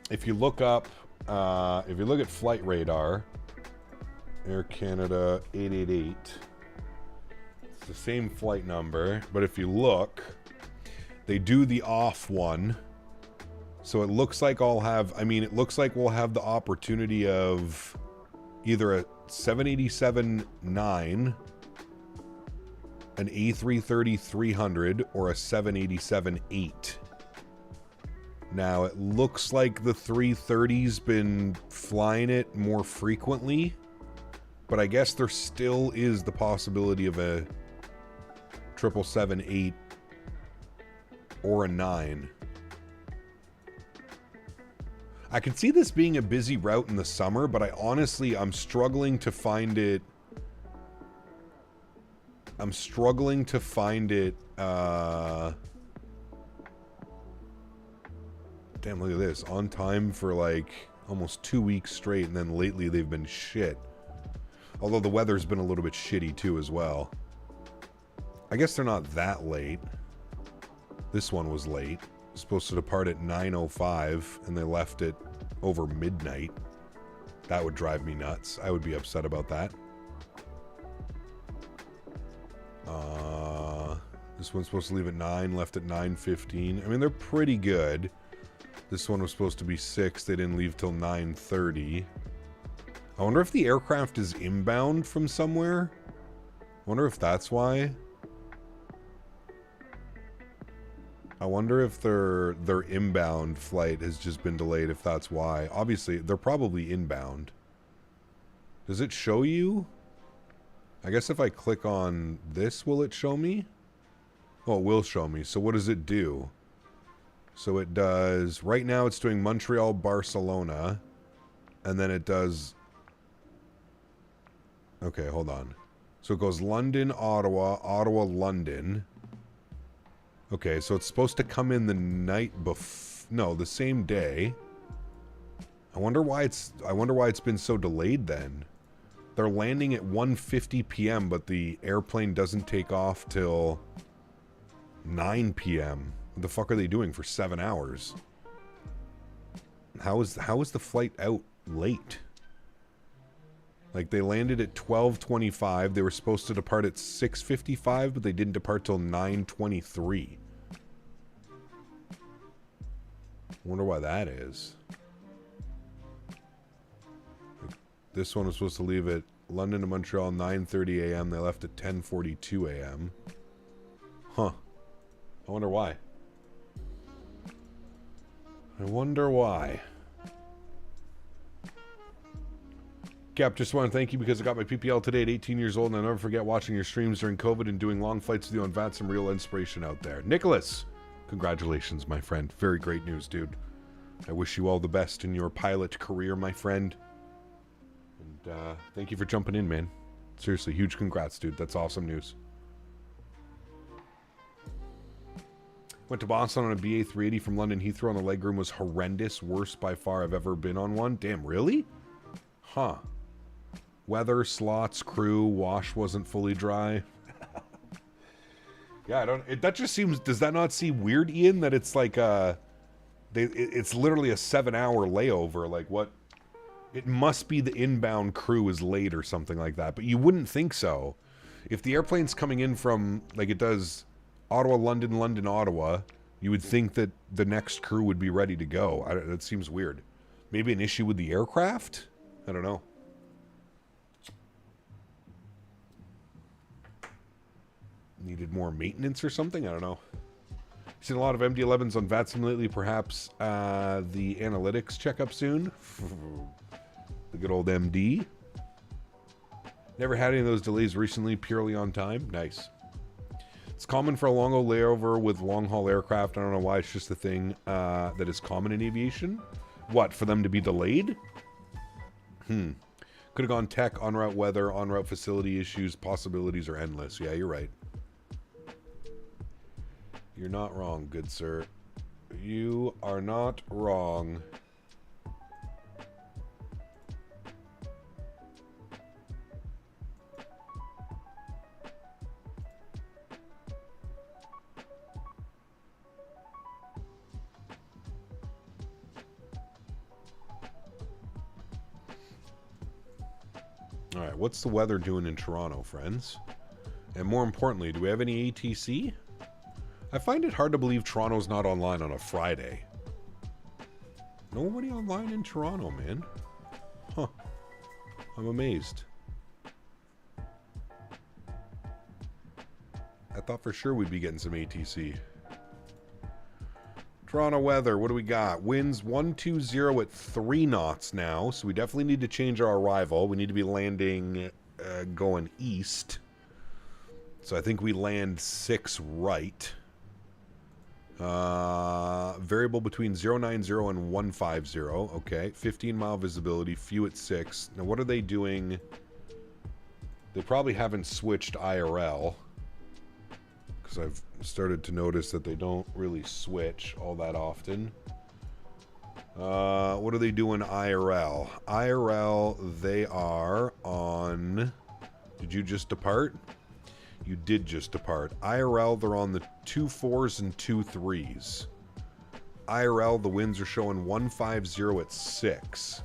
If you look up, if you look at flight radar, Air Canada 888, it's the same flight number, but if you look, they do the off one. So it looks like it looks like we'll have the opportunity of either a 787-9, an A330-300, or a 787-8. Now, it looks like the 330's been flying it more frequently, but I guess there still is the possibility of a 777-8 or a 9. I could see this being a busy route in the summer, but I'm struggling to find it. Damn, look at this. On time for like almost 2 weeks straight, and then lately they've been shit. Although the weather's been a little bit shitty too as well. I guess they're not that late. This one was late. supposed to depart at 9:05 and they left it over midnight. That would drive me nuts. I would be upset about that. This one's supposed to leave at 9, left at 9:15. I mean, they're pretty good. This one was supposed to be 6. They didn't leave till 9:30. I wonder if the aircraft is inbound from somewhere. I wonder if that's why. I wonder if their inbound flight has just been delayed, if that's why. Obviously, they're probably inbound. Does it show you? I guess if I click on this, will it show me? Oh, it will show me. So what does it do? So it does... Right now it's doing Montreal, Barcelona. And then it does... Okay, hold on. So it goes London, Ottawa, Ottawa, London. Okay, so it's supposed to come in the night before... No, the same day. I wonder why it's been so delayed then. They're landing at 1:50 p.m., but the airplane doesn't take off till 9 p.m. What the fuck are they doing for 7 hours? How is the flight out late? Like, they landed at 12:25. They were supposed to depart at 6:55, but they didn't depart till 9:23. I wonder why that is. This one was supposed to leave at London to Montreal 9:30 a.m. They left at 10:42 a.m. Huh. I wonder why. I wonder why. Cap, just want to thank you because I got my PPL today at 18 years old and I'll never forget watching your streams during COVID and doing long flights with you on VATSIM. Real inspiration out there. Nicholas, congratulations, my friend. Very great news, dude. I wish you all the best in your pilot career, my friend. And thank you for jumping in, man. Seriously, huge congrats, dude. That's awesome news. Went to Boston on a BA 380 from London Heathrow and the legroom was horrendous. Worst by far I've ever been on one. Damn, really? Huh. Weather, slots, crew, wash wasn't fully dry. Yeah, I don't... that just seems... Does that not seem weird, Ian? That it's like it's literally a 7-hour layover. Like, what... It must be the inbound crew is late or something like that. But you wouldn't think so. If the airplane's coming in from, like it does, Ottawa, London, London, Ottawa, you would think that the next crew would be ready to go. That seems weird. Maybe an issue with the aircraft? I don't know. Needed more maintenance or something? I don't know. Seen a lot of MD-11s on VATSIM lately. Perhaps the analytics checkup soon. The good old MD. Never had any of those delays recently, purely on time. Nice. It's common for a long-haul layover with long-haul aircraft. I don't know why, it's just a thing that is common in aviation. What, for them to be delayed? Could have gone tech, en route weather, en route facility issues. Possibilities are endless. Yeah, you're right. You're not wrong, good sir. You are not wrong. Alright, what's the weather doing in Toronto, friends? And more importantly, do we have any ATC? I find it hard to believe Toronto's not online on a Friday. Nobody online in Toronto, man. Huh. I'm amazed. I thought for sure we'd be getting some ATC. Toronto weather, what do we got? Winds 120 at 3 knots now, so we definitely need to change our arrival. We need to be landing going east. So I think we land 6 right. Variable between 090 and 150. Okay, 15-mile visibility, few at 6. Now what are they doing? They probably haven't switched IRL. Because I've started to notice that they don't really switch all that often. What are they doing IRL? IRL, they are on... Did you just depart? You did just depart. IRL, they're on the 2 4s and 2 3s. IRL, the winds are showing 150 at 6.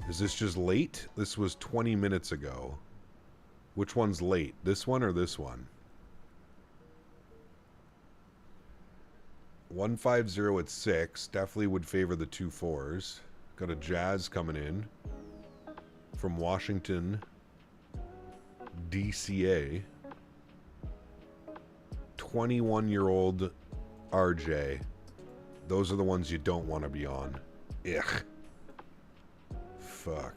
Is this just late? This was 20 minutes ago. Which one's late? This one or this one? 150 at 6. Definitely would favor the 2-4s. Got a Jazz coming in from Washington, DCA. 21-year-old RJ. Those are the ones you don't want to be on. Ugh. Fuck.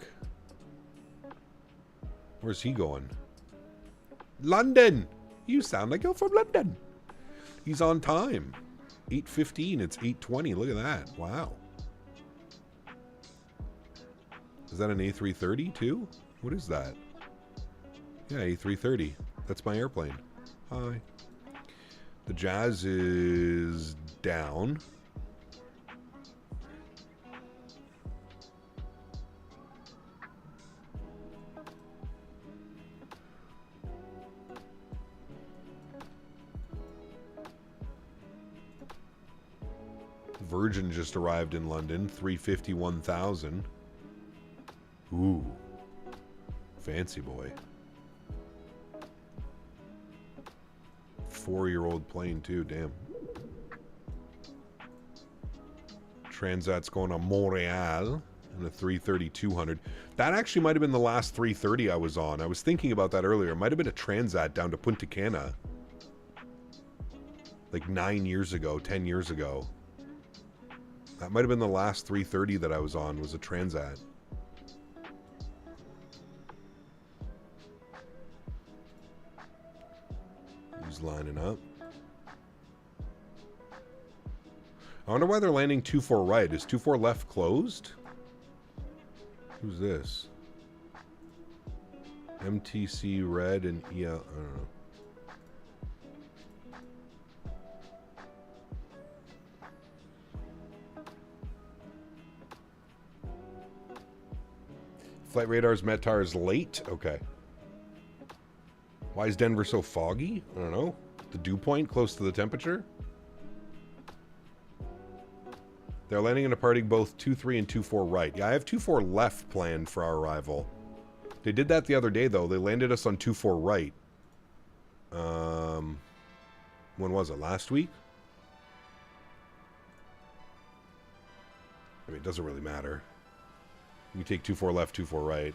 Where's he going? London! You sound like you're from London. He's on time. 8:15. It's 8:20. Look at that. Wow. Is that an A330 too? What is that? Yeah, A330. That's my airplane. Hi. The Jazz is down. Virgin just arrived in London, 351,000. Ooh. Fancy boy. 4-year-old plane too, damn. Transat's going to Montreal in a 330-200. That actually might have been the last 330 I was on. I was thinking about that earlier. It might have been a Transat down to Punta Cana. Like 9 years ago, 10 years ago. That might have been the last 330 that I was on, was a Transat. Who's lining up? I wonder why they're landing 2-4 right. Is 2-4 left closed? Who's this? MTC red and EL. I don't know. Flight radar's METAR is late? Okay. Why is Denver so foggy? I don't know. The dew point close to the temperature? They're landing and departing both 2-3 and 2-4 right. Yeah, I have 2-4 left planned for our arrival. They did that the other day, though. They landed us on 2-4 right. When was it? Last week? I mean, it doesn't really matter. You take 2-4 left, 2-4 right.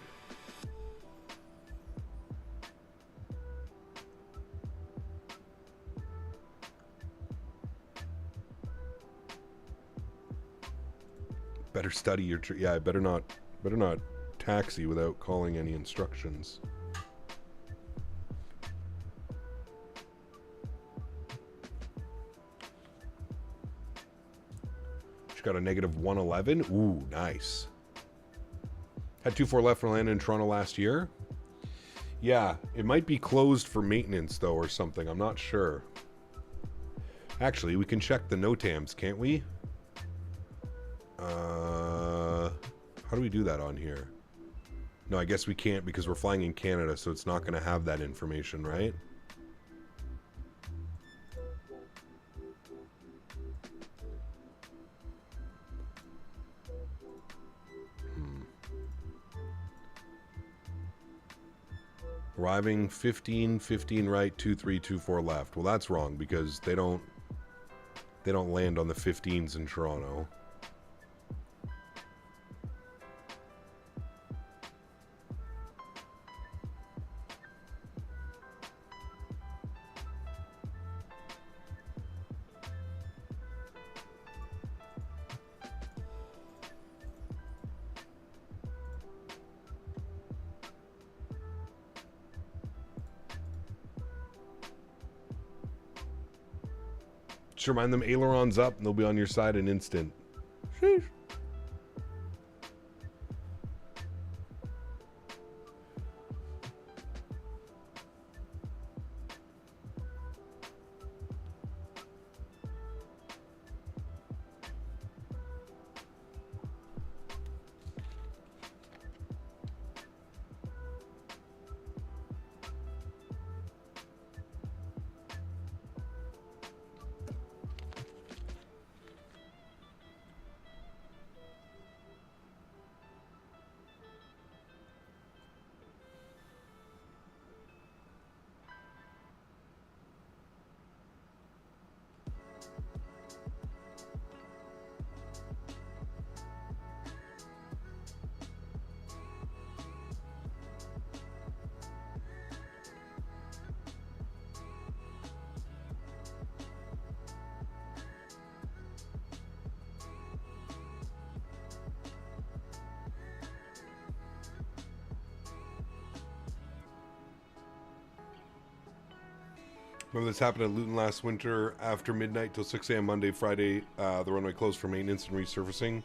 Better study your yeah, I better not taxi without calling any instructions. She got a negative 111. Ooh, nice. Had 2-4 left for land in Toronto last year. Yeah, it might be closed for maintenance though or something. I'm not sure. Actually, we can check the NOTAMs, can't we? How do we do that on here? No, I guess we can't because we're flying in Canada, so it's not going to have that information, right? Arriving 15 right, 2324 left. Well, that's wrong because they don't land on the 15s in Toronto. Just remind them ailerons up and they'll be on your side in an instant. Sheesh. Remember this happened at Luton last winter after midnight till 6 a.m. Monday, Friday. The runway closed for maintenance and resurfacing.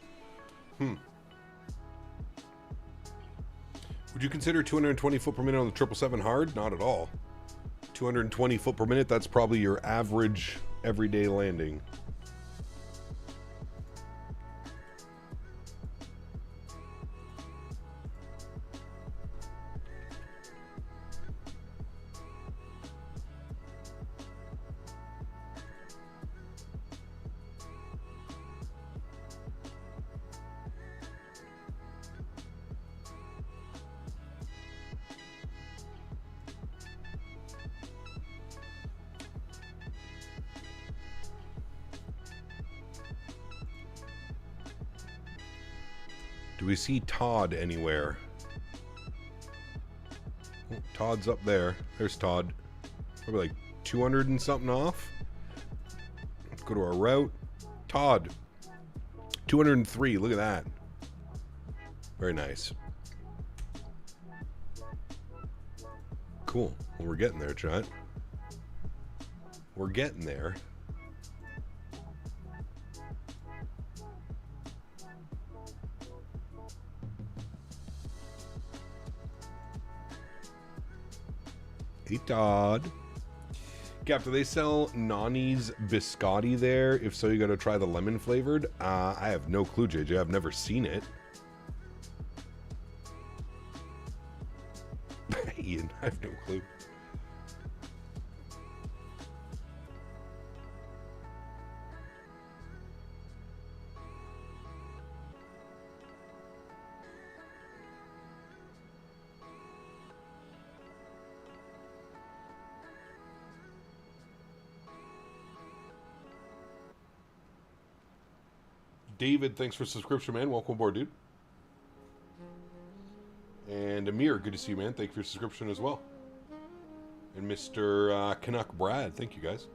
Would you consider 220 foot per minute on the 777 hard? Not at all. 220 foot per minute, that's probably your average everyday landing. Do we see Todd anywhere? Oh, Todd's up there. There's Todd. Probably like 200 and something off. Let's go to our route. Todd. 203. Look at that. Very nice. Cool. Well, we're getting there, chat. We're getting there. Hey, Todd. Cap, do they sell Nani's biscotti there? If so, you got to try the lemon flavored. I have no clue, JJ. I've never seen it. Ian, I have no clue. David, thanks for subscription, man. Welcome aboard, dude. And Amir, good to see you, man. Thank you for your subscription as well. And Mr. Canuck Brad, thank you, guys.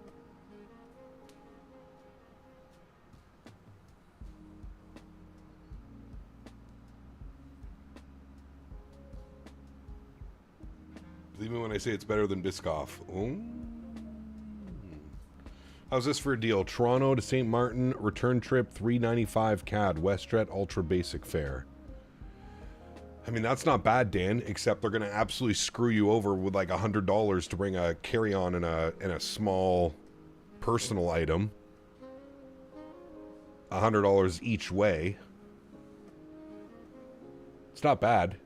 Believe me when I say it's better than Biscoff. Oh. How's this for a deal? Toronto to St. Martin, return trip, $395 CAD, WestJet Ultra Basic fare. I mean, that's not bad, Dan, except they're going to absolutely screw you over with like $100 to bring a carry-on and a small personal item. $100 each way. It's not bad.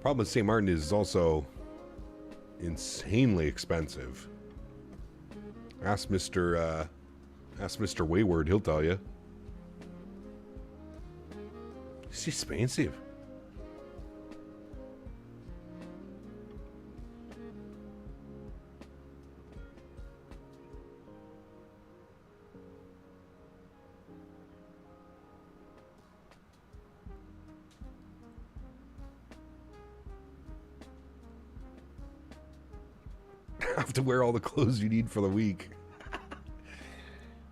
Problem with St. Martin is also insanely expensive. Ask Mr. Wayward, he'll tell you. It's expensive. Have to wear all the clothes you need for the week.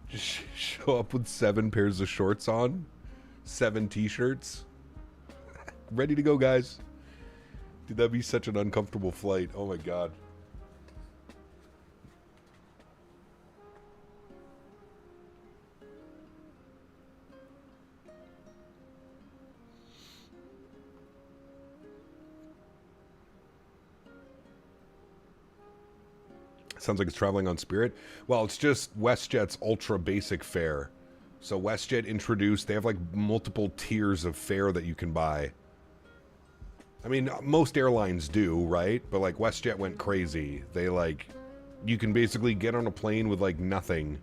Just show up with 7 pairs of shorts on, 7 t-shirts. Ready to go, guys. Dude, that'd be such an uncomfortable flight. Oh my god. Sounds like it's traveling on Spirit. Well, it's just WestJet's ultra basic fare. So WestJet introduced, they have like multiple tiers of fare that you can buy. I mean, most airlines do, right? But like WestJet went crazy. They like, you can basically get on a plane with like nothing.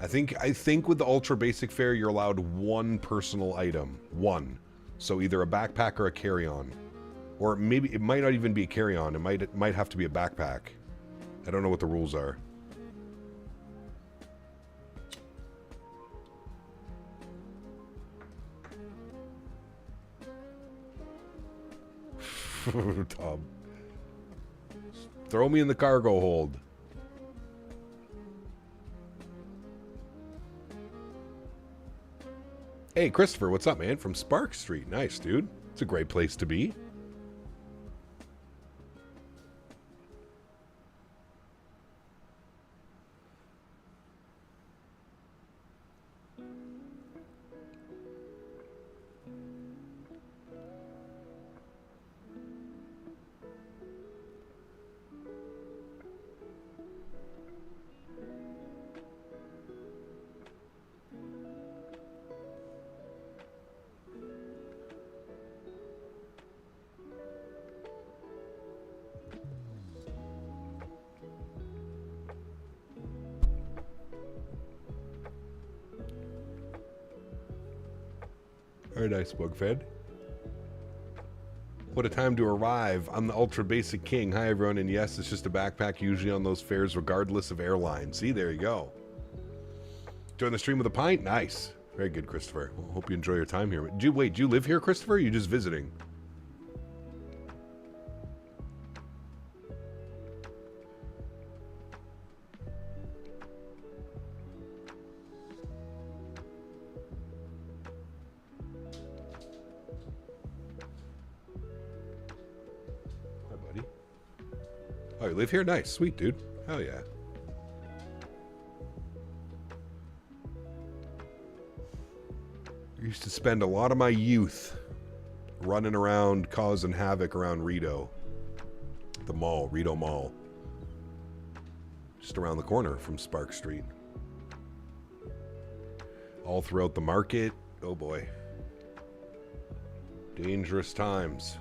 I think with the ultra basic fare, you're allowed 1 personal item. 1. So either a backpack or a carry-on. Or maybe, it might not even be a carry-on. It might have to be a backpack. I don't know what the rules are. Tom. Throw me in the cargo hold. Hey, Christopher, what's up, man? From Spark Street. Nice, dude. It's a great place to be. Very nice, Bugfed. What a time to arrive. I'm the Ultra Basic King. Hi, everyone. And yes, it's just a backpack, usually on those fares, regardless of airline. See, there you go. Join the stream with a pint? Nice. Very good, Christopher. Well, hope you enjoy your time here. Do you live here, Christopher, or are you just visiting? Hi, buddy. Oh, you live here? Nice. Sweet, dude. Hell yeah. I used to spend a lot of my youth running around causing havoc around Rito. The mall, Rito Mall. Just around the corner from Spark Street. All throughout the market. Oh boy. Dangerous times.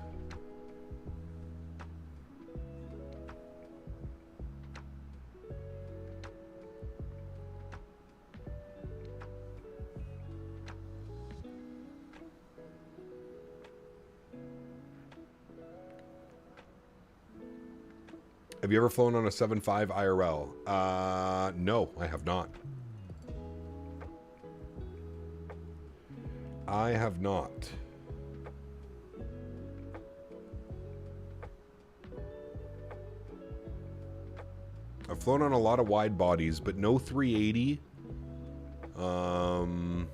Have you ever flown on a 7.5 IRL? No, I have not. I have not. I've flown on a lot of wide bodies, but no 380. No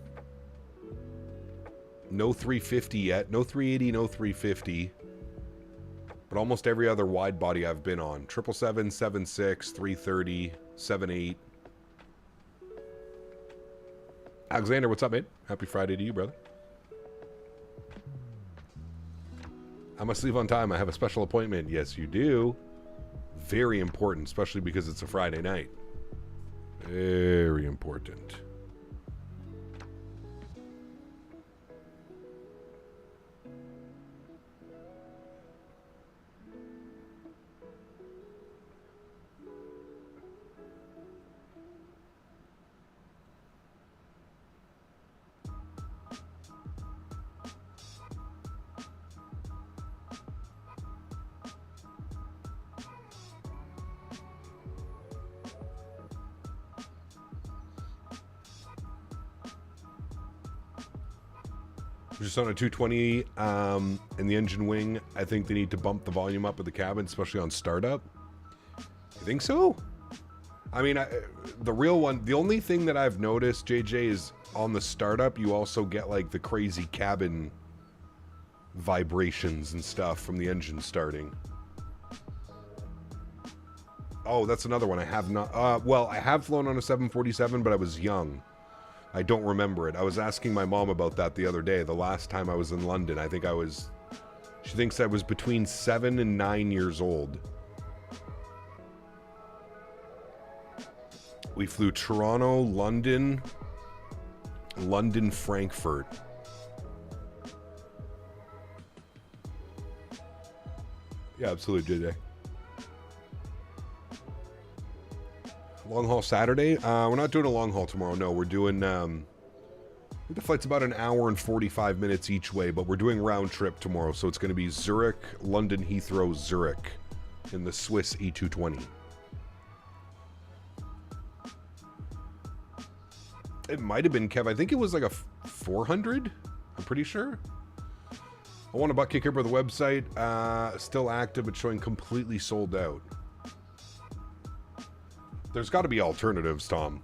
350 yet. No 380, no 350. But almost every other wide body I've been on. 777, 76, 330, 78. Alexander, what's up, mate? Happy Friday to you, brother. I must leave on time. I have a special appointment. Yes, you do. Very important, especially because it's a Friday night. Very important. Just on a 220 in the engine wing, I think they need to bump the volume up of the cabin, especially on startup. You think so? I mean, the real one, the only thing that I've noticed, JJ, is on the startup, you also get like the crazy cabin vibrations and stuff from the engine starting. Oh, that's another one. I have not, well, I have flown on a 747, but I was young. I don't remember it. I was asking my mom about that the other day. The last time I was in London, I think I was... She thinks I was between 7 and 9 years old. We flew Toronto, London, Frankfurt. Yeah, absolutely, JJ. Long haul Saturday? We're not doing a long haul tomorrow. No, we're doing... the flight's about an hour and 45 minutes each way, but we're doing round trip tomorrow, so it's going to be Zurich, London, Heathrow, Zurich in the Swiss A220. It might have been, Kev. I think it was like a 400. I'm pretty sure. I want a butt kicker, but the website still active, but showing completely sold out. There's got to be alternatives, Tom.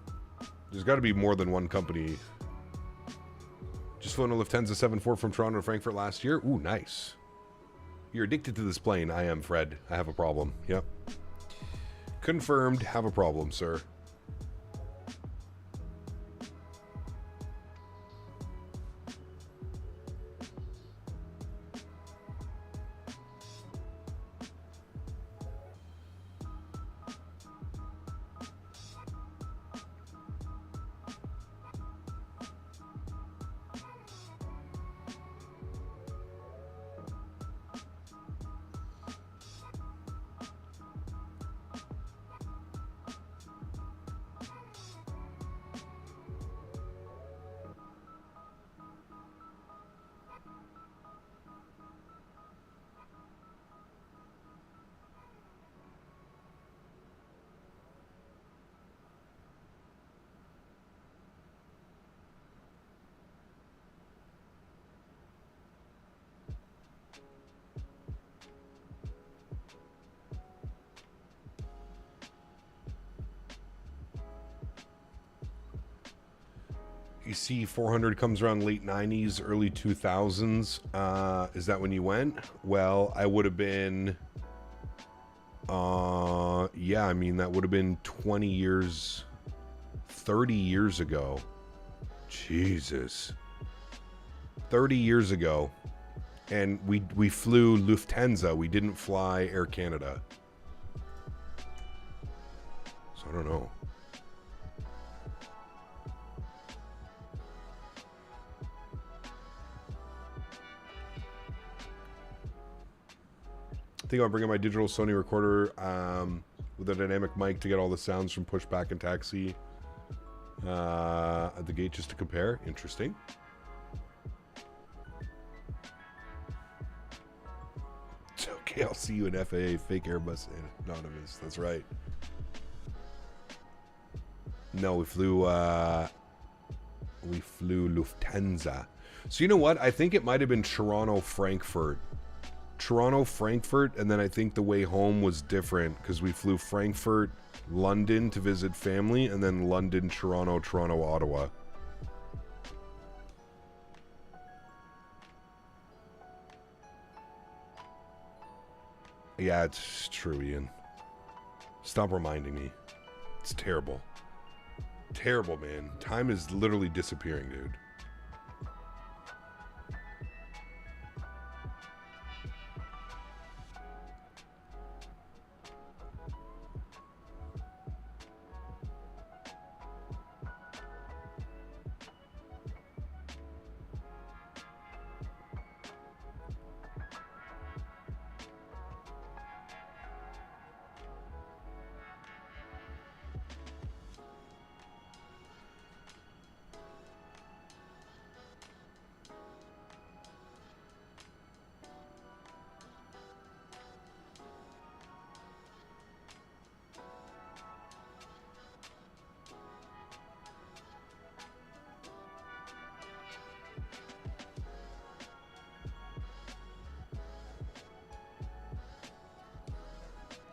There's got to be more than one company. Just flown a Lufthansa 74 from Toronto to Frankfurt last year. Ooh, nice. You're addicted to this plane. I am, Fred. I have a problem. Yep. Confirmed. Have a problem, sir. You see 400 comes around late 90s, early 2000s. Is that when you went? Well, I would have been... yeah, I mean, that would have been 20 years... 30 years ago. Jesus. 30 years ago. And we flew Lufthansa. We didn't fly Air Canada. So I don't know. I think I'll bring in my digital Sony recorder with a dynamic mic to get all the sounds from pushback and taxi at the gate just to compare. Interesting. It's okay, I'll see you in FAA, fake Airbus anonymous. That's right. No, we flew Lufthansa. So you know what? I think it might have been Toronto, Frankfurt, and then I think the way home was different because we flew Frankfurt, London to visit family, and then London, Toronto, Toronto, Ottawa. Yeah, it's true, Ian. Stop reminding me. It's terrible. Terrible, man. Time is literally disappearing, dude.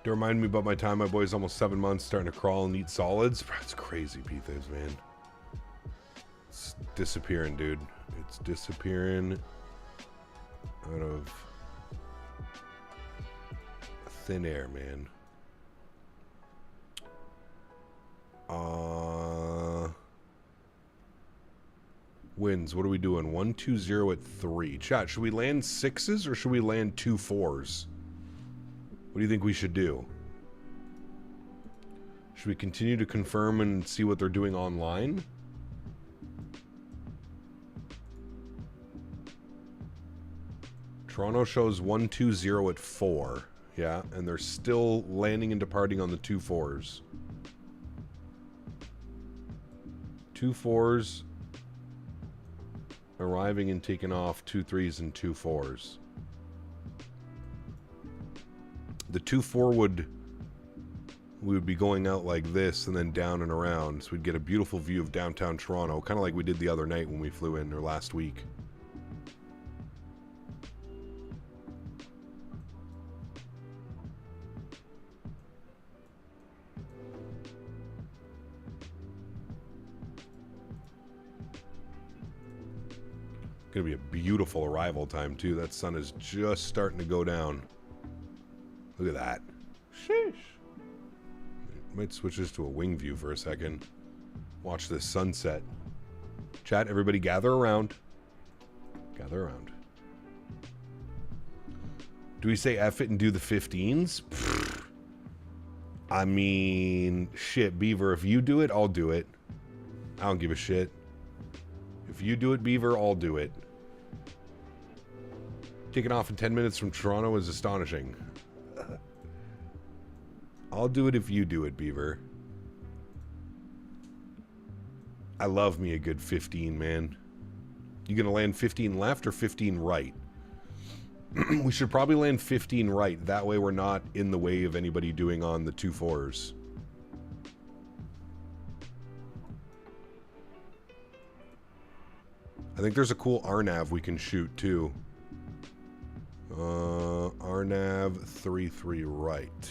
To remind me about my time, my boy's almost 7 months, starting to crawl and eat solids. That's crazy, P-Thibs, man. It's disappearing, dude. It's disappearing out of thin air, man. Winds, what are we doing? 120 at 3. Chat, should we land 6s or should we land 2 4s? What do you think we should do? Should we continue to confirm and see what they're doing online? Toronto shows 120 at 4. Yeah, and they're still landing and departing on the 2 4s. 2 4s arriving and taking off, 2 3s and 2 4s. The 2 4 we would be going out like this and then down and around, so we'd get a beautiful view of downtown Toronto, kind of like we did the other night when we flew in, or last week. Gonna be a beautiful arrival time too. That sun is just starting to go down. Look at that. Sheesh. Might switch this to a wing view for a second. Watch this sunset. Chat, everybody gather around. Gather around. Do we say F it and do the 15s? Pfft. I mean, shit, Beaver, if you do it, I'll do it. I don't give a shit. If you do it, Beaver, I'll do it. Taking off in 10 minutes from Toronto is astonishing. I'll do it if you do it, Beaver. I love me a good 15, man. You gonna land 15 left or 15 right? We should probably land 15 right. That way we're not in the way of anybody doing on the 2 4s. I think there's a cool RNAV we can shoot too. RNAV 33 right.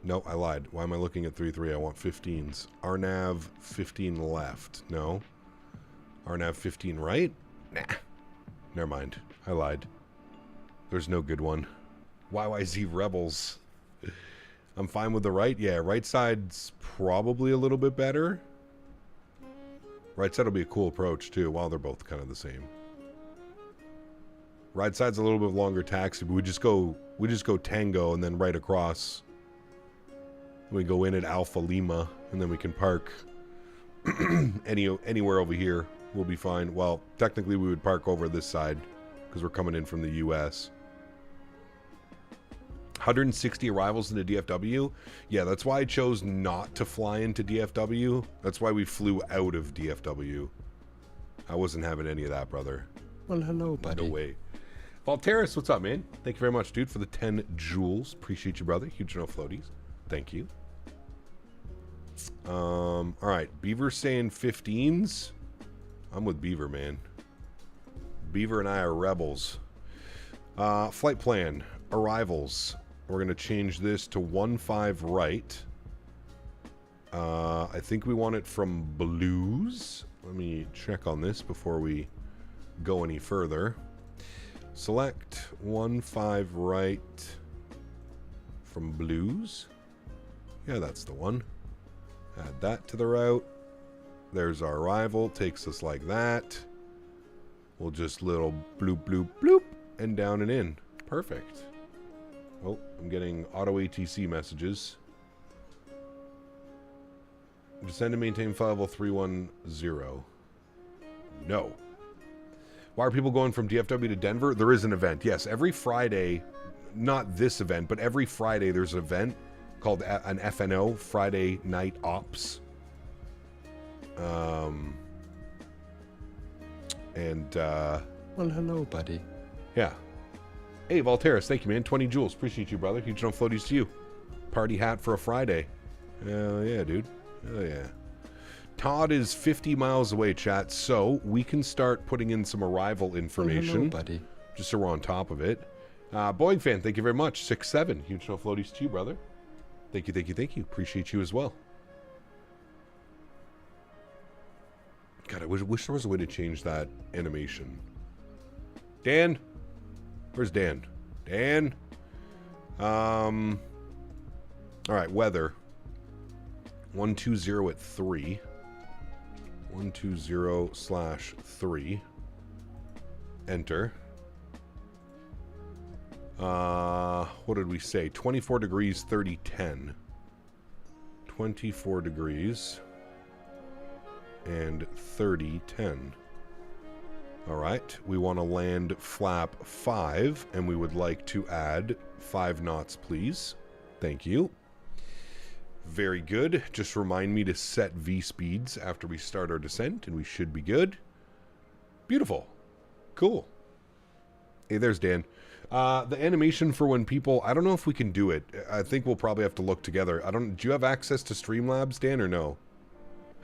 No, I lied. Why am I looking at 3-3? I want 15s. RNAV 15 left. No. RNAV 15 right? Nah. Never mind. I lied. There's no good one. YYZ Rebels. I'm fine with the right. Yeah, right side's probably a little bit better. Right side will be a cool approach too. While they're both kind of the same. Right side's a little bit longer taxi, but we just go Tango and then right across. We go in at Alpha Lima and then we can park anywhere over here. We'll be fine. Well, technically we would park over this side because we're coming in from the US. 160 arrivals into DFW. Yeah, that's why I chose not to fly into DFW. That's why we flew out of DFW. I wasn't having any of that, brother. Well, hello, buddy. No way. Valteris, what's up, man? Thank you very much, dude, for the 10 jewels. Appreciate you, brother. Huge no floaties. Thank you. All right. Beaver saying 15s. I'm with Beaver, man. Beaver and I are rebels. Flight plan. Arrivals. We're going to change this to 15 right. I think we want it from blues. Let me check on this before we go any further. Select 15 right from blues. Yeah, that's the one. Add that to the route. There's our arrival. Takes us like that. We'll just little bloop, bloop, bloop, and down and in. Perfect. Oh, I'm getting auto ATC messages. Descend and maintain flight level 310. No. Why are people going from DFW to Denver? There is an event. Yes, every Friday, not this event, but every Friday there's an event called an FNO, Friday Night Ops. Well, hello, buddy. Yeah. Hey, Valteris, thank you, man. 20 jewels. Appreciate you, brother. Huge no floaties to you. Party hat for a Friday. Hell yeah, dude. Hell yeah. Todd is 50 miles away, chat, so we can start putting in some arrival information. Well, hello, buddy. Just so we're on top of it. Boeing fan, thank you very much. 6-7. Huge no floaties to you, brother. Thank you, thank you, thank you. Appreciate you as well. God, I wish there was a way to change that animation. Dan? Where's Dan? Dan? All right, weather. 120 at 3. 120/3. Enter. What did we say? 24 degrees, 30, 10. 24 degrees and 30, 10. All right, we want to land flap 5, and we would like to add 5 knots, please. Thank you. Very good. Just remind me to set V speeds after we start our descent, and we should be good. Beautiful. Cool. Hey, there's Dan. The animation for when people... I don't know if we can do it. I think we'll probably have to look together. Do you have access to Streamlabs, Dan, or no?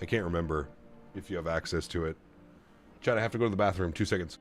I can't remember if you have access to it. Chad, I have to go to the bathroom. 2 seconds.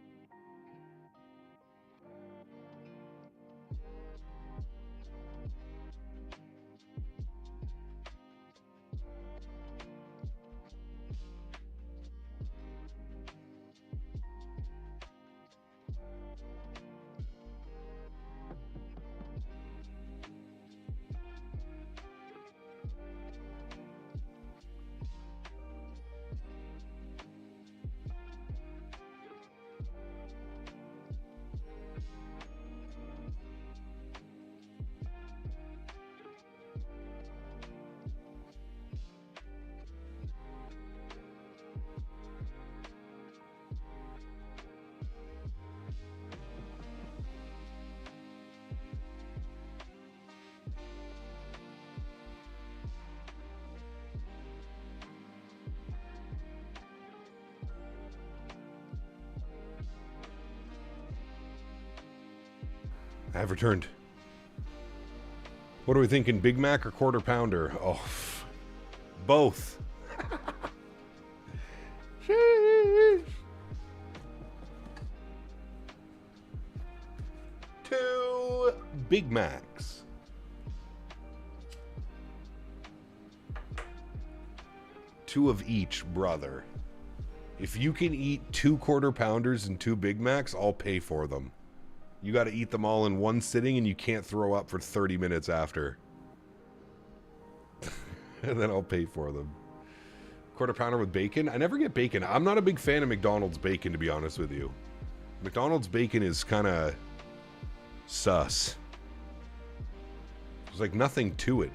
I have returned. What are we thinking? Big Mac or Quarter Pounder? Oh, both. Sheesh. 2 Big Macs. 2 of each, brother. If you can eat 2 quarter pounders and 2 Big Macs, I'll pay for them. You got to eat them all in one sitting, and you can't throw up for 30 minutes after. And then I'll pay for them. Quarter pounder with bacon? I never get bacon. I'm not a big fan of McDonald's bacon, to be honest with you. McDonald's bacon is kind of sus. There's like nothing to it.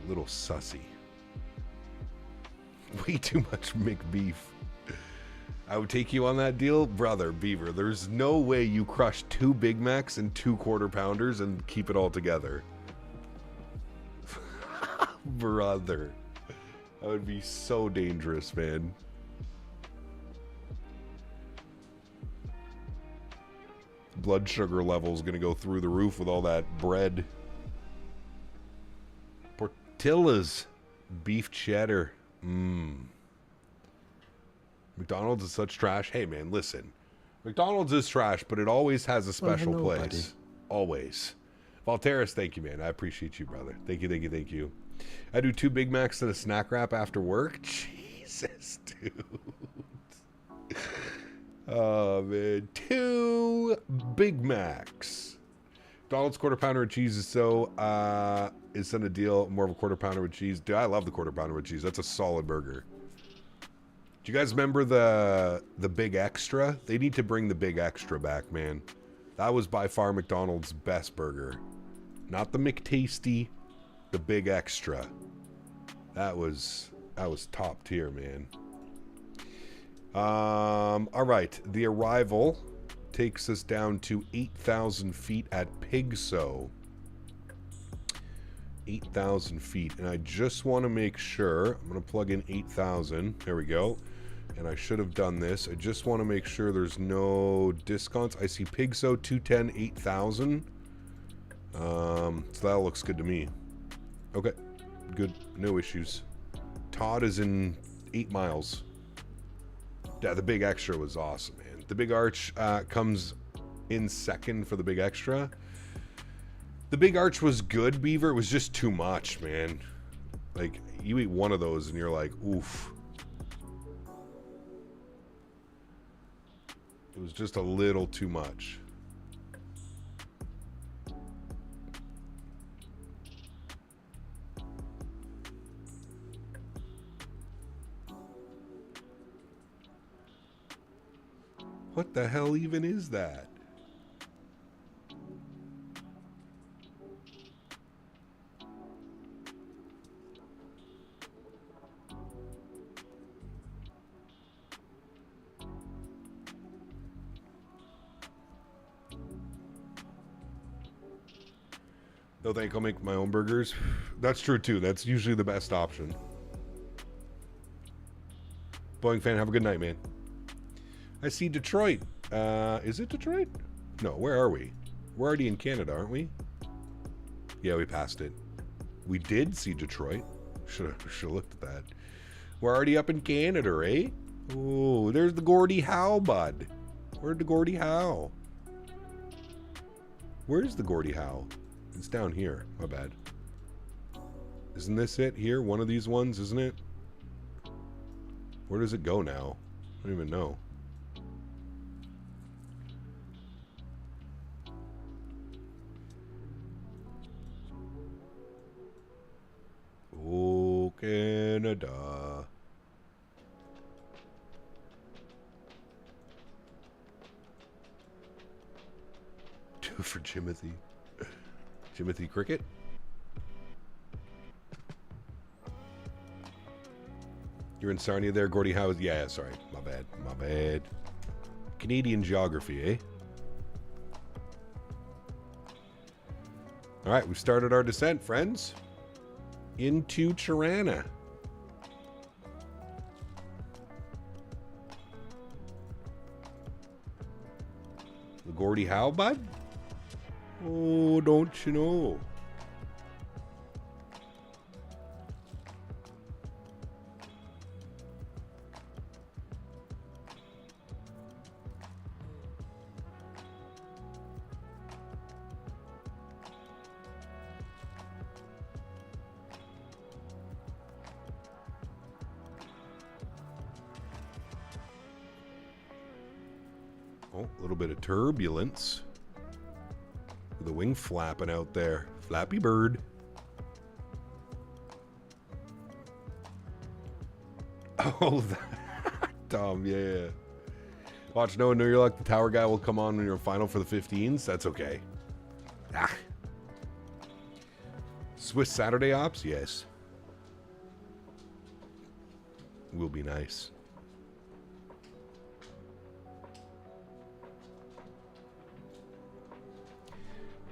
A little sussy. Way too much McBeef. I would take you on that deal, brother, Beaver. There's no way you crush 2 Big Macs and 2 quarter pounders and keep it all together. Brother. That would be so dangerous, man. Blood sugar level's gonna go through the roof with all that bread. Portillas. Beef cheddar. McDonald's is such trash. Hey, man, listen. McDonald's is trash, but it always has a special place. Buddy. Always. Valteris, thank you, man. I appreciate you, brother. Thank you, thank you, thank you. I do 2 Big Macs and a snack wrap after work. Jesus, dude. Oh, man. 2 Big Macs. McDonald's quarter pounder with cheese is so, is a deal. More of a quarter pounder with cheese. Dude, I love the quarter pounder with cheese. That's a solid burger. Do you guys remember the Big Extra? They need to bring the Big Extra back, man. That was by far McDonald's best burger. Not the McTasty, the Big Extra. That was top tier, man. All right, the arrival takes us down to 8,000 feet at Pigso. 8,000 feet, and I just want to make sure. I'm going to plug in 8,000. There we go. And I should have done this. I just want to make sure there's no discounts. I see Pigso 210 8,000. So that looks good to me. Okay, good, no issues. Todd is in 8 miles. Yeah, the Big Extra was awesome, man. The Big Arch comes in second for the Big Extra. The Big Arch was good, Beaver. It was just too much, man. Like, you eat one of those and you're like, oof. It was just a little too much. What the hell even is that? No, think I'll make my own burgers. That's true too. That's usually the best option. Boeing fan, have a good night, man. I see Detroit. Is it Detroit? No, where are we? We're already in Canada, aren't we? Yeah, we passed it. We did see Detroit. Should have looked at that. We're already up in Canada, eh? Oh, there's the Gordie Howe, bud. Where'd the Gordie Howe? Where's the Gordie Howe? It's down here. My bad. Isn't this it here? One of these ones, isn't it? Where does it go now? I don't even know. Oh, Canada. Two for Timothy. Timothy Cricket. You're in Sarnia there, Gordie Howe. Yeah, sorry. My bad. My bad. Canadian geography, eh? All right, we've started our descent, friends. Into Tirana. The Gordie Howe, bud? Oh, don't you know? Oh, a little bit of turbulence. The wing flapping out there. Flappy bird. Oh, Tom, yeah. Watch, no, your luck. The tower guy will come on when you're final for the 15s. That's okay. Ah. Swiss Saturday ops? Yes. Will be nice.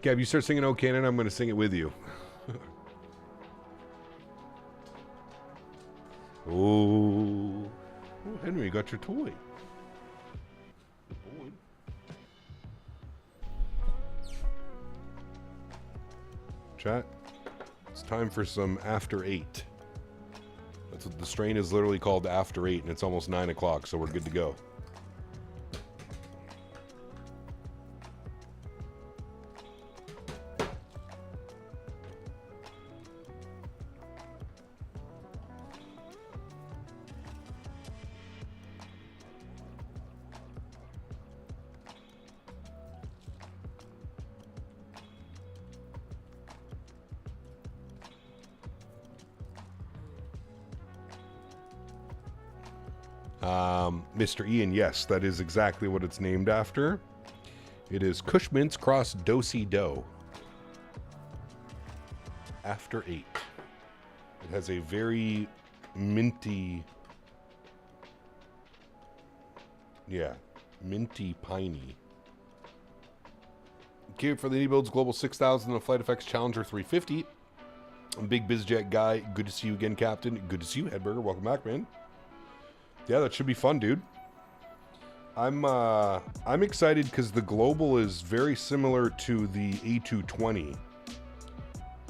Gab, you start singing "O Canada," I'm going to sing it with you. Oh, Henry, you got your toy. Boy. Chat, it's time for some After 8. That's what the strain is literally called, After 8, and it's almost 9 o'clock, so we're good to go. Mr. Ian, yes, that is exactly what it's named after. It is Cushman's Cross Dosey Dough. After 8. It has a very minty, minty piney. Okay, for the E-Builds Global 6000 and the Flight Effects Challenger 350. Big BizJet guy, good to see you again, Captain. Good to see you, Headburger. Welcome back, man. Yeah, that should be fun, dude. I'm excited because the Global is very similar to the A220.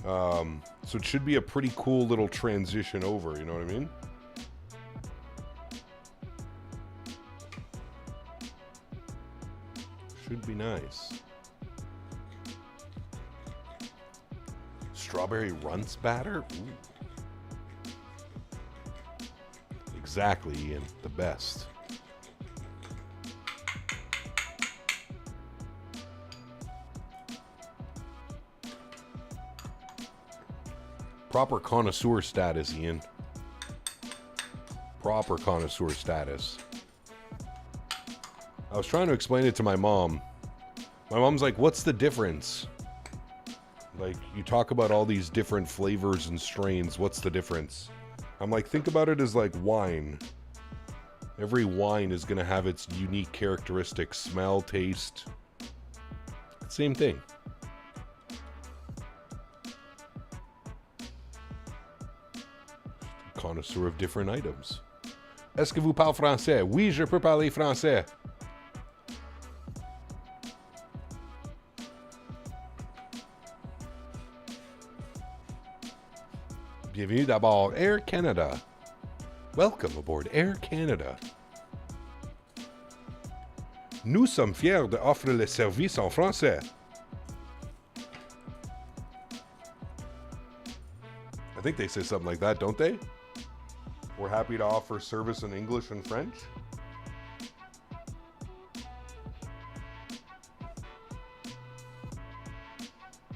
So it should be a pretty cool little transition over, you know what I mean? Should be nice. Strawberry runts batter? Ooh. Exactly, Ian. The best. Proper connoisseur status, Ian. Proper connoisseur status. I was trying to explain it to my mom. My mom's like, what's the difference? Like, you talk about all these different flavors and strains. What's the difference? I'm like, think about it as like wine. Every wine is going to have its unique characteristics. Smell, taste. Same thing. Connoisseur of different items. Est-ce que vous parlez français? Oui, je peux parler français. Bienvenue d'abord, Air Canada. Welcome aboard Air Canada. Nous sommes fiers d'offrir le service en français. I think they say something like that, don't they? We're happy to offer service in English and French.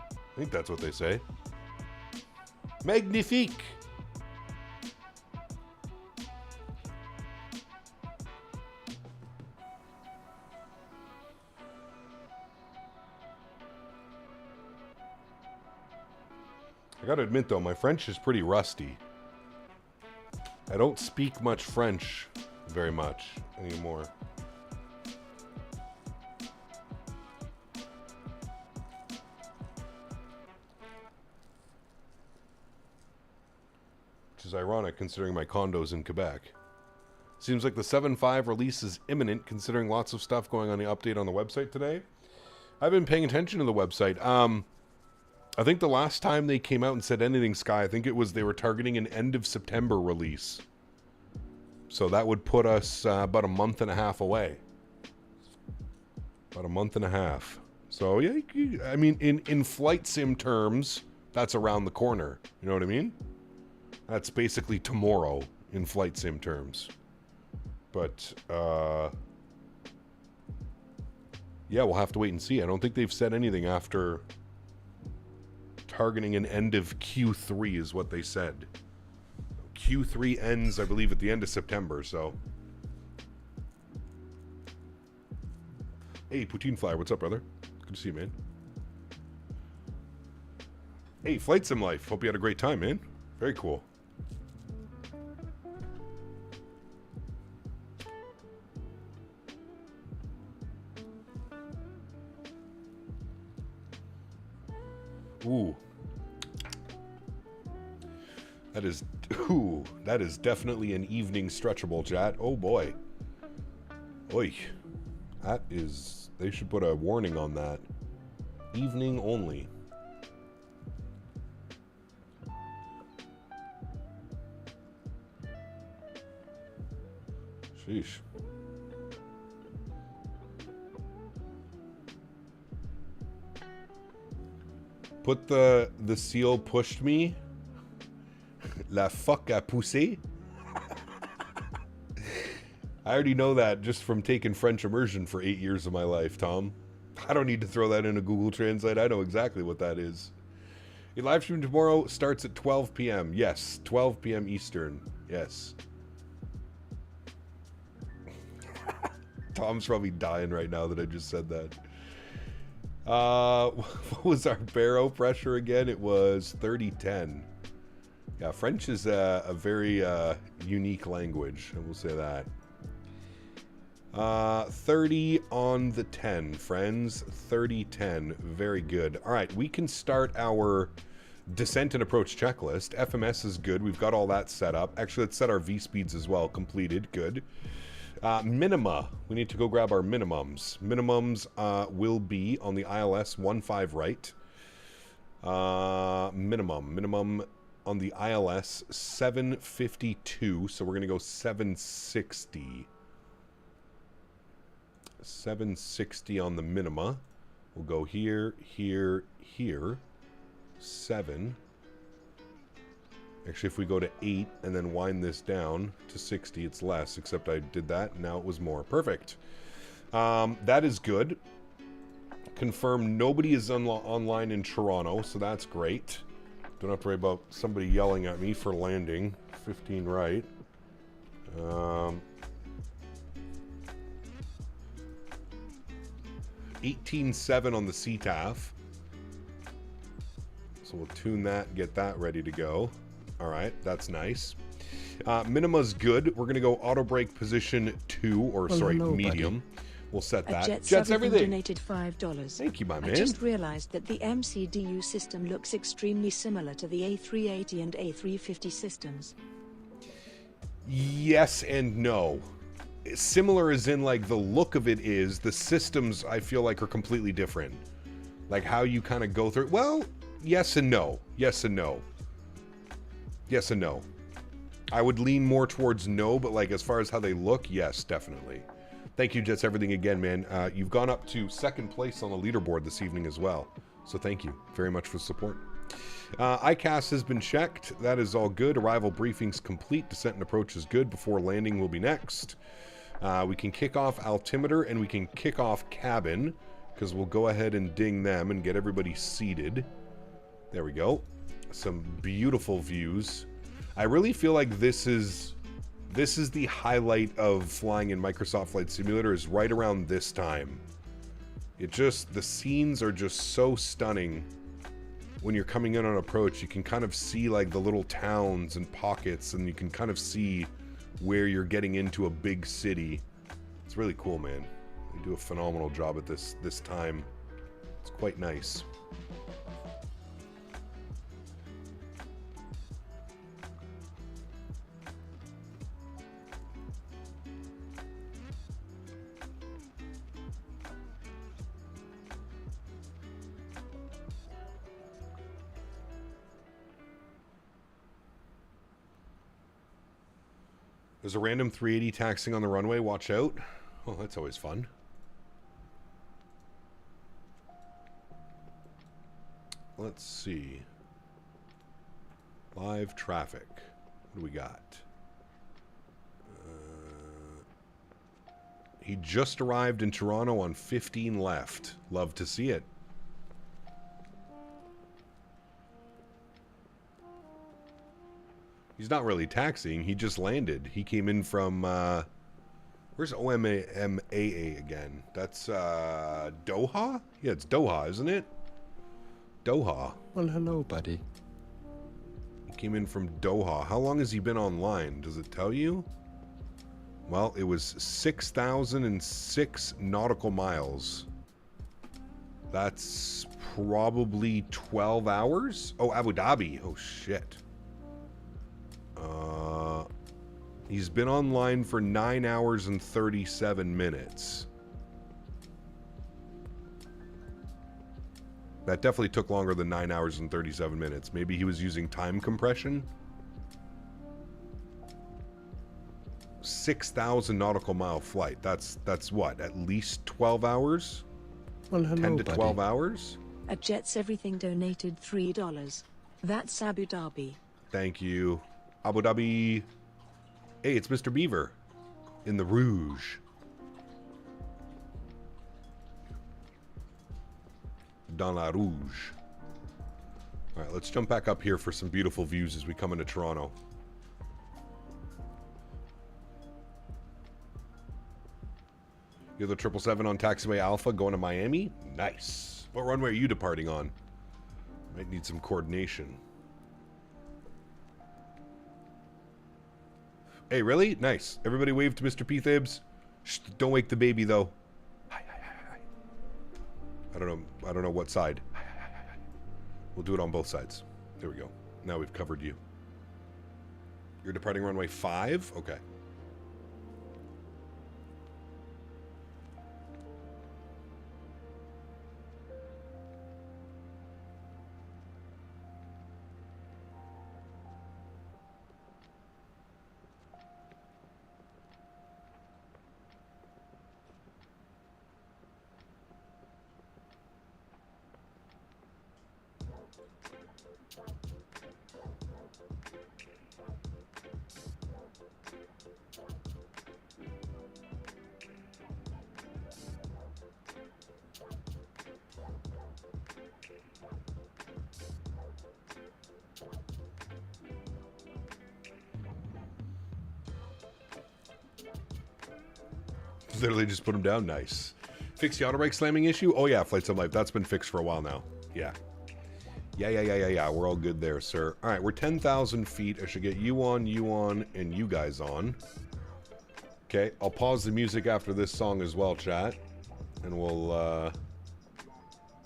I think that's what they say. Magnifique! I gotta admit though, my French is pretty rusty. I don't speak much French very much anymore. Which is ironic considering my condo's in Quebec. Seems like the 7.5 release is imminent considering lots of stuff going on the update on the website today. I've been paying attention to the website. I think the last time they came out and said anything, Sky, I think it was they were targeting an end of September release. So that would put us about a month and a half away. About a month and a half. So, yeah, I mean, in flight sim terms, that's around the corner. You know what I mean? That's basically tomorrow in flight sim terms. But, Yeah, we'll have to wait and see. I don't think they've said anything after targeting an end of Q3 is what they said. Q3 ends, I believe, at the end of September, so. Hey, Poutine Flyer, what's up, brother? Good to see you, man. Hey, Flight Sim Life. Hope you had a great time, man. Very cool. Ooh. That is definitely an evening stretchable, chat. Oh boy. Oy. That is, they should put a warning on that. Evening only. Sheesh. Put the seal pushed me. La fuck a poussé. I already know that just from taking French immersion for 8 years of my life, Tom. I don't need to throw that in a Google Translate. I know exactly what that is. Your live stream tomorrow starts at 12 p.m. Yes, 12 p.m. Eastern. Yes. Tom's probably dying right now that I just said that. What was our baro pressure again? It was 30-10. Yeah, French is a very unique language, I will say that. 30 on the 10, friends. 30-10. Very good. All right, we can start our descent and approach checklist. FMS is good. We've got all that set up. Actually, let's set our V-speeds as well. Completed. Good. Minima. We need to go grab our minimums. Minimums will be on the ILS 15 right. Minimum on the ILS 752. So we're going to go 760. 760 on the minima. We'll go here, here, here. 7. Actually, if we go to 8 and then wind this down to 60, it's less, except I did that, and now it was more. Perfect. That is good. Confirm nobody is online in Toronto, so that's great. Don't have to worry about somebody yelling at me for landing. 15 right. 18.7 on the CTAF. So we'll tune that, get that ready to go. All right, that's nice. Minima's good. We're going to auto brake position 2, or sorry, medium. Buddy. We'll set that. Jets everything. Donated $5. Thank you, my man. I just realized that the MCDU system looks extremely similar to the A380 and A350 systems. Yes and no. Similar as in, like, the look of it is. The systems, I feel like, are completely different. Like, how you kind of go through it. Well, yes and no. Yes and no. Yes and no. I would lean more towards no, but, like, as far as how they look, yes, definitely. Thank you, Jets Everything, again, man. You've gone up to 2nd place on the leaderboard this evening as well. So thank you very much for the support. ICAS has been checked. That is all good. Arrival briefing's complete. Descent and approach is good. Before landing will be next. We can kick off altimeter and we can kick off cabin, because we'll go ahead and ding them and get everybody seated. There we go. Some beautiful views. I really feel like this is the highlight of flying in Microsoft Flight Simulator, is right around this time. It just, the scenes are just so stunning. When you're coming in on approach, you can kind of see like the little towns and pockets, and you can kind of see where you're getting into a big city. It's really cool, man. They do a phenomenal job at this time. It's quite nice. There's a random 380 taxiing on the runway. Watch out. Oh, that's always fun. Let's see. Live traffic. What do we got? He just arrived in Toronto on 15 left. Love to see it. He's not really taxiing. He just landed. He came in from, where's OMAA again? That's, Doha? Yeah, it's Doha, isn't it? Doha. Well, hello, buddy. He came in from Doha. How long has he been online? Does it tell you? Well, it was 6,006 nautical miles. That's probably 12 hours? Oh, Abu Dhabi. Oh, shit. He's been online for 9 hours and 37 minutes. That definitely took longer than 9 hours and 37 minutes. Maybe he was using time compression? 6,000 nautical mile flight. That's what? At least 12 hours? Well, hello, 10 to 12 buddy. hours? At Jets Everything donated $3. That's Abu Dhabi. Thank you. Abu Dhabi. Hey, it's Mr. Beaver in the Rouge. Dans la Rouge. All right, let's jump back up here for some beautiful views as we come into Toronto. You're the 777 on Taxiway Alpha going to Miami? Nice. What runway are you departing on? Might need some coordination. Hey, really? Nice. Everybody wave to Mr. P. Thibs. Shh, don't wake the baby, though. Hi, hi, hi, hi. I don't know what side. Hi, hi, hi, hi. We'll do it on both sides. There we go. Now we've covered you. You're departing runway 5? Okay. Literally just put him down. Nice. Fix the auto brake slamming issue? Oh yeah, Flight Sim Life. That's been fixed for a while now. Yeah. Yeah. We're all good there, sir. All right, we're 10,000 feet. I should get you on, and you guys on. Okay, I'll pause the music after this song as well, chat. And we'll,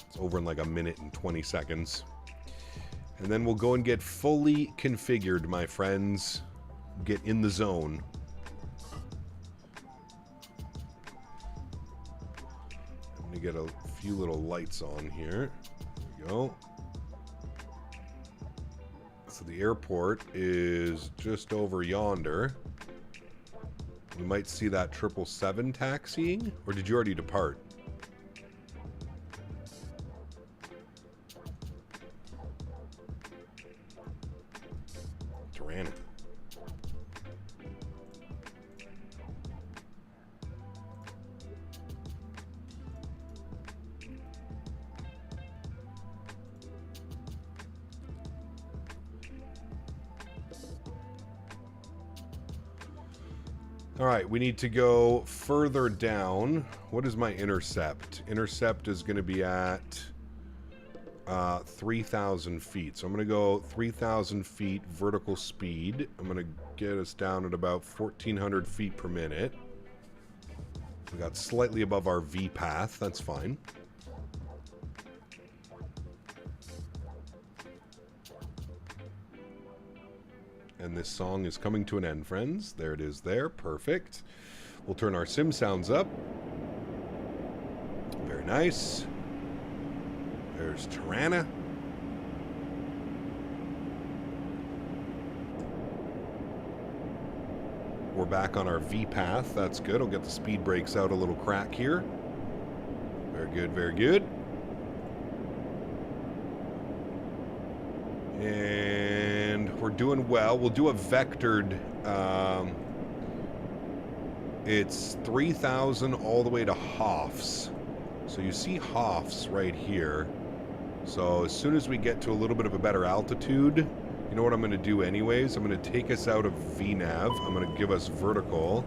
it's over in like a minute and 20 seconds. And then we'll go and get fully configured, my friends. Get in the zone. I'm gonna get a few little lights on here. There we go. So the airport is just over yonder. We might see that 777 taxiing, or did you already depart? Tirana. All right, we need to go further down. What is my intercept? Intercept is going to be at 3,000 feet. So I'm going to go 3,000 feet vertical speed. I'm going to get us down at about 1,400 feet per minute. We got slightly above our V path. That's fine. And this song is coming to an end, friends. There it is there. Perfect. We'll turn our sim sounds up. Very nice. There's Tirana. We're back on our V path. That's good. I'll get the speed brakes out a little crack here. Very good, very good. And we're doing well. We'll do a vectored It's 3,000 all the way to Hoffs. So you see Hoffs right here. So as soon as we get to a little bit of a better altitude, you know what I'm going to do anyways? I'm going to take us out of VNAV. I'm going to give us vertical.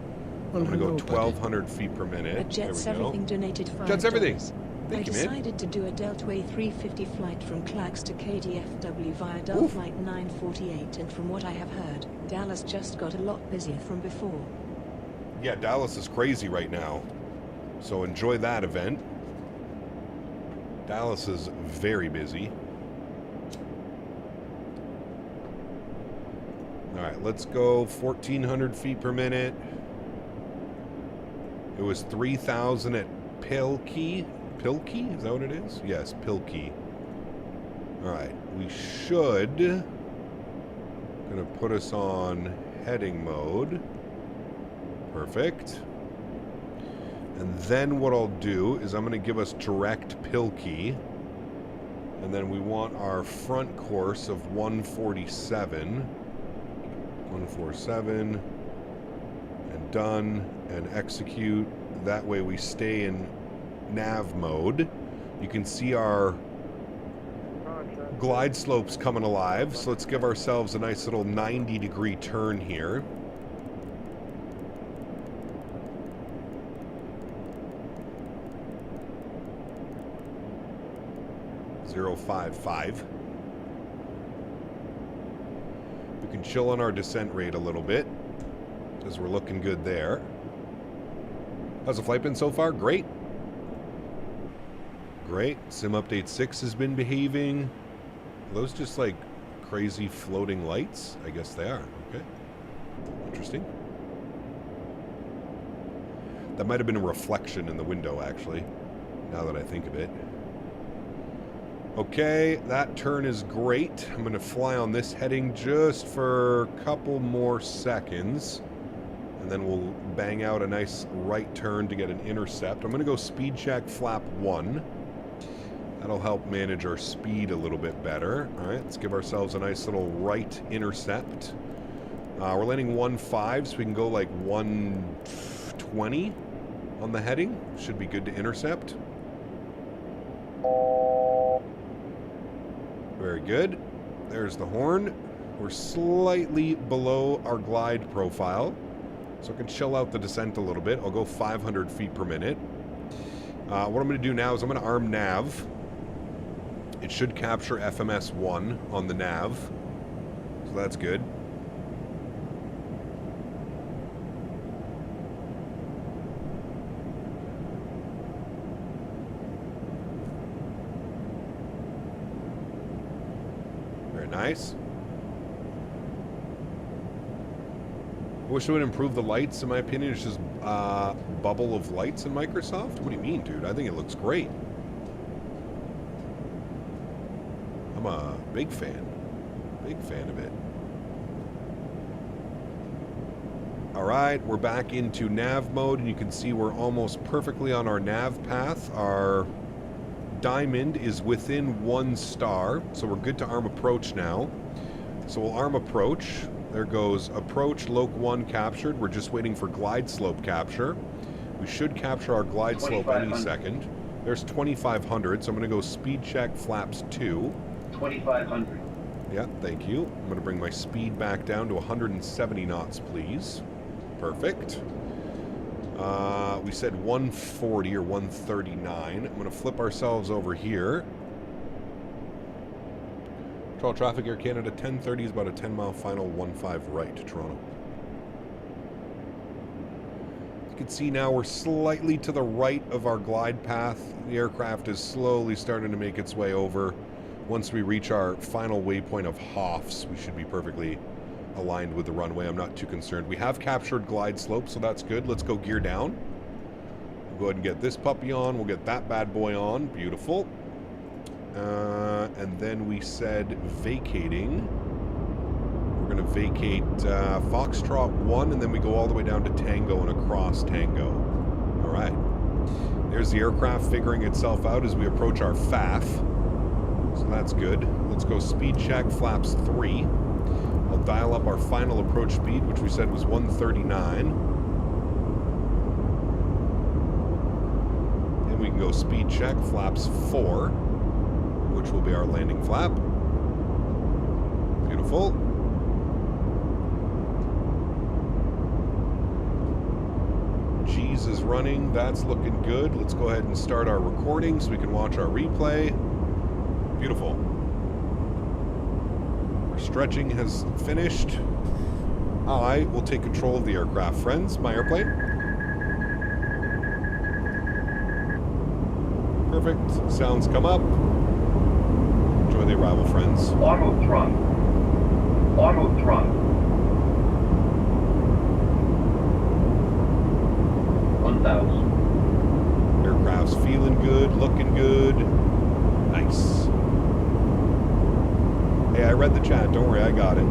I'm going to go 1,200 feet per minute. Jets Everything donated $5. Jets Everything. Thank I you, man. decided to do a Deltaway 350 flight from Clacks to KDFW via Del Flight 948, and from what I have heard, Dallas just got a lot busier from before. Yeah, Dallas is crazy right now. So enjoy that event. Dallas is very busy. All right, let's go 1,400 feet per minute. It was 3,000 at Pilkey. Pilkey? Is that what it is? Yes, Pilkey. All right, we should... Gonna put us on heading mode. Perfect. And then what I'll do is I'm going to give us direct Pilkey. And then we want our front course of 147. 147. And done. And execute. That way we stay in nav mode. You can see our glide slopes coming alive. So let's give ourselves a nice little 90-degree turn here. .055. We can chill on our descent rate a little bit because we're looking good there. How's the flight been so far? Great. Great. Sim update 6 has been behaving. Are those just like crazy floating lights? I guess they are. Okay. Interesting. That might have been a reflection in the window, actually, now that I think of it. Okay, that turn is great. I'm going to fly on this heading just for a couple more seconds. And then we'll bang out a nice right turn to get an intercept. I'm going to go speed check flap 1. That'll help manage our speed a little bit better. All right, let's give ourselves a nice little right intercept. We're landing 1.5, so we can go like 120 on the heading. Should be good to intercept. Very good. There's the horn. We're slightly below our glide profile, so I can chill out the descent a little bit. I'll go 500 feet per minute. What I'm going to do now is I'm going to arm nav. It should capture FMS 1 on the nav, so that's good. Nice. I wish it would improve the lights. In my opinion, it's just bubble of lights in Microsoft. What do you mean, dude? I think it looks great. I'm a big fan. Big fan of it. All right, we're back into nav mode, and you can see we're almost perfectly on our nav path. Our diamond is within 1 star, so we're good to arm approach now. So we'll arm approach. There goes approach, loc 1 captured. We're just waiting for glide slope capture. We should capture our glide slope any second. There's 2,500, so I'm going to go speed check flaps 2. 2,500. Yeah, thank you. I'm going to bring my speed back down to 170 knots, please. Perfect. We said 140 or 139. I'm going to flip ourselves over here. Control traffic, Air Canada, 1030 is about a 10-mile final, 15 right to Toronto. You can see now we're slightly to the right of our glide path. The aircraft is slowly starting to make its way over. Once we reach our final waypoint of Hoffs, we should be perfectly aligned with the runway. I'm not too concerned. We have captured glide slope, so that's good. Let's go gear down. We'll go ahead and get this puppy on. We'll get that bad boy on. Beautiful. And then we said vacating. We're going to vacate Foxtrot 1, and then we go all the way down to Tango and across Tango. All right. There's the aircraft figuring itself out as we approach our FAF. So that's good. Let's go speed check flaps 3. I'll dial up our final approach speed, which we said was 139. can go speed check, flaps 4, which will be our landing flap. Beautiful. G's is running. That's looking good. Let's go ahead and start our recording so we can watch our replay. Beautiful. Our stretching has finished. I will take control of the aircraft, friends. My airplane. Perfect. Sounds come up. Enjoy the arrival, friends. Auto thrust. Auto thrust. 1,000. Aircraft's feeling good, looking good. Nice. Hey, I read the chat. Don't worry, I got it.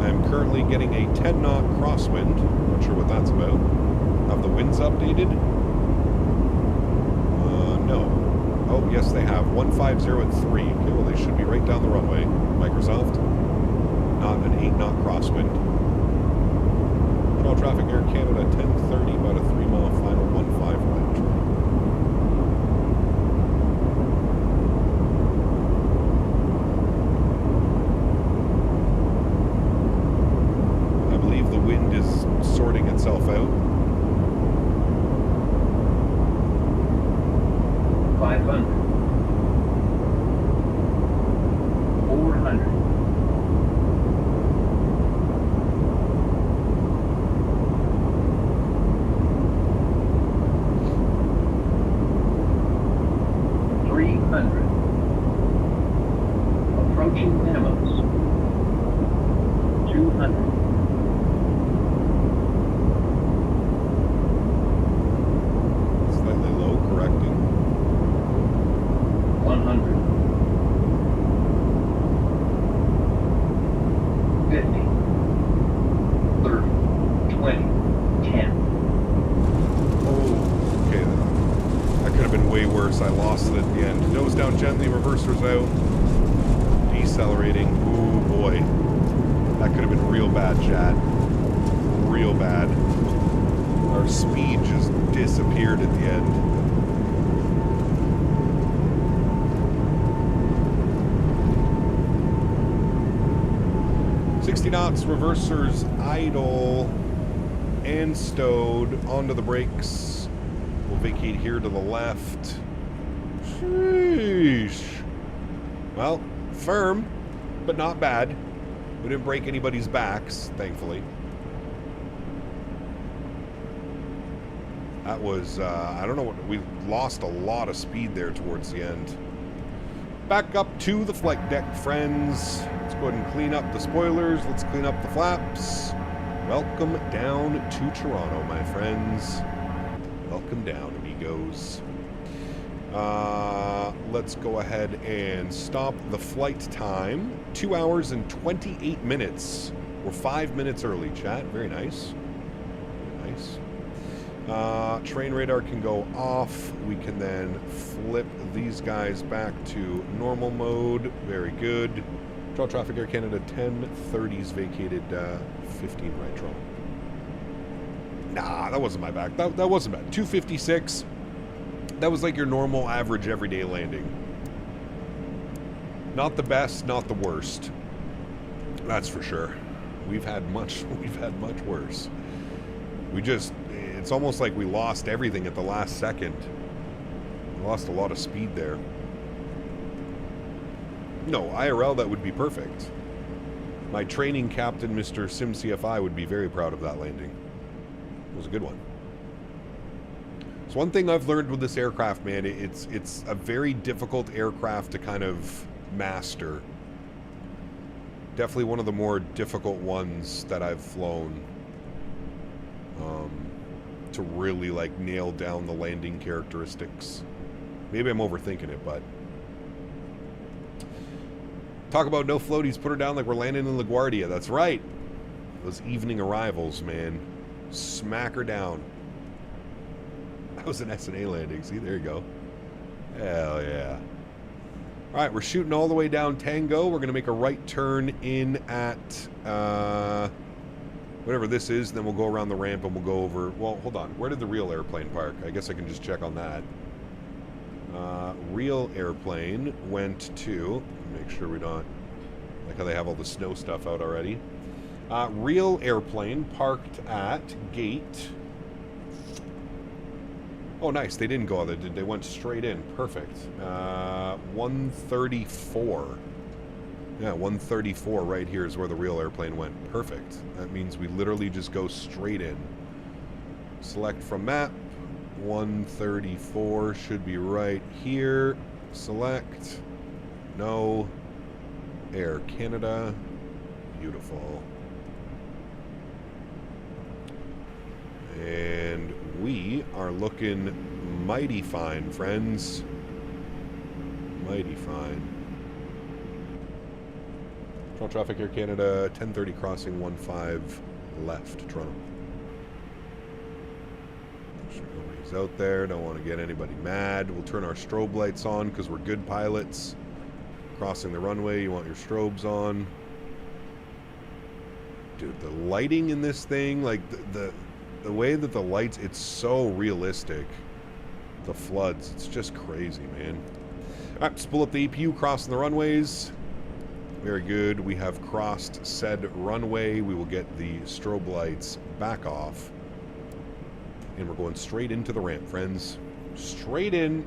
I'm currently getting a 10-knot crosswind. Not sure what that's about. Have the winds updated? No. Oh, yes, they have. 150 at 3. Okay, well, they should be right down the runway. Microsoft. Not an 8-knot crosswind. Control traffic, Air Canada, 10:30, about a 3-mile final 15 right. I believe the wind is sorting itself out. 500. 400. 300. Approaching minimums. 200. Slightly low, correcting. 100. 50. 30. 20. 10. Oh, okay. That could have been way worse. I lost it at the end. Nose down gently, reversers out. Decelerating. Ooh, boy. That could have been real bad, chat. Real bad. Our speed just disappeared at the end. Knots, reversers idle and stowed onto the brakes. We'll vacate here to the left. Sheesh. Well, firm, but not bad. We didn't break anybody's backs, thankfully. That was, I don't know what, we lost a lot of speed there towards the end. Back up to the flight deck, friends. Let's go ahead and clean up the spoilers. Let's clean up the flaps. Welcome down to Toronto, my friends. Welcome down, amigos. Let's go ahead and stop the flight time. 2 hours and 28 minutes. We're 5 minutes early, chat. Very nice. Very nice. Train radar can go off. We can then flip these guys back to normal mode. Very good. Control traffic, Air Canada, 10:30's vacated 15 right, Toronto. Nah, that wasn't my back. That wasn't bad. 256. That was like your normal average everyday landing. Not the best, not the worst. That's for sure. We've had much worse. It's almost like we lost everything at the last second. We lost a lot of speed there. No, IRL, that would be perfect. My training captain, Mr. SimCFI, would be very proud of that landing. It was a good one. So one thing I've learned with this aircraft, man, it's a very difficult aircraft to kind of master. Definitely one of the more difficult ones that I've flown. To really like nail down the landing characteristics. Maybe I'm overthinking it, but talk about no floaties, put her down like we're landing in LaGuardia. That's right. Those evening arrivals, man. Smack her down. That was an SNA landing. See, there you go. Hell yeah. All right, we're shooting all the way down Tango. We're going to make a right turn in at Whatever this is, then we'll go around the ramp and we'll go over... Well, hold on. Where did the real airplane park? I guess I can just check on that. Real airplane went to... Make sure we don't... Like how they have all the snow stuff out already. Real airplane parked at gate... Oh, nice. They didn't go out there. They went straight in. Perfect. 134. Yeah, 134 right here is where the real airplane went. Perfect. That means we literally just go straight in. Select from map. 134 should be right here. Select. No. Air Canada. Beautiful. And we are looking mighty fine, friends. Mighty fine. Toronto traffic, Air Canada, 10:30 crossing 15 left, Toronto. Make sure nobody's out there. Don't want to get anybody mad. We'll turn our strobe lights on because we're good pilots. Crossing the runway, you want your strobes on. Dude, the lighting in this thing, like the way that the lights, it's so realistic. The floods, it's just crazy, man. All right, let's pull up the APU, crossing the runways. Very good. We have crossed said runway. We will get the strobe lights back off. And we're going straight into the ramp, friends. Straight in.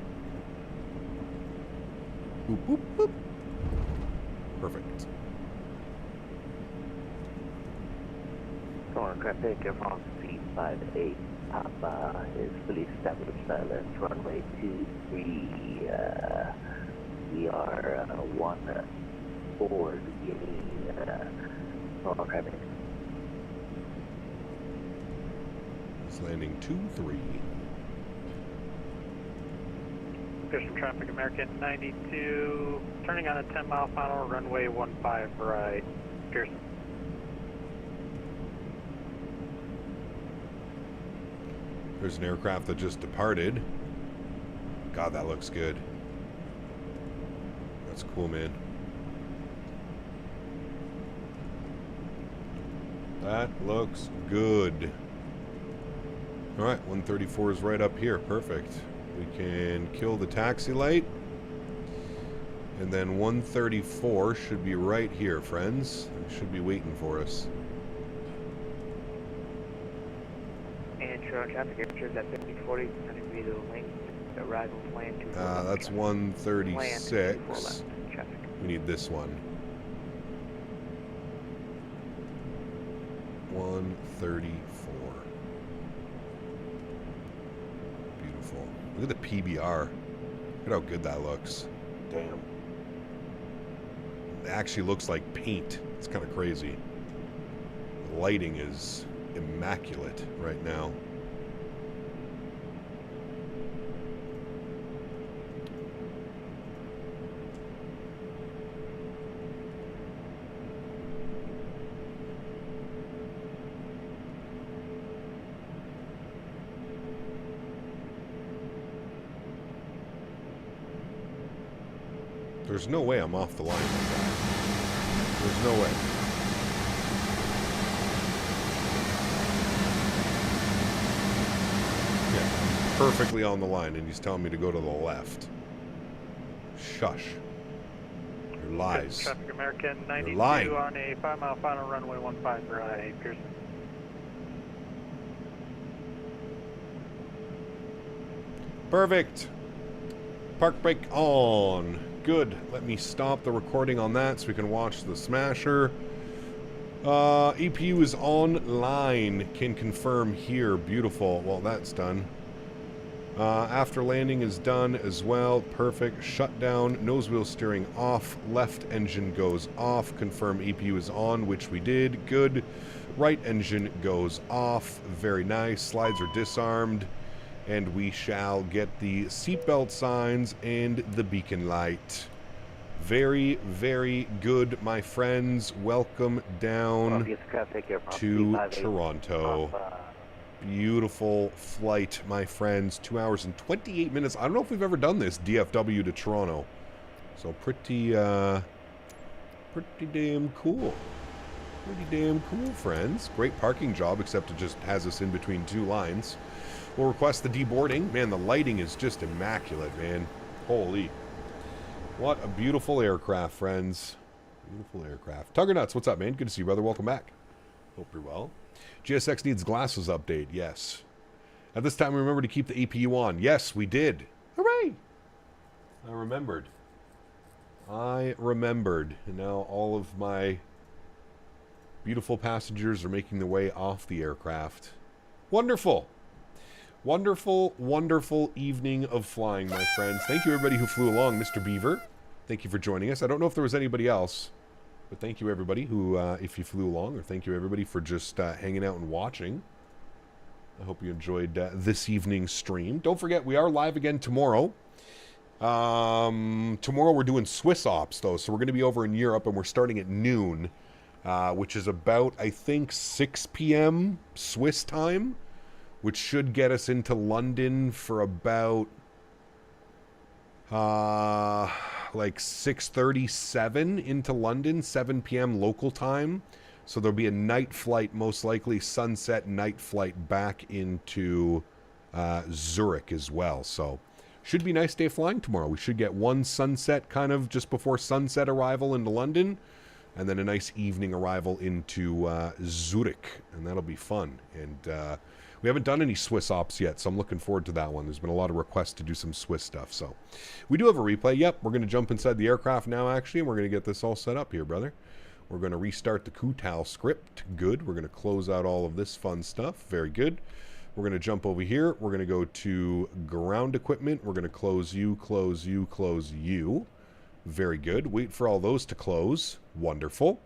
Boop, boop, boop. Perfect. Toronto traffic, Air France 358 Papa is fully established silence, runway 23. We are 14 beginning Toronto traffic. It's landing 23. Pearson traffic, American 92, turning on a 10-mile final, runway 15 right, Pearson. There's an aircraft that just departed. God, that looks good. That's cool, man. That looks good. All right, 134 is right up here. Perfect. We can kill the taxi light. And then 134 should be right here, friends. It should be waiting for us. And Toronto traffic, airport at 5040, going to be the link, arrival plan to... That's 136. We need this one. 134. Beautiful. Look at the PBR. Look at how good that looks. Damn. It actually looks like paint. It's kind of crazy. The lighting is immaculate right now. There's no way I'm off the line like that. There's no way. Yeah, perfectly on the line, and he's telling me to go to the left. Shush. You're lies. Traffic American 92 You're lying. on a 5-mile final, runway 15 right, Pearson. Perfect. Park brake on. Good. Let me stop the recording on that so we can watch the smasher. EPU is online. Can confirm here. Beautiful. Well, that's done. After landing is done as well. Perfect. Shutdown. Nose wheel steering off. Left engine goes off. Confirm EPU is on, which we did. Good. Right engine goes off. Very nice. Slides are disarmed. And we shall get the seatbelt signs and the beacon light. Very, very good, my friends. Welcome down to Toronto. Beautiful flight, my friends. 2 hours and 28 minutes. I don't know if we've ever done this, DFW to Toronto. So pretty damn cool. Pretty damn cool, friends. Great parking job, except it just has us in between two lines. We'll request the deboarding. Man, the lighting is just immaculate, man. Holy. What a beautiful aircraft, friends. Beautiful aircraft. Tugger Nuts, what's up, man? Good to see you, brother. Welcome back. Hope you're well. GSX needs glasses update. Yes. At this time, remember to keep the APU on. Yes, we did. Hooray! I remembered. And now all of my beautiful passengers are making their way off the aircraft. Wonderful. Wonderful, wonderful evening of flying, my friends. Thank you, everybody who flew along. Mr. Beaver, thank you for joining us. I don't know if there was anybody else, but thank you, everybody who, if you flew along, or thank you, everybody, for just hanging out and watching. I hope you enjoyed this evening's stream. Don't forget, we are live again tomorrow. Tomorrow we're doing Swiss ops, though, so we're going to be over in Europe, and we're starting at noon, which is about, I think, 6 p.m. Swiss time, which should get us into London for about, like 6:37 into London, 7 p.m. local time. So there'll be a night flight, most likely sunset night flight back into Zurich as well. So should be a nice day flying tomorrow. We should get one sunset kind of just before sunset arrival into London, and then a nice evening arrival into Zurich, and that'll be fun. And we haven't done any Swiss ops yet, so I'm looking forward to that one. There's been a lot of requests to do some Swiss stuff, so we do have a replay. Yep, we're going to jump inside the aircraft now, actually, and we're going to get this all set up here, brother. We're going to restart the Kutal script. Good. We're going to close out all of this fun stuff. Very good. We're going to jump over here. We're going to go to ground equipment. We're going to close you, close you, close you. Very good. Wait for all those to close. Wonderful.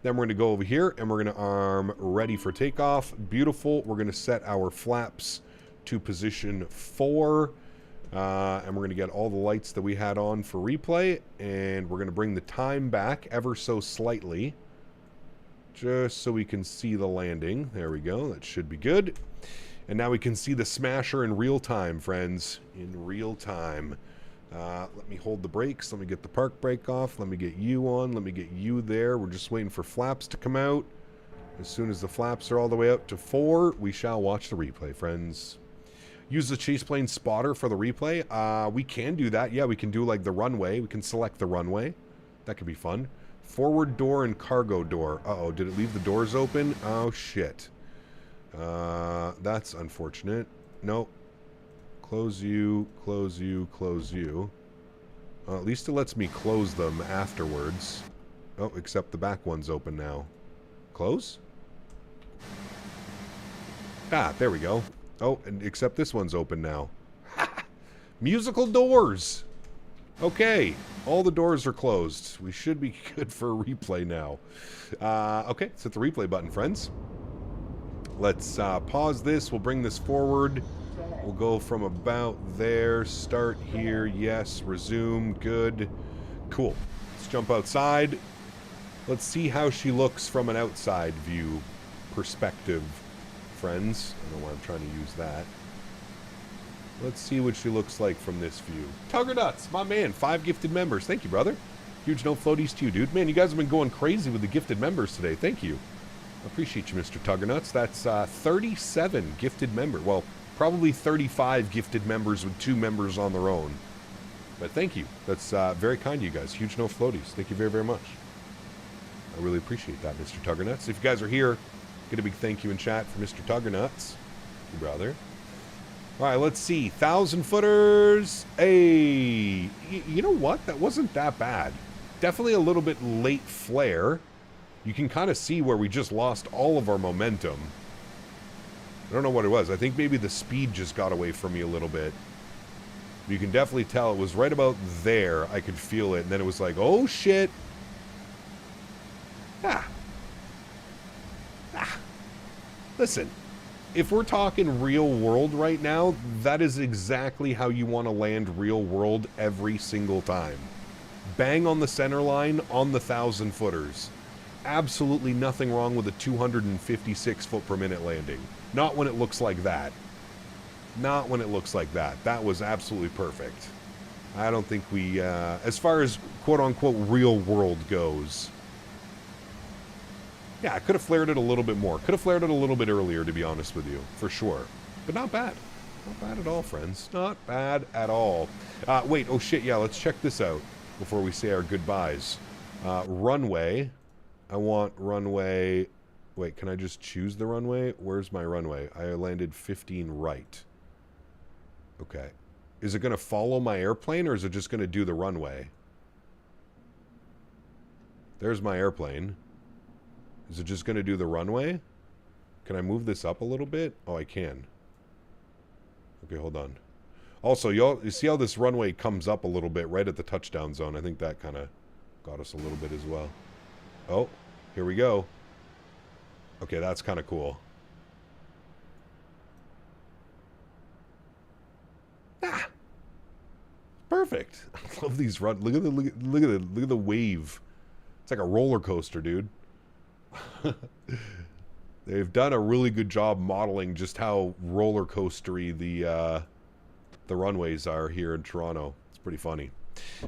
Then we're going to go over here and we're going to arm ready for takeoff. Beautiful. We're going to set our flaps to position 4. And we're going to get all the lights that we had on for replay. And we're going to bring the time back ever so slightly, just so we can see the landing. There we go. That should be good. And now we can see the smasher in real time, friends. In real time. Let me hold the brakes. Let me get the park brake off. Let me get you on. Let me get you there. We're just waiting for flaps to come out. As soon as the flaps are all the way up to 4, we shall watch the replay, friends. Use the chase plane spotter for the replay. We can do that. Yeah, we can do like the runway. We can select the runway. That could be fun. Forward door and cargo door. Uh-oh, did it leave the doors open? Oh, shit. That's unfortunate. Nope. Close you, close you, close you. At least it lets me close them afterwards. Oh, except the back one's open now. Close? Ah, there we go. Oh, and except this one's open now. Musical doors! Okay, all the doors are closed. We should be good for a replay now. Okay, let's hit the replay button, friends. Let's pause this. We'll bring this forward. We'll go from about there. Start here. Yes. Resume. Good. Cool. Let's jump outside. Let's see how she looks from an outside view perspective, friends. I don't know why I'm trying to use that. Let's see what she looks like from this view. Tugger Nuts, my man. 5 gifted members. Thank you, brother. Huge no floaties to you, dude. Man, you guys have been going crazy with the gifted members today. Thank you. I appreciate you, Mr. Tugger Nuts. That's 37 gifted members. Well, probably 35 gifted members with 2 members on their own. But thank you. That's very kind of you guys. Huge no floaties. Thank you very, very much. I really appreciate that, Mr. Tugger Nuts. If you guys are here, get a big thank you in chat for Mr. Tugger Nuts. Thank you, brother. All right, let's see. 1,000 footers. Hey, you know what? That wasn't that bad. Definitely a little bit late flare. You can kind of see where we just lost all of our momentum. I don't know what it was. I think maybe the speed just got away from me a little bit. You can definitely tell it was right about there. I could feel it. And then it was like, oh, shit. Listen, if we're talking real world right now, that is exactly how you want to land real world every single time. Bang on the center line on the 1,000 footers. Absolutely nothing wrong with a 256 foot per minute landing. Not when it looks like that. Not when it looks like that. That was absolutely perfect. I don't think we, as far as quote-unquote real world goes, Yeah, I could have flared it a little bit more. Could have flared it a little bit earlier, to be honest with you, for sure. But not bad. Not bad at all, friends. Not bad at all. Wait, oh shit, yeah, let's check this out before we say our goodbyes. Runway. I want runway... Wait, can I just choose the runway? Where's my runway? I landed 15 right. Okay. Is it going to follow my airplane, or is it just going to do the runway? There's my airplane. Is it just going to do the runway? Can I move this up a little bit? Oh, I can. Okay, hold on. Also, you see how this runway comes up a little bit right at the touchdown zone? I think that kind of got us a little bit as well. Oh, here we go. Okay, that's kind of cool. Ah, perfect. I love these run. Look at the wave. It's like a roller coaster, dude. They've done a really good job modeling just how roller coastery the runways are here in Toronto. It's pretty funny.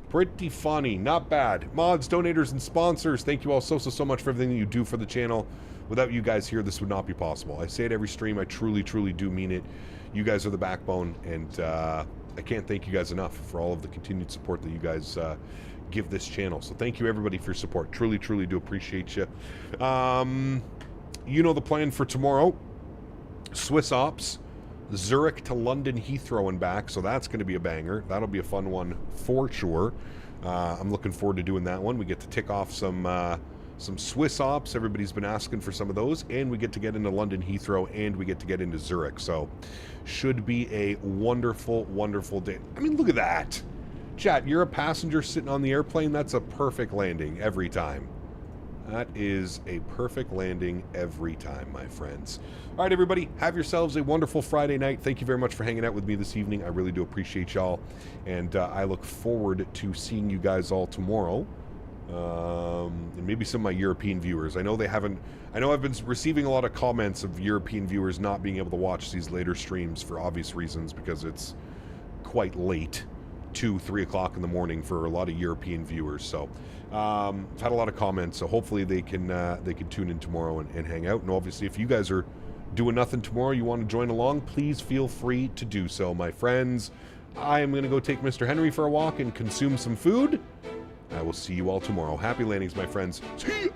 Pretty funny. Not bad. Mods, donators, and sponsors, thank you all so much for everything that you do for the channel. Without you guys here, this would not be possible. I say it every stream. I truly do mean it. You guys are the backbone, and I can't thank you guys enough for all of the continued support that you guys give this channel. So thank you, everybody, for your support. Truly do appreciate you. You know the plan for tomorrow. Swiss Ops, Zurich to London Heathrow and back, so that's going to be a banger. That'll be a fun one for sure. I'm looking forward to doing that one. We get to tick off some Swiss Ops. Everybody's been asking for some of those, and we get to get into London Heathrow, and we get to get into Zurich. So should be a wonderful day. I mean, look at that. Chat, you're a passenger sitting on the airplane. That's a perfect landing every time. That is a perfect landing every time, my friends. All right, everybody, have yourselves a wonderful Friday night. Thank you very much for hanging out with me this evening. I really do appreciate y'all, and I look forward to seeing you guys all tomorrow. And maybe some of my European viewers. I know I've been receiving a lot of comments of European viewers not being able to watch these later streams for obvious reasons, because it's quite late, 2-3 o'clock in the morning for a lot of European viewers. So I've had a lot of comments, so hopefully they can tune in tomorrow and hang out. And obviously, if you guys are doing nothing tomorrow, you want to join along, please feel free to do so, my friends. I am going to go take Mr. Henry for a walk and consume some food. I will see you all tomorrow. Happy landings, my friends. See ya!